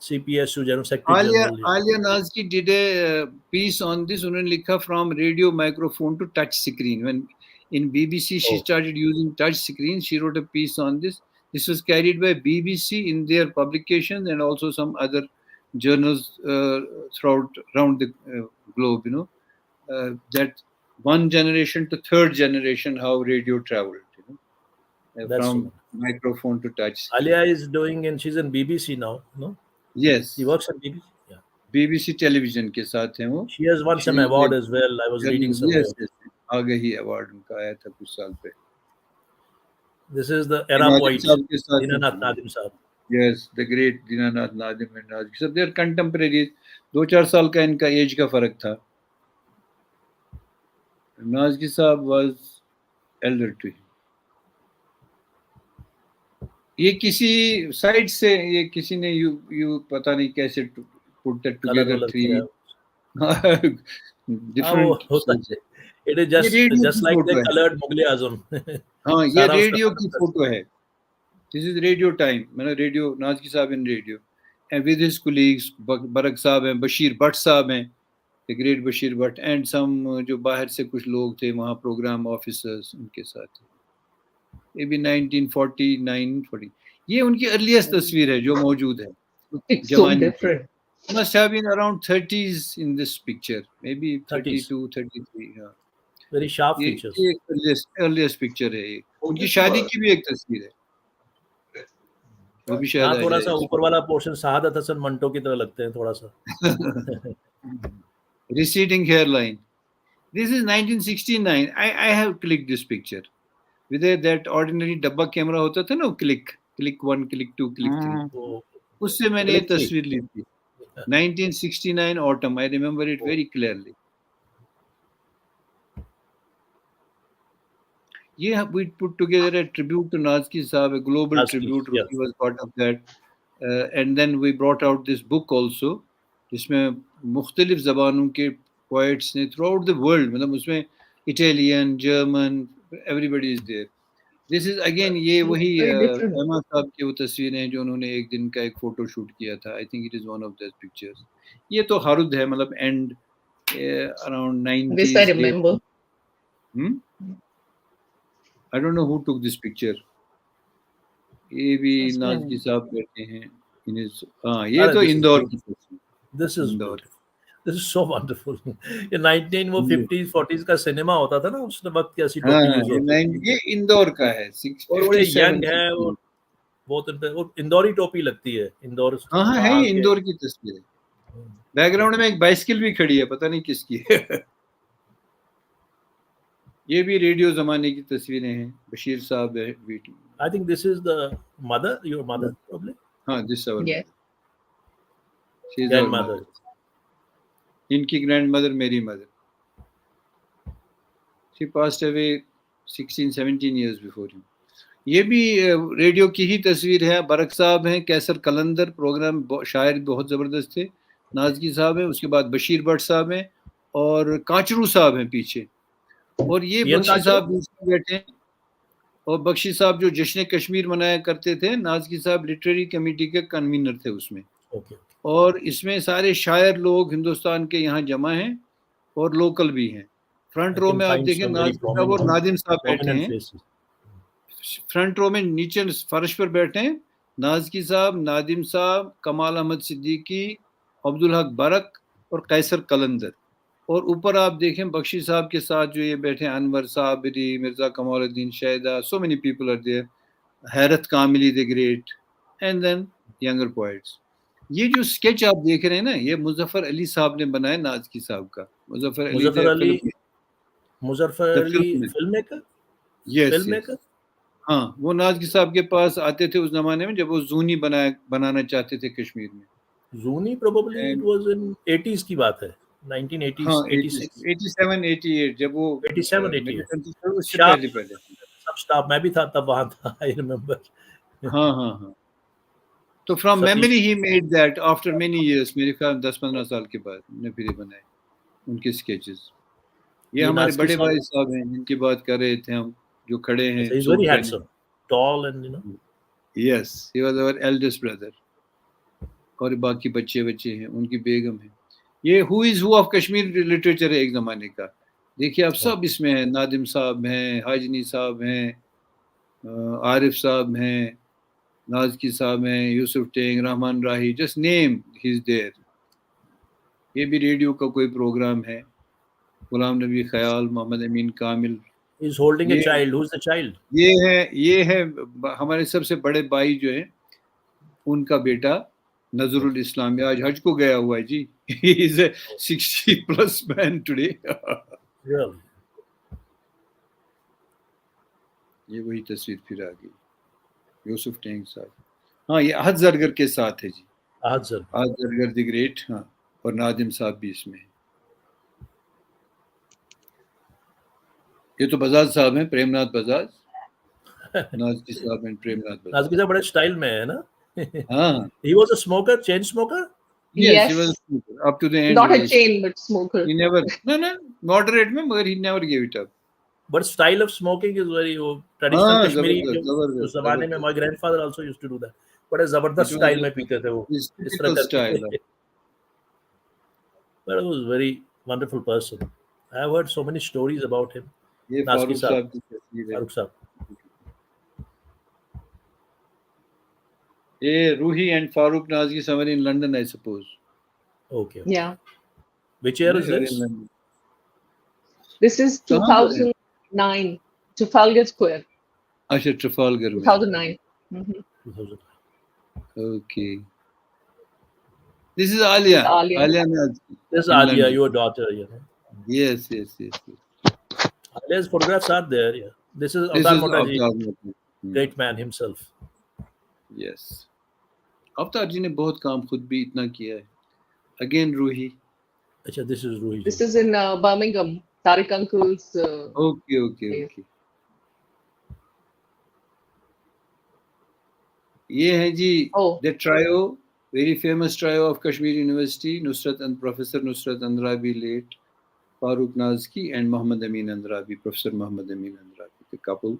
S1: CPSU General Secretary.
S2: Alia Nazki did a piece on this. उन्होंने लिखा from radio microphone to touch screen. When in BBC she started using touch screen, she wrote a piece on this. This was carried by BBC in their publications and also some other journals around the globe. That one generation to third generation, how radio traveled. From microphone to touch.
S1: Alia is doing, and she's in BBC now, no?
S2: Yes.
S1: She works at BBC. Yeah.
S2: BBC television के साथ हैं वो.
S1: She has won some award as well. I was reading some.
S2: Yes. आगे ही award उनका आया था कुछ साल पे.
S1: This is the era poet, Dinanath Nadim Sahab.
S2: Yes, the great Dinanath Nadim and Nazkeez. So they are contemporaries. 2-4 साल का इनका एज का फर्क था. Nazkeez Sahab was elder to him. ये किसी साइड से, ये किसी ने यू पता नहीं कैसे put that together 3 different.
S1: It is just like the colored Mughal Azam.
S2: हाँ, ये रेडियो की फोटो है. This is radio time. मैंने रेडियो, नाज़की साहब इन radio and with his colleagues, बरक साहब हैं, बशीर भट्ट साहब हैं, the great Bashir Bhatt, and some जो बाहर से कुछ लोग थे वहाँ प्रोग्राम ऑफिसर्स उनके साथ. ये भी 1949-40. ये उनकी अर्लीस्ट तस्वीर है जो मौजूद है.
S4: So different.
S2: Must have been around 30s in this picture, maybe 32, 33. Yeah.
S1: Very sharp features.
S2: ये earliest picture है ये. उनकी शादी की भी एक तस्वीर है. वो भी शायद
S1: थोड़ा सा ऊपर वाला पोर्शन शहादत हसन मंटो की तरह लगते हैं थोड़ा सा.
S2: Receding hairline. This is 1969. I have clicked this picture. With that ordinary डब्बा कैमरा होता था ना, click 1, click 2, click 3. उससे मैंने ये तस्वीर ली थी. 1969 autumn. I remember it very clearly. Yeah, we put together a tribute to Nazkeez Sahab, a global tribute. Yes. He was part of that. And then we brought out this book also, जिसमें मुख्तलिफ ज़बानों के poets ने throughout the world, मतलब उसमें Italian, German, everybody is there. This is again ये वही एमा साहब की वो तस्वीरें हैं जो उन्होंने एक दिन का एक फोटो शूट किया था. I think it is one of those pictures. ये तो हारुद है, मतलब end around 90s.
S4: This I remember.
S2: I don't know who took this picture. ये भी नाज़की साहब बैठे हैं. in his ये तो इंदौर की तस्वीर.
S1: This is beautiful. This is so wonderful. ये 1950s 40s का सिनेमा होता था ना उस वक्त कैसी टोपी यूज होती थी.
S2: ये इंदौर का है.
S1: और वो यंग है और बहुत इंदौरी टोपी लगती है. इंदौर
S2: हाँ है इंदौर की तस्वीर है. बैकग्राउंड में एक बाइसिकल भी खड़ी है, पता नहीं किसकी है. ये भी रेडियो जमाने की तस्वीरें हैं. बशीर साहब है बेटी.
S1: I think this is the mother, your mother probably.
S2: हाँ, this is our
S4: Yes.
S2: She is
S1: Grandmother.
S2: our mother. इनकी grandmother मेरी mother. She passed away 16-17 years before him. ये भी रेडियो की ही तस्वीर है. बरक साहब हैं, कैसर कलंदर प्रोग्राम शायर बहुत ज़बरदस्त थे. नाज़की साहब हैं, उसके बाद बशीर भट्ट साहब हैं और काचरू साहब हैं पीछे. और ये बख्शी साहब बीच में बैठे हैं. और बख्शी साहब जो जश्न कश्मीर मनाया करते थे, नाज़की साहब लिटरेरी कमेटी के कन्वीनर थे उसमें. और इसमें सारे शायर लोग हिंदुस्तान के यहाँ जमा हैं और लोकल भी हैं. फ्रंट रो में आप देखें नाज़की साहब और नादिम साहब बैठे हैं. फ्रंट रो में नीचे फर्श पर बैठे हैं नाज़की साहब, नादिम साहब, कमाल अहमद सिद्दीकी, अब्दुल हक बरक और कैसर कलंदर. और ऊपर आप देखें बख्शी साहब के साथ जो ये बैठे हैं Anwar Sabri, Mirza Kamaluddin Shahda, so many people are there. Hairat Kamili the great and then younger poets. ये जो स्केच आप देख रहे हैं ना, ये मुजफ्फर अली साहब ने बनाया नाज़की साहब का. Muzaffar Ali
S1: film maker.
S2: Yes. हाँ, वो नाज़की साहब के पास आते थे उस जमाने में जब वो जूनी बनाना चाहते थे कश्मीर में.
S1: जूनी probably it was in 80s की बात है. 1980s,
S2: हाँ,
S1: 86,
S2: 87, 88 जब वो
S1: 87, 88
S2: उससे पहले
S1: सब स्टाफ. मैं भी था तब वहाँ था. I remember.
S2: हाँ. तो from memory he made that after many years. मेरे ख्याल 10-15 साल के बाद ने फिर ये बनाए उनके स्केचेस. ये हमारे बड़े भाई साहब हैं जिनकी बात कर रहे थे हम, जो खड़े हैं.
S1: He's very handsome, tall and
S2: Yes, he was our eldest brother. और बाकी बच्चे हैं, उनकी बेगम है. ये who is who of Kashmir literature है एक जमाने का. देखिए आप सब इसमें हैं. नादिम साहब हैं, हाजनी साहब हैं, आरिफ साहब हैं, नाज़की साहब हैं, Yusuf Teng, Rehman Rahi, just name he is there. ये भी रेडियो का कोई प्रोग्राम है. गुलाम नबी ख्याल, मोहम्मद अमीन कामिल.
S1: He's holding a child. Who's the child?
S2: ये है हमारे सबसे बड़े भाई जो है, उनका बेटा नजरुल इस्लाम. आज हज को गया हुआ है जी. He is a 60+ man today.
S1: Really?
S2: ये वही तस्वीर फिर आ गई. यूसुफ टेंग साहब. हाँ, ये अहद जरगर के साथ है जी. अहद जरगर द ग्रेट. हाँ, और नादिम साहब भी इसमें है. ये तो बजाज साहब हैं, प्रेमनाथ बजाज. नाज़की साहब एंड प्रेमनाथ बजाज.
S1: नाज़की साहब बड़े स्टाइल में है ना.
S2: हाँ.
S1: He was a smoker, chain smoker.
S2: Yes, he was a smoker up to the end.
S4: Not a chain, but smoker.
S2: He never, no, moderate में, मगर he never gave it up.
S1: But style of smoking is very traditional Kashmiri. उस ज़माने में my grandfather also used to do that. बड़े ज़बरदस्त style में पीते थे वो.
S2: इस तरह style.
S1: But he was a very wonderful person. I have heard so many stories about him.
S2: ये फारूक साहब की तस्वीर है.
S1: फारूक साहब.
S2: ये Ruhi and Farooq Nazkeez somewhere in London, I suppose.
S1: Okay.
S4: Yeah.
S1: Which year is this?
S4: This is 2009. Trafalgar Square.
S2: अच्छा, Trafalgar.
S4: 2009.
S1: 2009.
S2: Okay. This is Alia. Alia Nazkeez.
S1: This is Alia, your daughter.
S2: Yes.
S1: Alia's photographs are there. Yeah. This is Avtar Motaji, great man himself.
S2: Yes. अवतार जी ने बहुत काम खुद भी इतना किया है. Again रूही.
S1: अच्छा, this is Ruhi.
S4: This is in Birmingham. Tariq Uncle's.
S2: Okay. ये है जी the trio, very famous trio of Kashmir University, Professor Nusrat Andrabi late, Farooq Nazki and Mohammed Amin Andrabi, Professor Mohammed Amin Andrabi, the couple.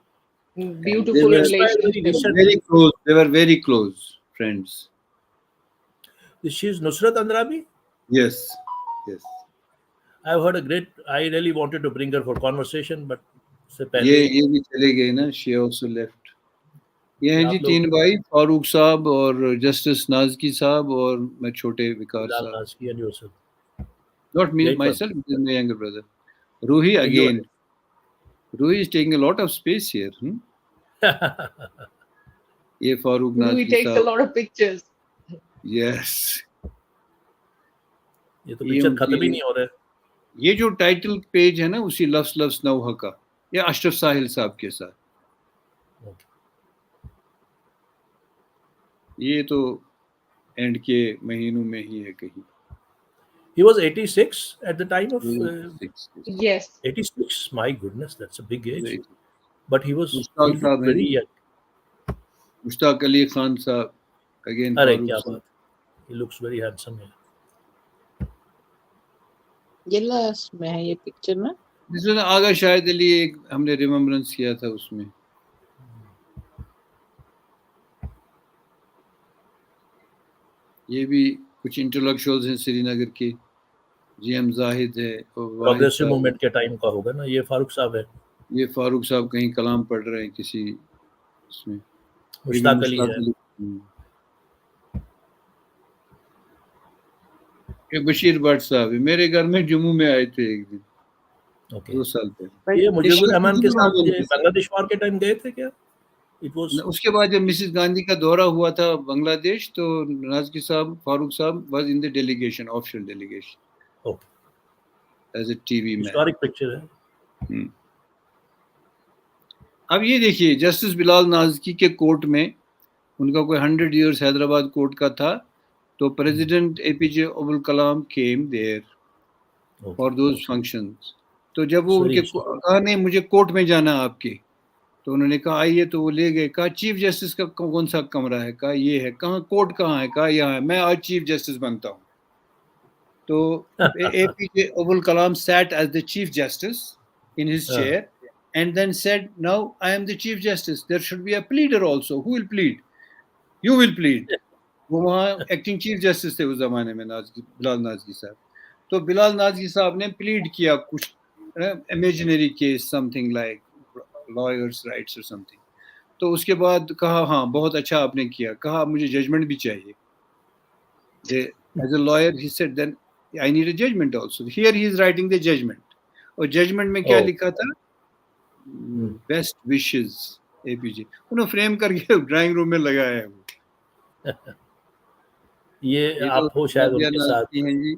S4: Beautiful relationship.
S2: Very close. They were very close friends.
S1: She's Nusrat Andrabi?
S2: Yes.
S1: I've heard I really wanted to bring her for conversation, but
S2: ये भी चले गए ना. She also left. ये हैं जी तीन भाई, फारूक साहब और जस्टिस नाज़की साहब और मैं छोटे विकार साहब.
S1: Nazki and yourself.
S2: Not me,
S1: Great
S2: myself, this is my younger brother. Ruhi again. Ruhi is taking a lot of space here. ये फारूक नाज़की साहब.
S4: Ruhi takes a lot of pictures.
S2: Yes.
S1: ये तो पिक्चर खत्म ही नहीं हो रहा है.
S2: ये जो टाइटल पेज है ना उसी लफ्स लफ्स नौहा का, ये अशरफ साहिल साहब के साथ. ये तो एंड के महीनों में ही है कहीं.
S1: He was 86 at the time of.
S4: Yes.
S1: 86. My goodness, that's a big age. But he was
S2: Mushtaq
S1: very young.
S2: Mushtaq Ali Khan साहब again.
S1: अरे क्या बात. He looks very handsome here.
S3: ये लास्ट में है ये पिक्चर में.
S2: जिसमें आगा शाहिद अली एक हमने रिमेम्बरेंस किया था उसमें. ये भी कुछ इंटेलेक्चुअल्स हैं श्रीनगर के. जीएम जाहिद है.
S1: प्रोग्रेसिव मूवमेंट के टाइम का होगा ना. ये फारूक साहब है.
S2: ये फारूक साहब कहीं कलाम पढ़ रहे हैं किसी उसमें.
S1: मुश्ताक अली है.
S2: ये बशीर भट्ट साहब मेरे घर में जम्मू में आए थे एक दिन. 2 साल पहले.
S1: ये मुजीबुर रहमान के साथ बांग्लादेश वॉर के टाइम गए थे क्या?
S2: उसके बाद जब मिसेस गांधी का दौरा हुआ था बांग्लादेश तो Nazki Sahib, Farooq Sahib was in the delegation, official delegation. Okay. As a TV man.
S1: Historic picture है.
S2: अब ये देखिए जस्टिस बिलाल नाज़की के कोर्ट में, उनका कोई 100 इयर्स हैदराबाद कोर्ट का था. तो president APJ Abdul Kalam came there for those functions. तो जब वो उनके कहा नहीं मुझे कोर्ट में जाना आपके, तो उन्होंने कहा आइए. तो वो ले गए. कहा चीफ जस्टिस का कौन सा कमरा है? कहा ये है. कहाँ कोर्ट कहाँ है? कहा यहाँ है. मैं आज चीफ जस्टिस बनता हूँ. तो APJ Abdul Kalam sat as the chief justice in his chair and then said, now I am the chief justice, there should be a pleader also. Who will plead? You will plead. वो वहाँ acting chief justice थे उस जमाने में, बिलाल नाज़की साहब. तो बिलाल नाज़की साहब ने प्लीड किया कुछ imaginary case, something like lawyers rights और समथिंग. तो उसके बाद कहा हाँ बहुत अच्छा आपने किया. कहा मुझे जजमेंट भी चाहिए. As a lawyer he said then I need a judgment also. Here he is writing the judgment. और जजमेंट में क्या लिखा था? Best wishes APJ. उन्होंने फ्रेम करके ड्राइंग रूम में लगाया है वो.
S1: ये आप हो शायद उनके साथ
S2: हैं जी.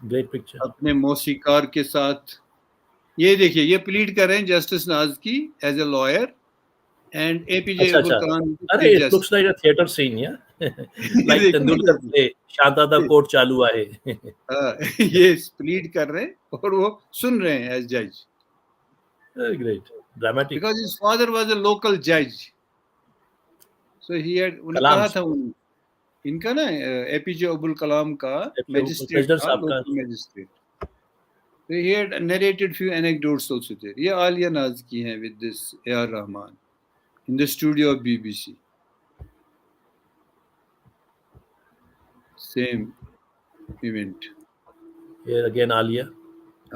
S1: Great picture.
S2: अपने मौसीकार के साथ. ये देखिए ये प्लीड कर रहे हैं justice Nazki as a lawyer and APJ Abdul Kalam.
S1: अरे it looks like a theatre scene. या लाइक तेंदुलकर प्ले शांतादा कोर्ट चालू है.
S2: ये प्लीड कर रहे हैं और वो सुन रहे हैं एज जज.
S1: Great. Dramatic.
S2: Because his father was a local जज. सो ही हैड. उन्हें कहा था इनका ना एपीजे अब्दुल कलाम का मैजिस्ट्रेट था, local magistrate. So he had narrated few anecdotes also there. ये आलिया नाज़की हैं with this AR Rahman in the studio of BBC. Same event.
S1: Here again Alia.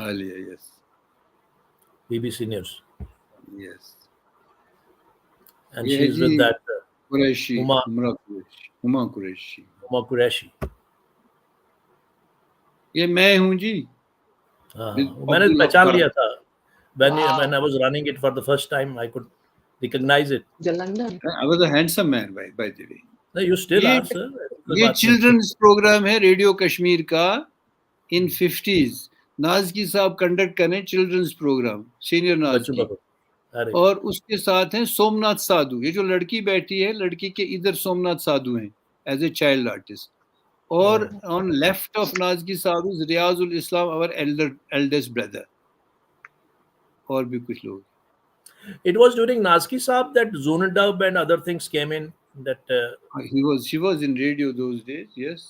S2: Alia, yes.
S1: BBC News.
S2: Yes.
S1: And she's with that
S2: Qureshi, Huma Qureshi.
S1: Huma Qureshi.
S2: ये मैं हूँ जी.
S1: मैंने पहचान लिया था. When I was running it for the first time, I could recognize it.
S2: I was a handsome man, by the way.
S1: No, you still are, sir.
S2: ये children's programme है radio Kashmir का in 50s. नाज़की साहब conduct करें children's programme, senior Nazki. और उसके साथ हैं सोमनाथ साधु. ये जो लड़की बैठी है, लड़की के इधर सोमनाथ साधु हैं एज ए चाइल्ड आर्टिस्ट. और on left of नाज़की साहब is Riyazul Islam, our eldest brother. और भी कुछ लोग.
S1: It was during Nazki Saab that Zonadub and other things came in. That
S2: she was in radio those days. Yes,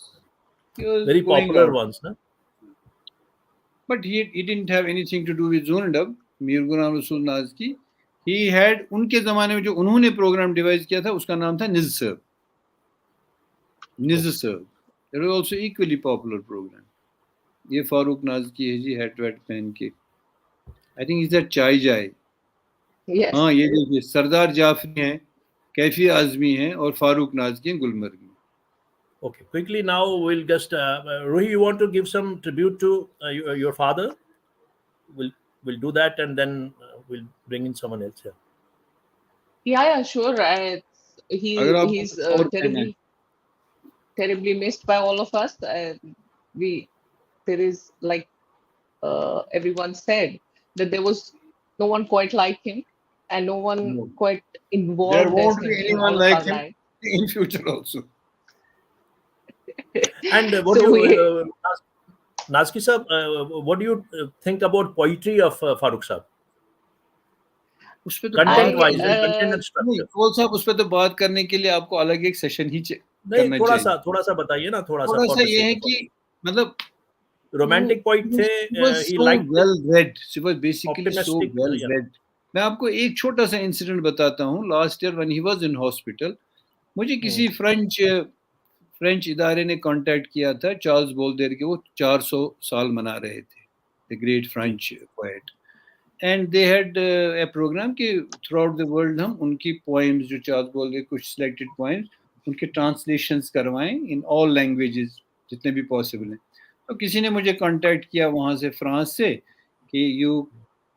S1: he was very popular ones, na?
S2: But he didn't have anything to do with Zonadub. Mir Ghulam Rasool Nazki. He had उनके ज़माने में जो उन्होंने programme device किया था उसका नाम था निज़सर्व. निज़सर्व. It was also equally popular program. ये फारूक नाज़की है जी, हैट वैट पहन के. I think he's a chai jai.
S4: Yes.
S2: हाँ ये देखिए सरदार जाफरी हैं, कैफी आजमी हैं और फारूक नाज़की हैं गुलमर्ग में.
S1: Okay, quickly now we'll just Ruhi, you want to give some tribute to your father? We'll do that and then we'll bring in someone else here.
S4: Yeah, sure.
S2: अगर आपको
S4: He's
S2: कुछ और कहना है.
S4: terribly missed by all of us. There is, like everyone said, that there was no one quite like him and no one
S2: No.
S4: quite
S2: There
S4: involved as
S2: won't
S4: him
S2: be
S4: in
S2: anyone
S4: all of
S2: like
S4: our
S2: him
S4: lives.
S2: in future also.
S1: And what
S4: So
S1: do you, Nazki sir, what do you think about poetry of Farooq sir?
S2: उस पे तो
S1: Content wise
S2: बात
S1: and content and
S2: नहीं,
S1: structure.
S2: Kaul साहब उस पे तो बात करने के लिए आपको अलग एक सेशन ही
S1: नहीं,
S2: करना
S1: थोड़ा
S2: चाहिए.
S1: सा बताइए ना, थोड़ा सा
S2: थोड़ा
S1: for
S2: सा
S1: the
S2: ये है
S1: sake of
S2: कि मतलब
S1: romantic poet थे,
S2: he was
S1: he
S2: so
S1: liked
S2: well read. She was basically so
S1: optimistic,
S2: well
S1: yeah.
S2: read. मैं आपको एक छोटा सा इंसिडेंट बताता हूँ. Last year when he was in hospital, मुझे किसी फ्रेंच इदारे ने कांटेक्ट किया था. चार्ल्स बोल्डेर के वो 400 साल मना रहे थे, the great French poet. And they had a programme कि थ्रू आउट द वर्ल्ड हम उनकी पोएम्स जो चार्ल्स बोल्डेर कुछ सिलेक्टेड पोएम्स उनके ट्रांसलेशंस करवाएं इन ऑल लैंग्वेजेस जितने भी पॉसिबल हैं. तो किसी ने मुझे कांटेक्ट किया वहाँ से, फ्रांस से, कि you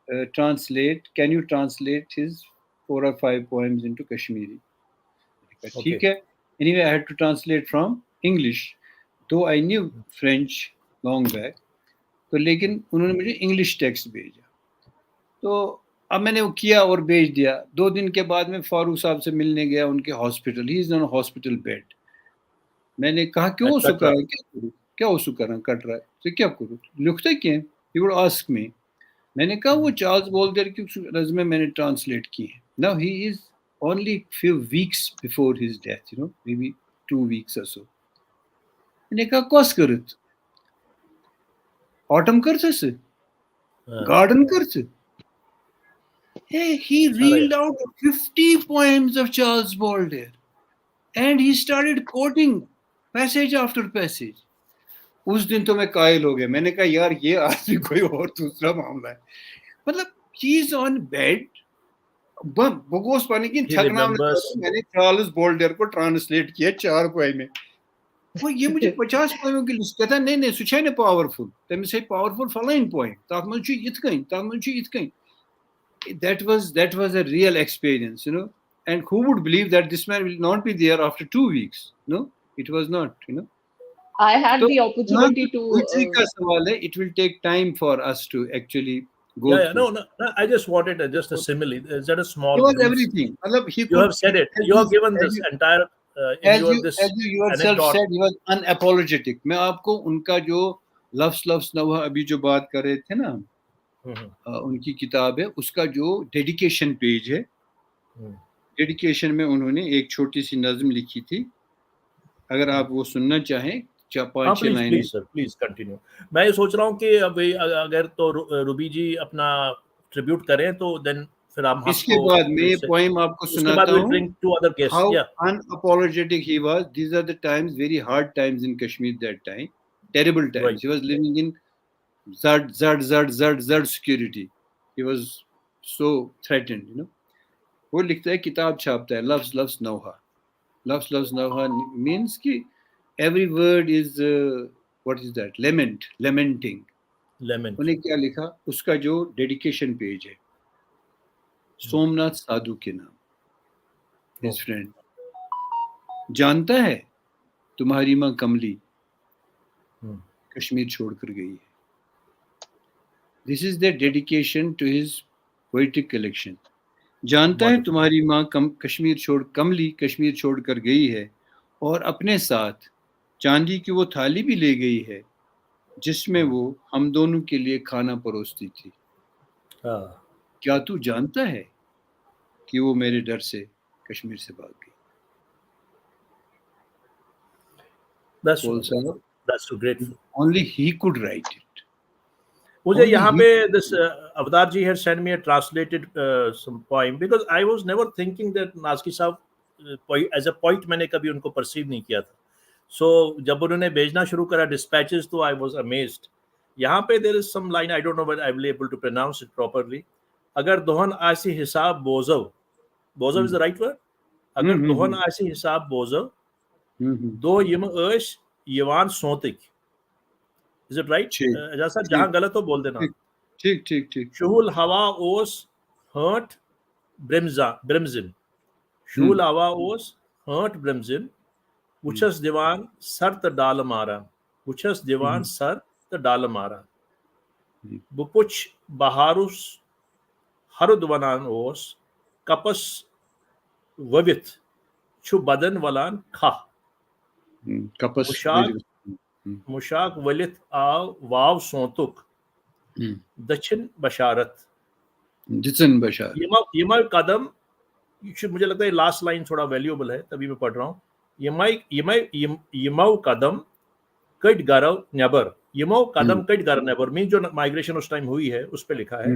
S2: can you translate his 4 or 5 poems into Kashmiri. ठीक है. Anyway, I had to translate from English, though I knew French long back. तो लेकिन उन्होंने मुझे इंग्लिश टेक्स्ट भेजा. तो अब मैंने वो किया और भेज दिया. 2 दिन के बाद मैं फारूक साहब से मिलने गया उनके hospital. He is on hospital bed. मैंने कहा क्यों उसको कर रहा है, क्या करूँ, क्या उसको कर रहा, कट रहा है तो क्या करूँ, लिखते क्या. He would ask me. मैंने कहा वो चार्ल्स बोल्डेर की नज़्में मैंने ट्रांसलेट की है. Now he is only few weeks before his death, maybe 2 weeks or so. मैंने कहा कौस करत, ऑटम करते से, गार्डन करते. Hey, he reeled out 50 poems of Charles Boulder and he started quoting passage after passage. उस दिन तो मैं कायल हो गया. मैंने कहा यार ये आदमी कोई और दूसरा मामला है. मतलब he is on bed. बगोस पानी की थकना मैंने चार्ल्स बोल्डर को ट्रांसलेट किया 4 पोएम में. वो ये मुझे 50 पोएमों की लिस्ट कहता नहीं सुचा ने पावरफुल तमिस है पावरफुल फलाइन पोएम तथ मन छु इत कहीं. that was a real experience, and who would believe that this man will not be there after 2 weeks. No, it was not.
S4: I had the opportunity to
S2: का सवाल है. It will take time for us to actually go through.
S1: No, I just wanted just a simile. Is that a small?
S2: It was everything.
S1: You have said it. You have given this entire.
S2: As you yourself said, he was unapologetic. मैं आपको उनका जो लफ्स नवा अभी जो बात कर रहे थे ना, उनकी किताब है, उसका जो डेडिकेशन पेज है, डेडिकेशन में उन्होंने एक छोटी सी नज्म लिखी थी. अगर आप वो सुनना चाहें, 5-6 लाइन.
S1: Please continue. मैं ये सोच रहा हूँ कि अभी अगर तो रूबी जी अपना ट्रिब्यूट करें तो देन फिर हम
S2: इसके बाद मैं ये पोएम आपको सुनाता हूँ. How unapologetic he was. These are the times, very hard times in Kashmir that time. Terrible times. Right. He was living in zard security. He was so threatened. वो लिखता है, किताब छापता है, loves Nauha. Loves Nauha means कि every word is what is that? Lamenting. उन्हें क्या लिखा, उसका जो डेडिकेशन पेज है, सोमनाथ साधु के नाम, his friend. जानता है तुम्हारी माँ कमली कश्मीर छोड़कर गई है. This is their dedication to his poetic collection. जानता है तुम्हारी माँ कमली कश्मीर छोड़कर गई है और अपने साथ चांदी की वो थाली भी ले गई है जिसमें वो हम दोनों के लिए खाना परोसती थी. क्या तू जानता है कि वो मेरे डर से कश्मीर से भाग गई.
S1: That's so great.
S2: Only he could write it.
S1: मुझे यहाँ पे this अवतार जी had sent me a translated some poem because I was never thinking that Nazki साहब as a poet मैंने कभी उनको perceive नहीं किया था. So जब उन्होंने भेजना शुरू करा dispatches तो I was amazed. यहाँ पे there is some line, I don't know whether I will be able to pronounce it properly. अगर दोहन आसी हिसाब बोझो, बोझो is the right word? अगर दोहन आसी हिसाब बोझो, दो यम ऐश यवान सोतिक. Is it right? जैसा जहां गलत हो बोल देना.
S2: ठीक ठीक ठीक.
S1: शुहुल हवा ओस हर्ट ब्रिमजिन. शुहुल हवा ओस hurt ब्रिमजिन. Wuchas divan sar ta dal mara. Wuchas divan sar ta dal mara. Bupuch baharus harudwanan os kapas vavit chu badan walan kha.
S2: Kapas.
S1: Mushak walit aw wav sontuk. Dachin basharat.
S2: Dachin basharat.
S1: यमा कदम, मुझे लगता है last line थोड़ा valuable है, तभी मैं पढ़ रहा हूँ. यमौ कदम कट गारव नेबर. यमौ कदम कट गारव नेबर मीन जो माइग्रेशन उस टाइम हुई है उस पे लिखा है.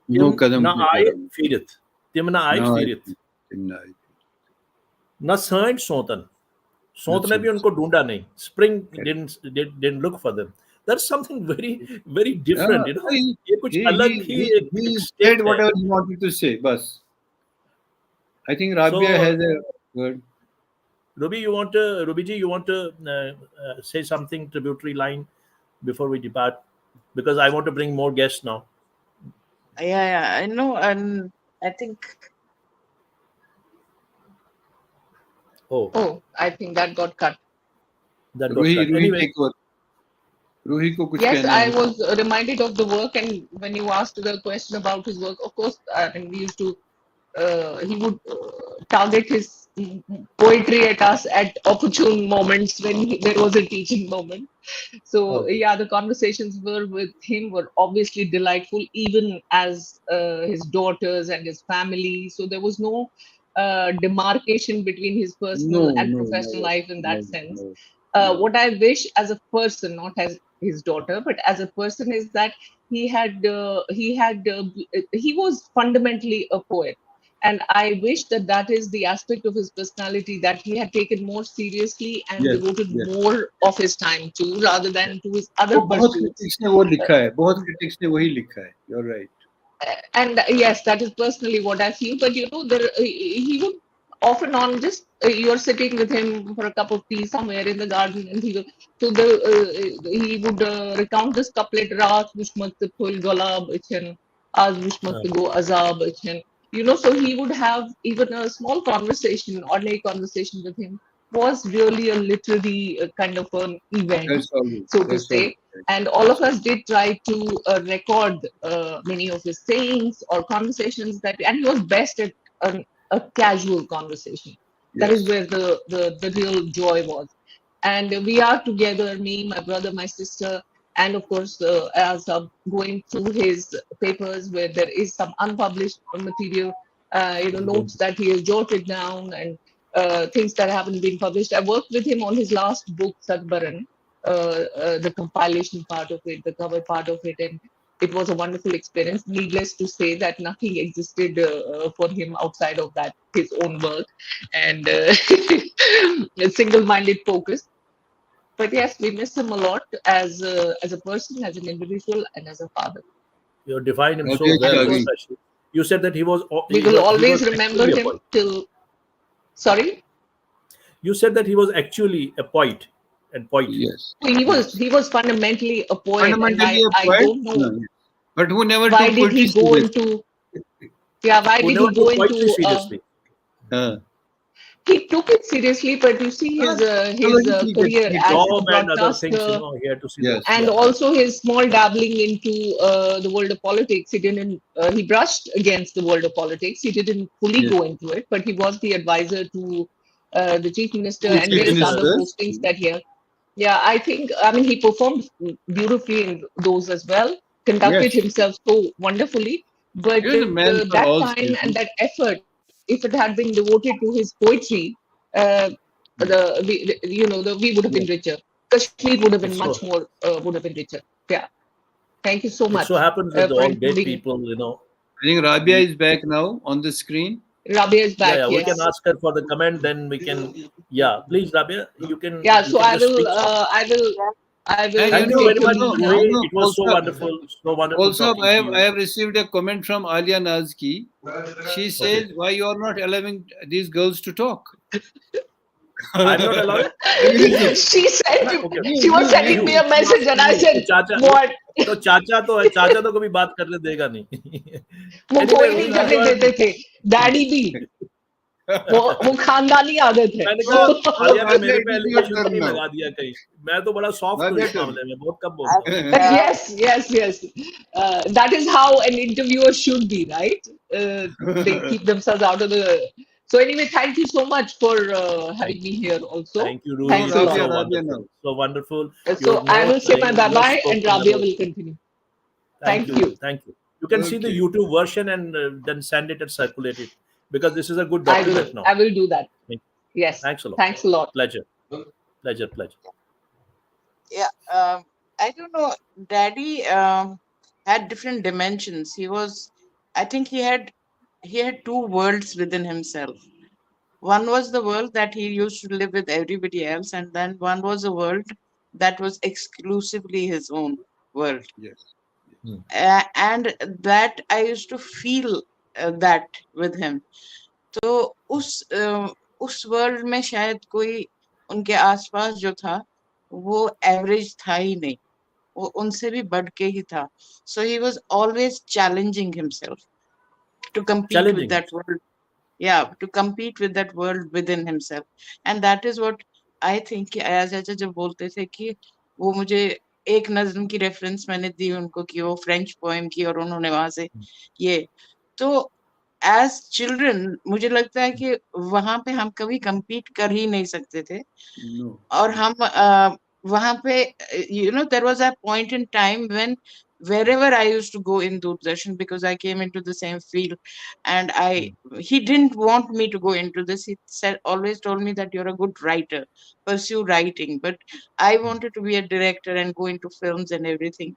S1: ना आए फिरत, तिम ना आए फिरत, न सैंड सोतन. सोत ने भी उनको ढूंढा नहीं. Spring didn't look for them. That's something very different, you know. ये कुछ अलग ही
S2: he said whatever he wanted to say. Bas. I think Rabia has a word.
S1: Ruby, you want to say something, tributary line before we depart, because I want to bring more guests now.
S3: Yeah, I know, and I think.
S4: Oh, I think that got cut.
S1: That got cut. Anyway.
S4: Yes, I was reminded of the work, and when you asked the question about his work, of course, we used to. He would target his poetry at us at opportune moments when there was a teaching moment. So yeah, the conversations with him were obviously delightful, even as his daughters and his family. So there was no demarcation between his personal and professional life in that sense. What I wish as a person, not as his daughter, but as a person, is that he was fundamentally a poet. And I wish that is the aspect of his personality that he had taken more seriously and devoted more of his time to, rather than to his other pursuits.
S2: बहुत critics ने वही लिखा है. You're right.
S4: And yes, that is personally what I feel. But you know, he would off and on just you're sitting with him for a cup of tea somewhere in the garden, and he would recount this couplet: "Raat vishmat phul gulab ichan, az vishmat go azab ichan." You know, so he would have even a small conversation, ordinary conversation with him was really a literary kind of an event, so to say. And all of us did try to record many of his sayings or conversations and he was best at a casual conversation. That is where the real joy was. And we are together, me, my brother, my sister, and of course, as going through his papers where there is some unpublished material, notes that he has jotted down and things that haven't been published. I worked with him on his last book, Sadbaran, the compilation part of it, the cover part of it, and it was a wonderful experience. Needless to say that nothing existed for him outside of that, his own work, and a single-minded focus. But yes, we miss him a lot as a person, as an individual, and as a father.
S1: You defined him so well. You said that he was.
S4: We will always remember him till. Sorry.
S1: You said that he was actually a poet and poet.
S2: Yes.
S4: He was fundamentally a poet.
S2: Fundamentally a poet. I don't know. But who never
S4: why did he go into? Yeah, why did he go into?
S1: Seriously?
S4: He took it seriously, but you see his career as a broadcaster, and also his small dabbling into the world of politics. He brushed against the world of politics. He didn't fully go into it, but he was the advisor to the chief minister and various other postings that he had. Yeah, I mean, he performed beautifully in those as well, conducted himself so wonderfully, but that time and that effort, if it had been devoted to his poetry, we would have been richer. Kashmir would have been much more, would have been richer. Yeah. Thank you so much.
S1: It so happens with all great people, you know.
S2: I think Rabia is back now on the screen.
S4: Rabia is back.
S1: Yeah, yes. We can ask her for the comment, then we can. Yeah, please, Rabia, you can.
S4: Yeah, so I I will.
S1: Thank you very much, Rohit. It was so wonderful. So wonderful.
S2: Also,
S1: talking to you.
S2: I have received a comment from Alia Nazki. She says, "Why you are not allowing these girls to talk?"
S1: I'm not allowed.
S4: She said she was sending me a message, and I said, "What?"
S1: तो चाचा तो कभी बात करने देगा नहीं.
S4: वो कोई नहीं करने देते थे, डैडी भी. वो खानदानी आदत है.
S1: मैंने कहा आलिया ने मेरे पे एलिगेशन नहीं लगा दिया कहीं. मैं तो बड़ा सॉफ्ट हूँ इस मामले में, बहुत कम बोलता हूँ.
S4: Yes. That is how an interviewer should be, right? They keep themselves out of the. So anyway, thank you so much for having me here also.
S1: Thank you, Ruhi.
S4: Thanks a lot.
S1: So wonderful.
S4: So I will say my bye-bye and Rabia will continue. Thank you.
S1: Thank you. You can see the YouTube version and then send it and circulate it, because this is a good document now.
S4: I will do that. Yes.
S1: Thanks a lot.
S4: Thanks a lot.
S1: Pleasure.
S3: Yeah. I don't know. Daddy had different dimensions. I think he had two worlds within himself. One was the world that he used to live with everybody else, and then one was a world that was exclusively his own world.
S2: Yes.
S3: And that I used to feel that with him. तो उस world में शायद कोई उनके आसपास जो था वो एवरेज था ही नहीं, वो उनसे भी बढ़ के ही था. So he was always challenging himself to compete with that world. Yeah, to compete with that world within himself. And that is what I think कि अयाज चाचा जब बोलते थे कि वो मुझे एक नज्म की रेफरेंस मैंने दी उनको कि वो फ्रेंच पोएम की और उन्होंने वहां से ये, तो एज चिल्ड्रन मुझे लगता है कि वहां पे हम कभी compete कर ही नहीं सकते थे. और हम वहां पे there was a point in time when wherever I used to go in Doordarshan, because I came into the same field, and he didn't want me to go into this. He always told me that you're a good writer, pursue writing, but I wanted to be a director and go into films and everything.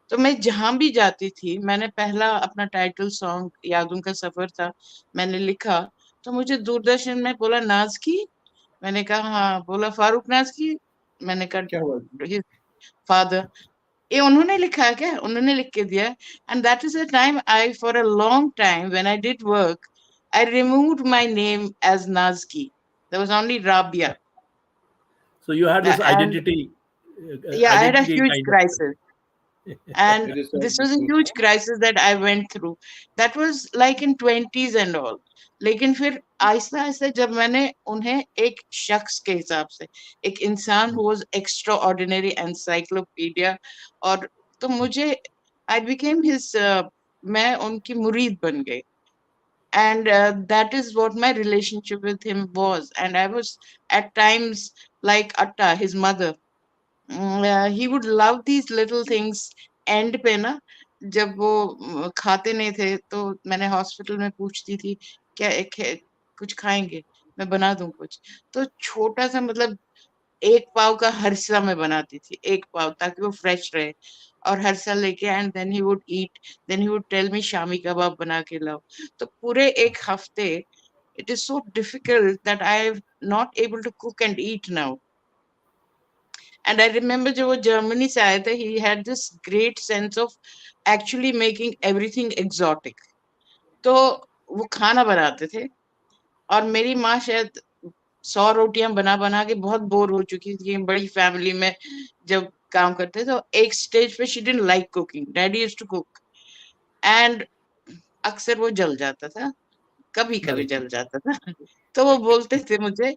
S3: तो मैं जहां भी जाती थी, मैंने पहला अपना title song यादों का सफर था, मैंने लिखा, तो मुझे दूरदर्शन में बोला नाज़की, मैंने कहा हाँ. बोला फारूक नाज़की, मैंने कहा फादर. ये उन्होंने लिखा है क्या? उन्होंने लिख के दिया. And that is the time for a long time when I did work, I removed my name as Nazki. There was only Rabia.
S1: So you had this identity.
S3: Yeah, I had a huge crisis. And this was a huge crisis that I went through. That was like in 20s and all. लेकिन फिर आहिस्ता आहिस्ता जब मैंने उन्हें एक शख्स के हिसाब से, एक इंसान who was extraordinary encyclopedia, और तो मुझे I became his मैं उनकी मुरीद बन गई. And that is what my relationship with him was. And I was at times like Atta, his mother. He would love these little things. And पे ना जब वो खाते नहीं थे तो मैंने हॉस्पिटल में पूछती थी क्या कुछ खाएंगे, मैं बना दूं कुछ. तो छोटा सा मतलब एक पाव का हरसा मैं बनाती थी, एक पाव, ताकि वो फ्रेश रहे, और हरसा लेके and then he would eat, then he would tell me shami kebab बना के लाओ. तो पूरे एक हफ्ते it is so difficult that I am not able to cook and eat now. And I remember जब वो जर्मनी से आए थे, he had this great sense of actually making everything exotic. तो वो खाना बनाते थे, और मेरी माँ शायद 100 रोटियां बना बना के बहुत बोर हो चुकी थी. बड़ी फैमिली में जब काम करते तो एक स्टेज पे she didn't like cooking. Daddy used to cook, and अक्सर वो जल जाता था, कभी कभी जल जाता था. तो वो बोलते थे मुझे,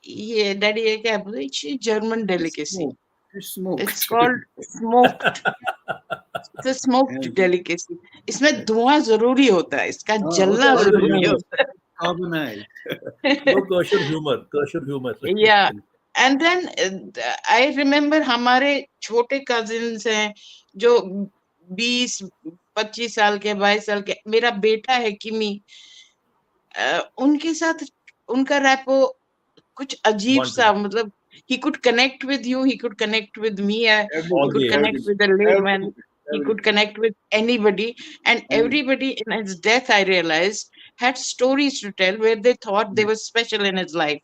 S3: ये डैडी ये क्या बोले, it's German delicacy, it's called smoked, it's a smoked delicacy. इसमें धुआं जरूरी होता है, इसका जलना जरूरी होता है.
S1: kosher humor.
S3: Yeah. And then I remember हमारे छोटे कजिन्स हैं जो 20-25 साल के, 22 साल के. मेरा बेटा है किमी, उनके साथ उनका रैपो कुछ अजीब सा, मतलब he could connect with you, he could connect with me, he could connect with the layman, he could connect with anybody, and everybody in his death, I realized, had stories to tell where they thought they were special in his life.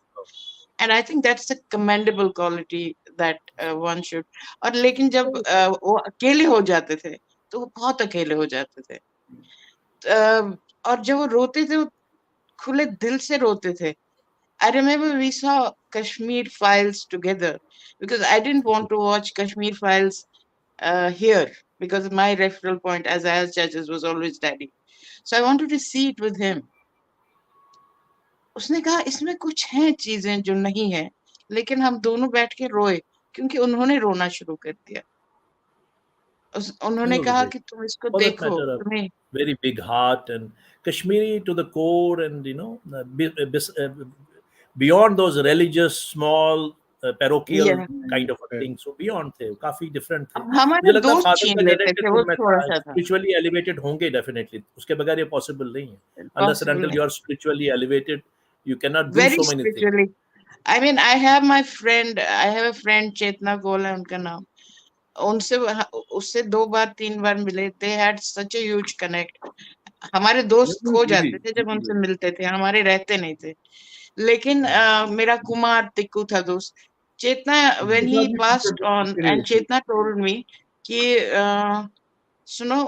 S3: And I think that's a commendable quality that one should. और लेकिन जब वो अकेले हो जाते थे तो वो बहुत अकेले हो जाते थे, और जब वो रोते थे वो खुले दिल से रोते थे. I remember we saw Kashmir Files together because I didn't want to watch Kashmir Files here because my referral point as AYAZ judges was always Daddy. So I wanted to see it with him. उसने कहा इसमें कुछ हैं चीजें जो नहीं है, लेकिन हम दोनों बैठ के रोए क्योंकि उन्होंने रोना शुरू कर दिया. उन्होंने कहा कि तुम इसको देखो, तुम्हें
S1: very big heart and Kashmiri to the core, and beyond those religious small parochial kind of a thing, so beyond थे, काफी different थे.
S3: हमारे दोस्त छीन लेते थे, वो थोड़ा सा था.
S1: Spiritually elevated होंगे definitely, उसके बगैर ये possible नहीं है. Unless and until you are spiritually elevated, you cannot do
S3: very
S1: so many
S3: spiritually
S1: things.
S3: I mean, I have a friend चेतना कौल है उनका नाम. उनसे उससे 2 बार 3 बार मिले. They had such a huge connect. हमारे दोस्त खो जाते थे जब उनसे मिलते थे, हमारे रहते नहीं थे. लेकिन मेरा कुमार तिक्कू था दोस्त. चेतना, when he passed on, and Chetna told me कि सुनो,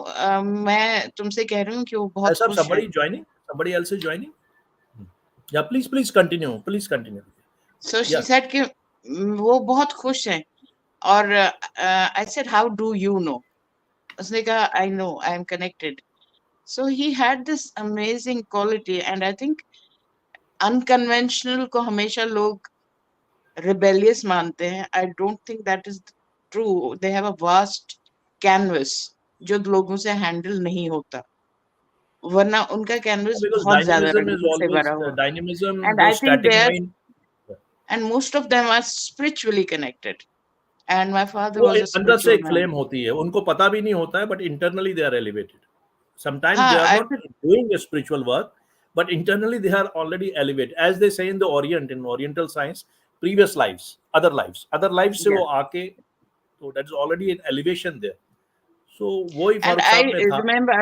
S3: मैं तुमसे कह रही हूँ कि वो बहुत खुश है.
S1: Somebody else is joining. Yeah, please continue.
S3: So she said कि वो बहुत खुश है. और I said, how do you know? उसने कहा, I know, I am connected. So he had this amazing quality, and I think unconventional को हमेशा लोग rebellious मानते हैं. I don't think that is true. They have a vast canvas जो लोगों से handle नहीं होता, वरना उनका canvas बहुत ज़्यादा से भरा हुआ.
S1: Dynamism,
S3: and I think they are,
S1: mind.
S3: and most of them are spiritually connected. And my father was a
S1: अंदर से
S3: spiritual
S1: claim
S3: man.
S1: होती है, उनको पता भी नहीं होता है, but internally they are elevated. Sometimes they are not doing a spiritual work, but internally they are already elevated. As they say in the Orient, in Oriental science, previous lives, other lives से वो आके, so that's already an elevation there. So वही
S3: And
S1: Farooq साहब में था.
S3: remember,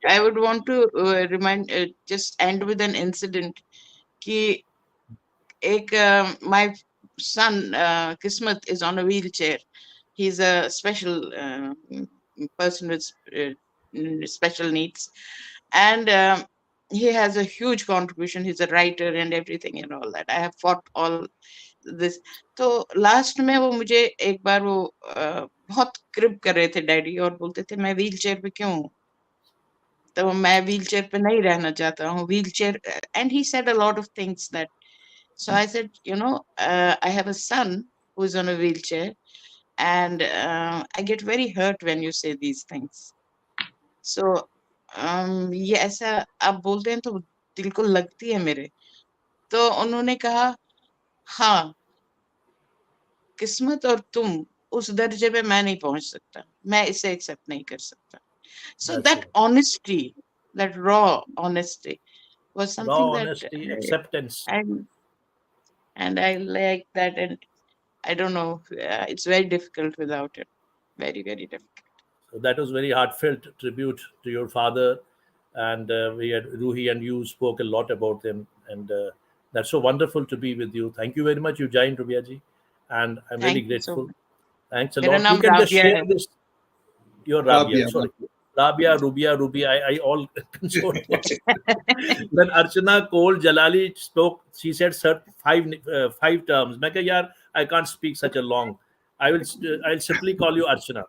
S3: I would want to remind, just end with an incident कि my son Kismet is on a wheelchair. He's a special person with special needs, and he has a huge contribution. He's a writer and everything and all that. I have fought all this. तो last में वो मुझे एक बार वो बहुत क्रिप कर रहे थे डैडी, और बोलते थे मैं व्हील चेयर पे क्यों हूँ, तो मैं व्हील चेयर पे नहीं रहना चाहता हूँ. Wheel chair, and he said a lot of things that. So I said, I have a son who is on a wheelchair, and I get very hurt when you say these things. So ये ऐसा आप बोलते हैं तो दिल को लगती है मेरे. तो उन्होंने कहा, हाँ, किस्मत और तुम उस दर्जे पे मैं नहीं पहुंच सकता, मैं इसे एक्सेप्ट नहीं कर सकता. So that honesty, that raw honesty was something
S1: raw
S3: that
S1: honesty, acceptance.
S3: And I like that, and I don't know, it's very difficult without it. Very, very difficult.
S1: So that was very heartfelt tribute to your father, and we had Ruhi and you spoke a lot about him, and that's so wonderful to be with you. Thank you very much, Ujjain Rubiaji, and I'm really grateful. Thanks a lot. You can just share this. You're Rabia, sorry. Rabia, Rubia, Ruby, I all consort. When Archana Koul Jalali spoke, she said 5 terms. मैं कहा यार, I can't speak such a long. I'll simply call you Archana.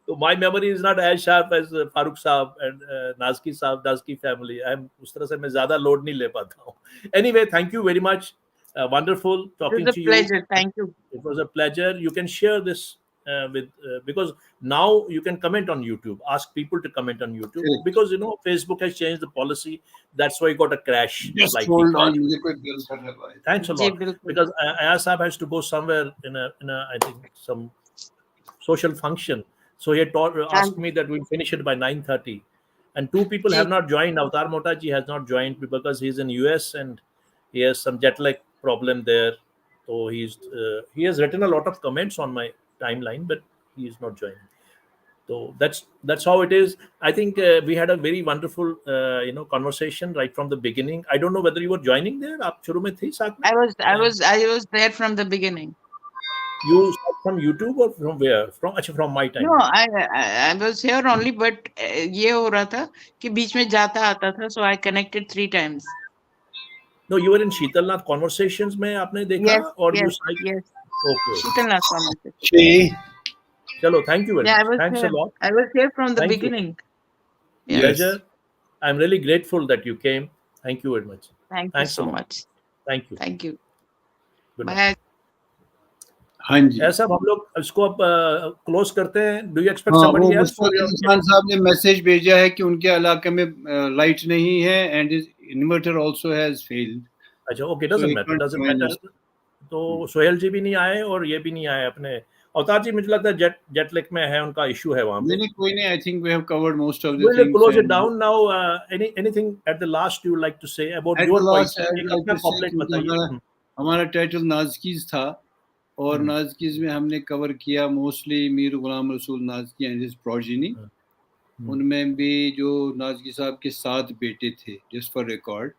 S1: So my memory is not as sharp as Farooq Saab and Nazki Saab, Nazki family. उस तरह से मैं ज़्यादा load नहीं ले पाता हूँ. Anyway, thank you very much. Wonderful talking to you.
S3: It was a pleasure. Thank you.
S1: It was a pleasure. You can share this because now you can comment on YouTube. Ask people to comment on YouTube because Facebook has changed the policy. That's why you got a crash.
S2: Just hold on.
S1: Thanks a lot. Because AYAZ Saab has to go somewhere in a I think some social function. So he had asked me that we'll finish it by 9:30. And 2 people have not joined. Avatar Motaji has not joined because he's in US and he has some jet lag problem there. So he has written a lot of comments on my timeline, but he is not joining. So that's how it is. I think we had a very wonderful conversation right from the beginning. I don't know whether you were joining there. आप शुरू में थी साथ में?
S3: I was there from the beginning.
S1: You from YouTube or from where? From my time.
S3: No, I was here only, but ये हो रहा था कि बीच में जाता आता था, so I connected 3 times.
S1: No, you were in Sheetalnath conversations में आपने देखा
S3: Yes,
S1: और
S3: yes,
S1: you
S3: yes.
S1: okay.
S3: Sheetalnath conversation.
S2: She,
S1: Chalo, thank you very
S3: Yeah,
S1: much. Thanks a lot.
S3: I was here from the
S1: Thank you.
S3: beginning. Yeah.
S1: Pleasure. I'm really grateful that you came. Thank you very much.
S3: Thank
S1: Thanks
S3: you so
S1: a lot.
S3: much.
S1: Thank you.
S3: Thank you.
S1: Good night.
S3: Bye.
S2: हाँ जी,
S1: ऐसा हम लोग इसको अब close करते हैं. Do you expect
S2: हाँ, वो
S1: समबडी एल्स
S2: मुस्तफा खान साहब ने मैसेज भेजा है कि उनके इलाके में लाइट नहीं है and his inverter also has failed.
S1: अच्छा, ओके, डजंट मैटर. तो सोहेल जी भी नहीं आए और ये भी नहीं आए अपने. अवतार जी मुझे लगता है जेट लैग में है, उनका इशू है वहां पे.
S2: नहीं, कोई नहीं. I think we have covered most of the
S1: We'll
S2: things.
S1: close it down now. Anything at the last you would like to say about your point? एक अपना कॉपलेट बताइए.
S2: हमारा टाइटल नाज़कीज़ था और नाज़कीज़ में हमने कवर किया mostly Mir Ghulam Rasool Nazki and his progeny. उनमें भी जो नाज़की साहब के 7 बेटे थे, just for record,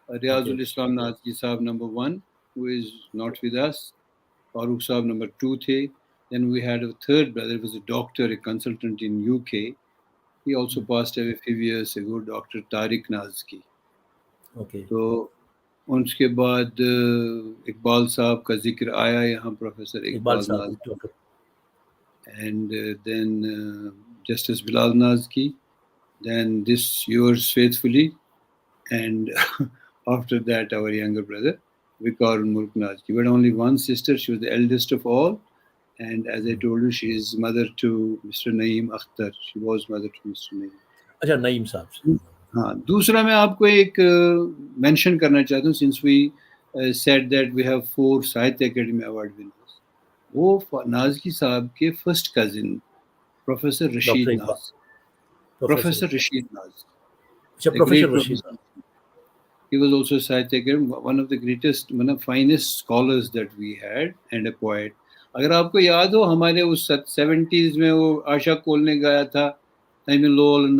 S2: Riyazul Islam Nazki साहब number 1 who is not with us, Farooq साहब नंबर 2 थे. Then we had a third brother, was a doctor, a consultant in UK. He also passed away a few years ago, Dr. Tariq Nazki.
S1: Okay.
S2: तो उसके बाद इकबाल साहब का जिक्र आया यहाँ, professor Iqbal Nazki. And then Justice Bilal Nazki. Then this yours faithfully. And after that, our younger brother, Vikar Mulk Nazki. But only one sister, she was the eldest of all. And as I told you, she is mother to Mr. Naeem Akhtar. She was mother to Mr. Naeem.
S1: अच्छा, नईम साहब.
S2: हाँ, दूसरा मैं आपको एक mention करना चाहता हूँ, since we said that we have 4 साहित्य अकेडमी अवार्ड विनर्स. वो नाज़की साहब के फर्स्ट कजिन प्रोफेसर रशीद नाज़. प्रोफेसर रशीद नाज़.
S1: अच्छा, professor Rashid.
S2: He was also साहित्य academy, one of the greatest, one of the finest scholars that we had, and a poet. अगर आपको याद हो, हमारे उस 70s में वो आशा कोल ने गाया था, Emin lol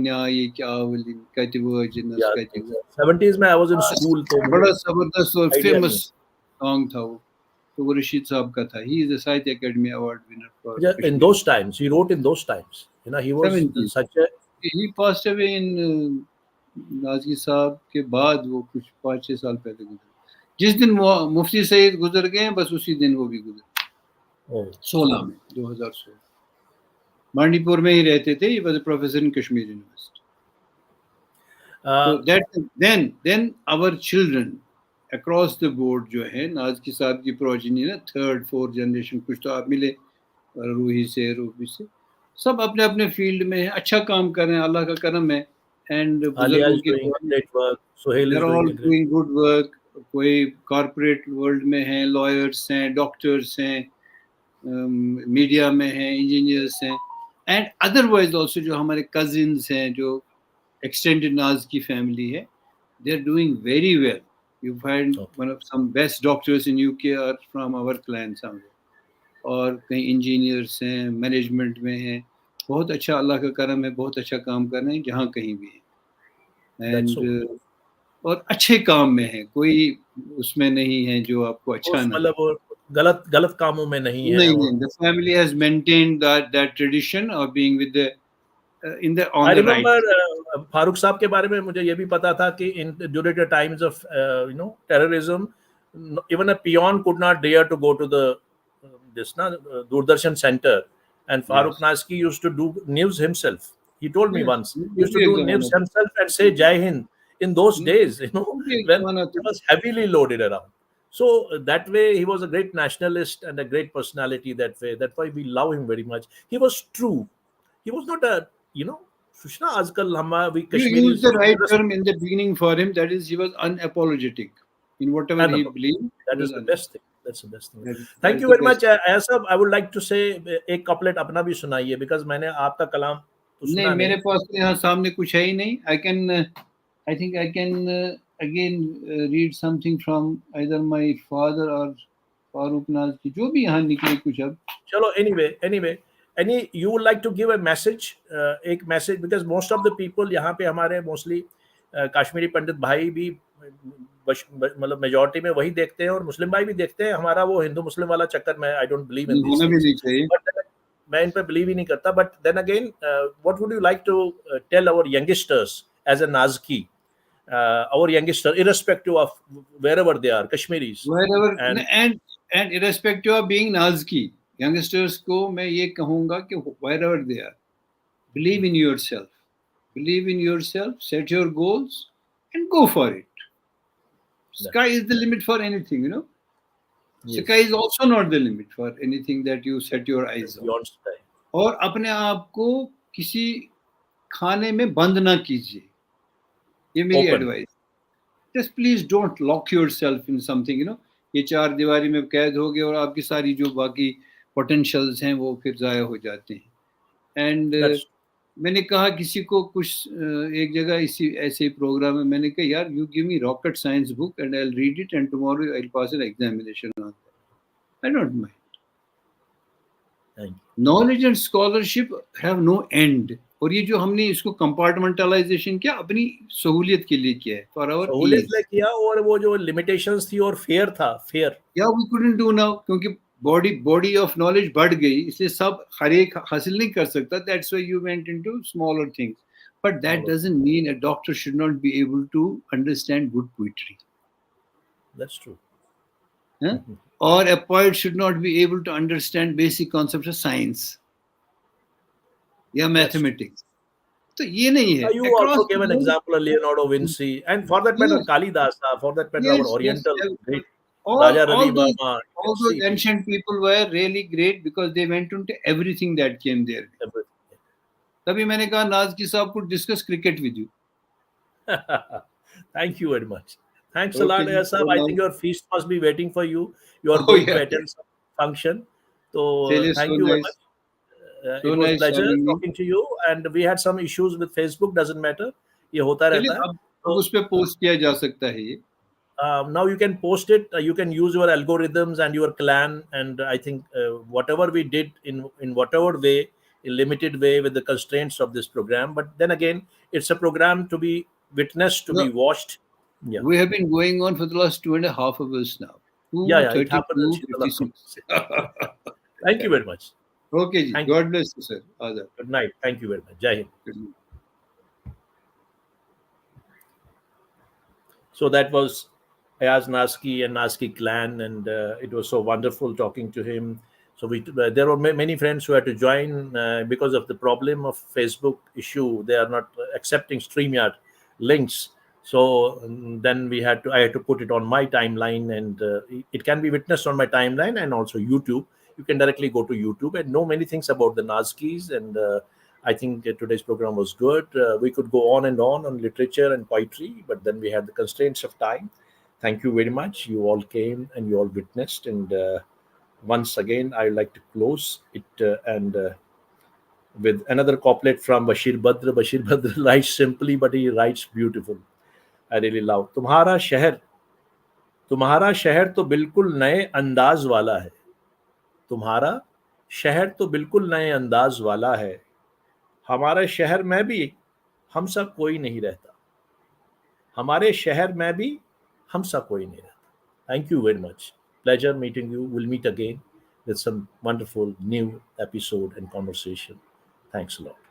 S2: न्याय क्या वली कहते वो जिन्नस कहते वो.
S1: 70s में I was in school, तो
S2: बड़ा जबरदस्त और फेमस सॉन्ग था वो. तो वो रशीद साहब का था. He is a साहित्य academy award winner for.
S1: In those times, he wrote in those times. You know, he was
S2: 70s.
S1: such a.
S2: He passed away in Nazki साहब के बाद वो कुछ 5-6 साल पहले गुजरे. जिस दिन मुफ्ती सईद गुजर गए, बस उसी दिन वो भी गुजरे. 16 में 2016. मांडीपुर में ही रहते थे. He was a professor in Kashmir University. So that then our children across the board जो है, नाज़की साहब की प्रोजेनी ना, 3rd 4th जनरेशन, कुछ तो आप मिले रूही से, रूबी से, सब अपने अपने फील्ड में अच्छा काम कर रहे हैं. अल्लाह का करम है. And
S1: Alia is doing great work. Sohail is
S2: doing good work. कोई कॉर्पोरेट वर्ल्ड में हैं, लॉयर्स हैं, डॉक्टर्स हैं, मीडिया में हैं, इंजीनियर्स हैं, एंड अदरवाइज ऑल्सो जो हमारे कजिन्स हैं, जो एक्सटेंडेड नाज की फैमिली है, they are doing very well. You find one of some best doctors in UK are from our clan somewhere. और कहीं इंजीनियर्स हैं, मैनेजमेंट में हैं. बहुत अच्छा, अल्लाह का करम है, बहुत अच्छा काम कर रहे हैं जहाँ कहीं भी है. एंड और अच्छे काम में है, कोई उसमें नहीं है जो आपको अच्छा ना,
S1: मतलब गलत कामों में नहीं है.
S2: The family has maintained that tradition of being with the in the on
S1: I
S2: the
S1: remember,
S2: right.
S1: Farooq साहब के बारे में मुझे ये भी पता था कि in during the times of terrorism, even a peon could not dare to go to the Doordarshan center, and Farooq Nazki used to do news himself. He told me once, he used to do news himself and say Jai Hind. In those days, when it was heavily loaded around. So that way, he was a great nationalist and a great personality that way. That's why we love him very much. He was true. He was not a, Sushna Azkal we Kashmiris.
S2: You used the right term in the beginning for him. That is, he was unapologetic in whatever he believed.
S1: That is the best thing. That's the best thing. Thank you very much. Asab, I would like to say एक couplet अपना भी सुनाइए, because मैंने आपका कलाम तो सुना नहीं.
S2: मेरे पास यहाँ सामने कुछ है ही नहीं. I think I can again read something from either my father or Farooq Nazki, जो भी यहाँ निकले कुछ अब.
S1: चलो, anyway, any you would like to give a message, एक message, because most of the people यहाँ पे हमारे mostly कश्मीरी पंडित भाई भी मतलब मेजॉरिटी में वही देखते हैं और मुस्लिम भाई भी देखते हैं. हमारा वो हिंदू मुस्लिम वाला चक्कर में I don't believe in this things, but मैं इन पे बिलीव ही नहीं करता. But then again what would you like to tell our youngsters as a Nazki, our youngster, irrespective of wherever they are, Kashmiris,
S2: wherever and irrespective of being Nazki, youngsters को मैं ये कहूँगा कि wherever they are, believe in yourself, set your goals and go for it. Sky is the limit for anything, you know. Yes. Sky is also not the limit for anything that you set your eyes on. और अपने आप को किसी खाने में बंद ना कीजिए, ये मेरी advice. Just please don't lock yourself in something, you know. ये चार दीवारी में कैद हो गए और आपकी सारी जो बाकी पोटेंशियल्स हैं वो फिर जाया हो जाते हैं. एंड मैंने कहा किसी को कुछ एक जगह इसी ऐसे प्रोग्राम में मैंने कहा यार you give me rocket science book and I will read it and tomorrow I will pass an examination on that. I don't mind. Knowledge and scholarship have no end. और ये जो हमने इसको कंपार्टमेंटलाइजेशन किया अपनी सहूलियत के लिए किया है, फॉर आवर
S1: सहूलियत के लिए किया. और वो जो लिमिटेशंस थी और फेयर था, फेयर
S2: या वी कुडंट डू नाउ, क्योंकि बॉडी ऑफ नॉलेज बढ़ गई, इसलिए सब हर एक हासिल नहीं कर सकता. That's why you went into smaller things, but that doesn't mean a doctor should not be able to understand good poetry.
S1: That's true.
S2: Or a poet should not be able to understand basic concepts of science. Yeah, mathematics. So ये नहीं है.
S1: You also gave an example of Leonardo Vinci, and for that matter, Kalidasa, for that matter, our Oriental great Raja Ravi Verma.
S2: All those ancient people were really great because they went into everything that came there. तभी मैंने कहा नाज़की साहब could discuss cricket with you.
S1: Thank you very much. Thanks a lot, AYAZ sahab. I think your feast must be waiting for you. You are going to attend some function. So thank you very much. It was a pleasure talking to you. And we had some issues with Facebook. Doesn't matter. ये होता रहता है.
S2: अब उस पे post किया जा सकता है ये.
S1: Now you can post it. You can use your algorithms and your clan. And I think whatever we did in whatever way, in limited way with the constraints of this program. But then again, it's a program to be witnessed, to be watched. Yeah.
S2: We have been going on for the last 2.5 hours now.
S1: It happened. Thank you very much.
S2: Okay, God bless you, sir.
S1: Good night. Thank you very much. Jai Hind. So that was AYAZ NAZKI and NAZKI clan, and it was so wonderful talking to him. So there were many friends who had to join because of the problem of Facebook issue. They are not accepting StreamYard links. So then I had to put it on my timeline, and it can be witnessed on my timeline and also YouTube. You can directly go to YouTube and know many things about the Nazkeez, and I think today's program was good. We could go on and on literature and poetry, but then we had the constraints of time. Thank you very much. You all came and you all witnessed, and once again, I would like to close it and with another couplet from Bashir Badr. Bashir Badr writes simply, but he writes beautiful. I really love. तुम्हारा शहर तो बिल्कुल नए अंदाज वाला है. तुम्हारा शहर तो बिल्कुल नए अंदाज वाला है. हमारे शहर में भी हम सा कोई नहीं रहता. हमारे शहर में भी हम सा कोई नहीं रहता. Thank you very much. Pleasure meeting you. We'll meet again with some wonderful new episode and conversation. Thanks a lot.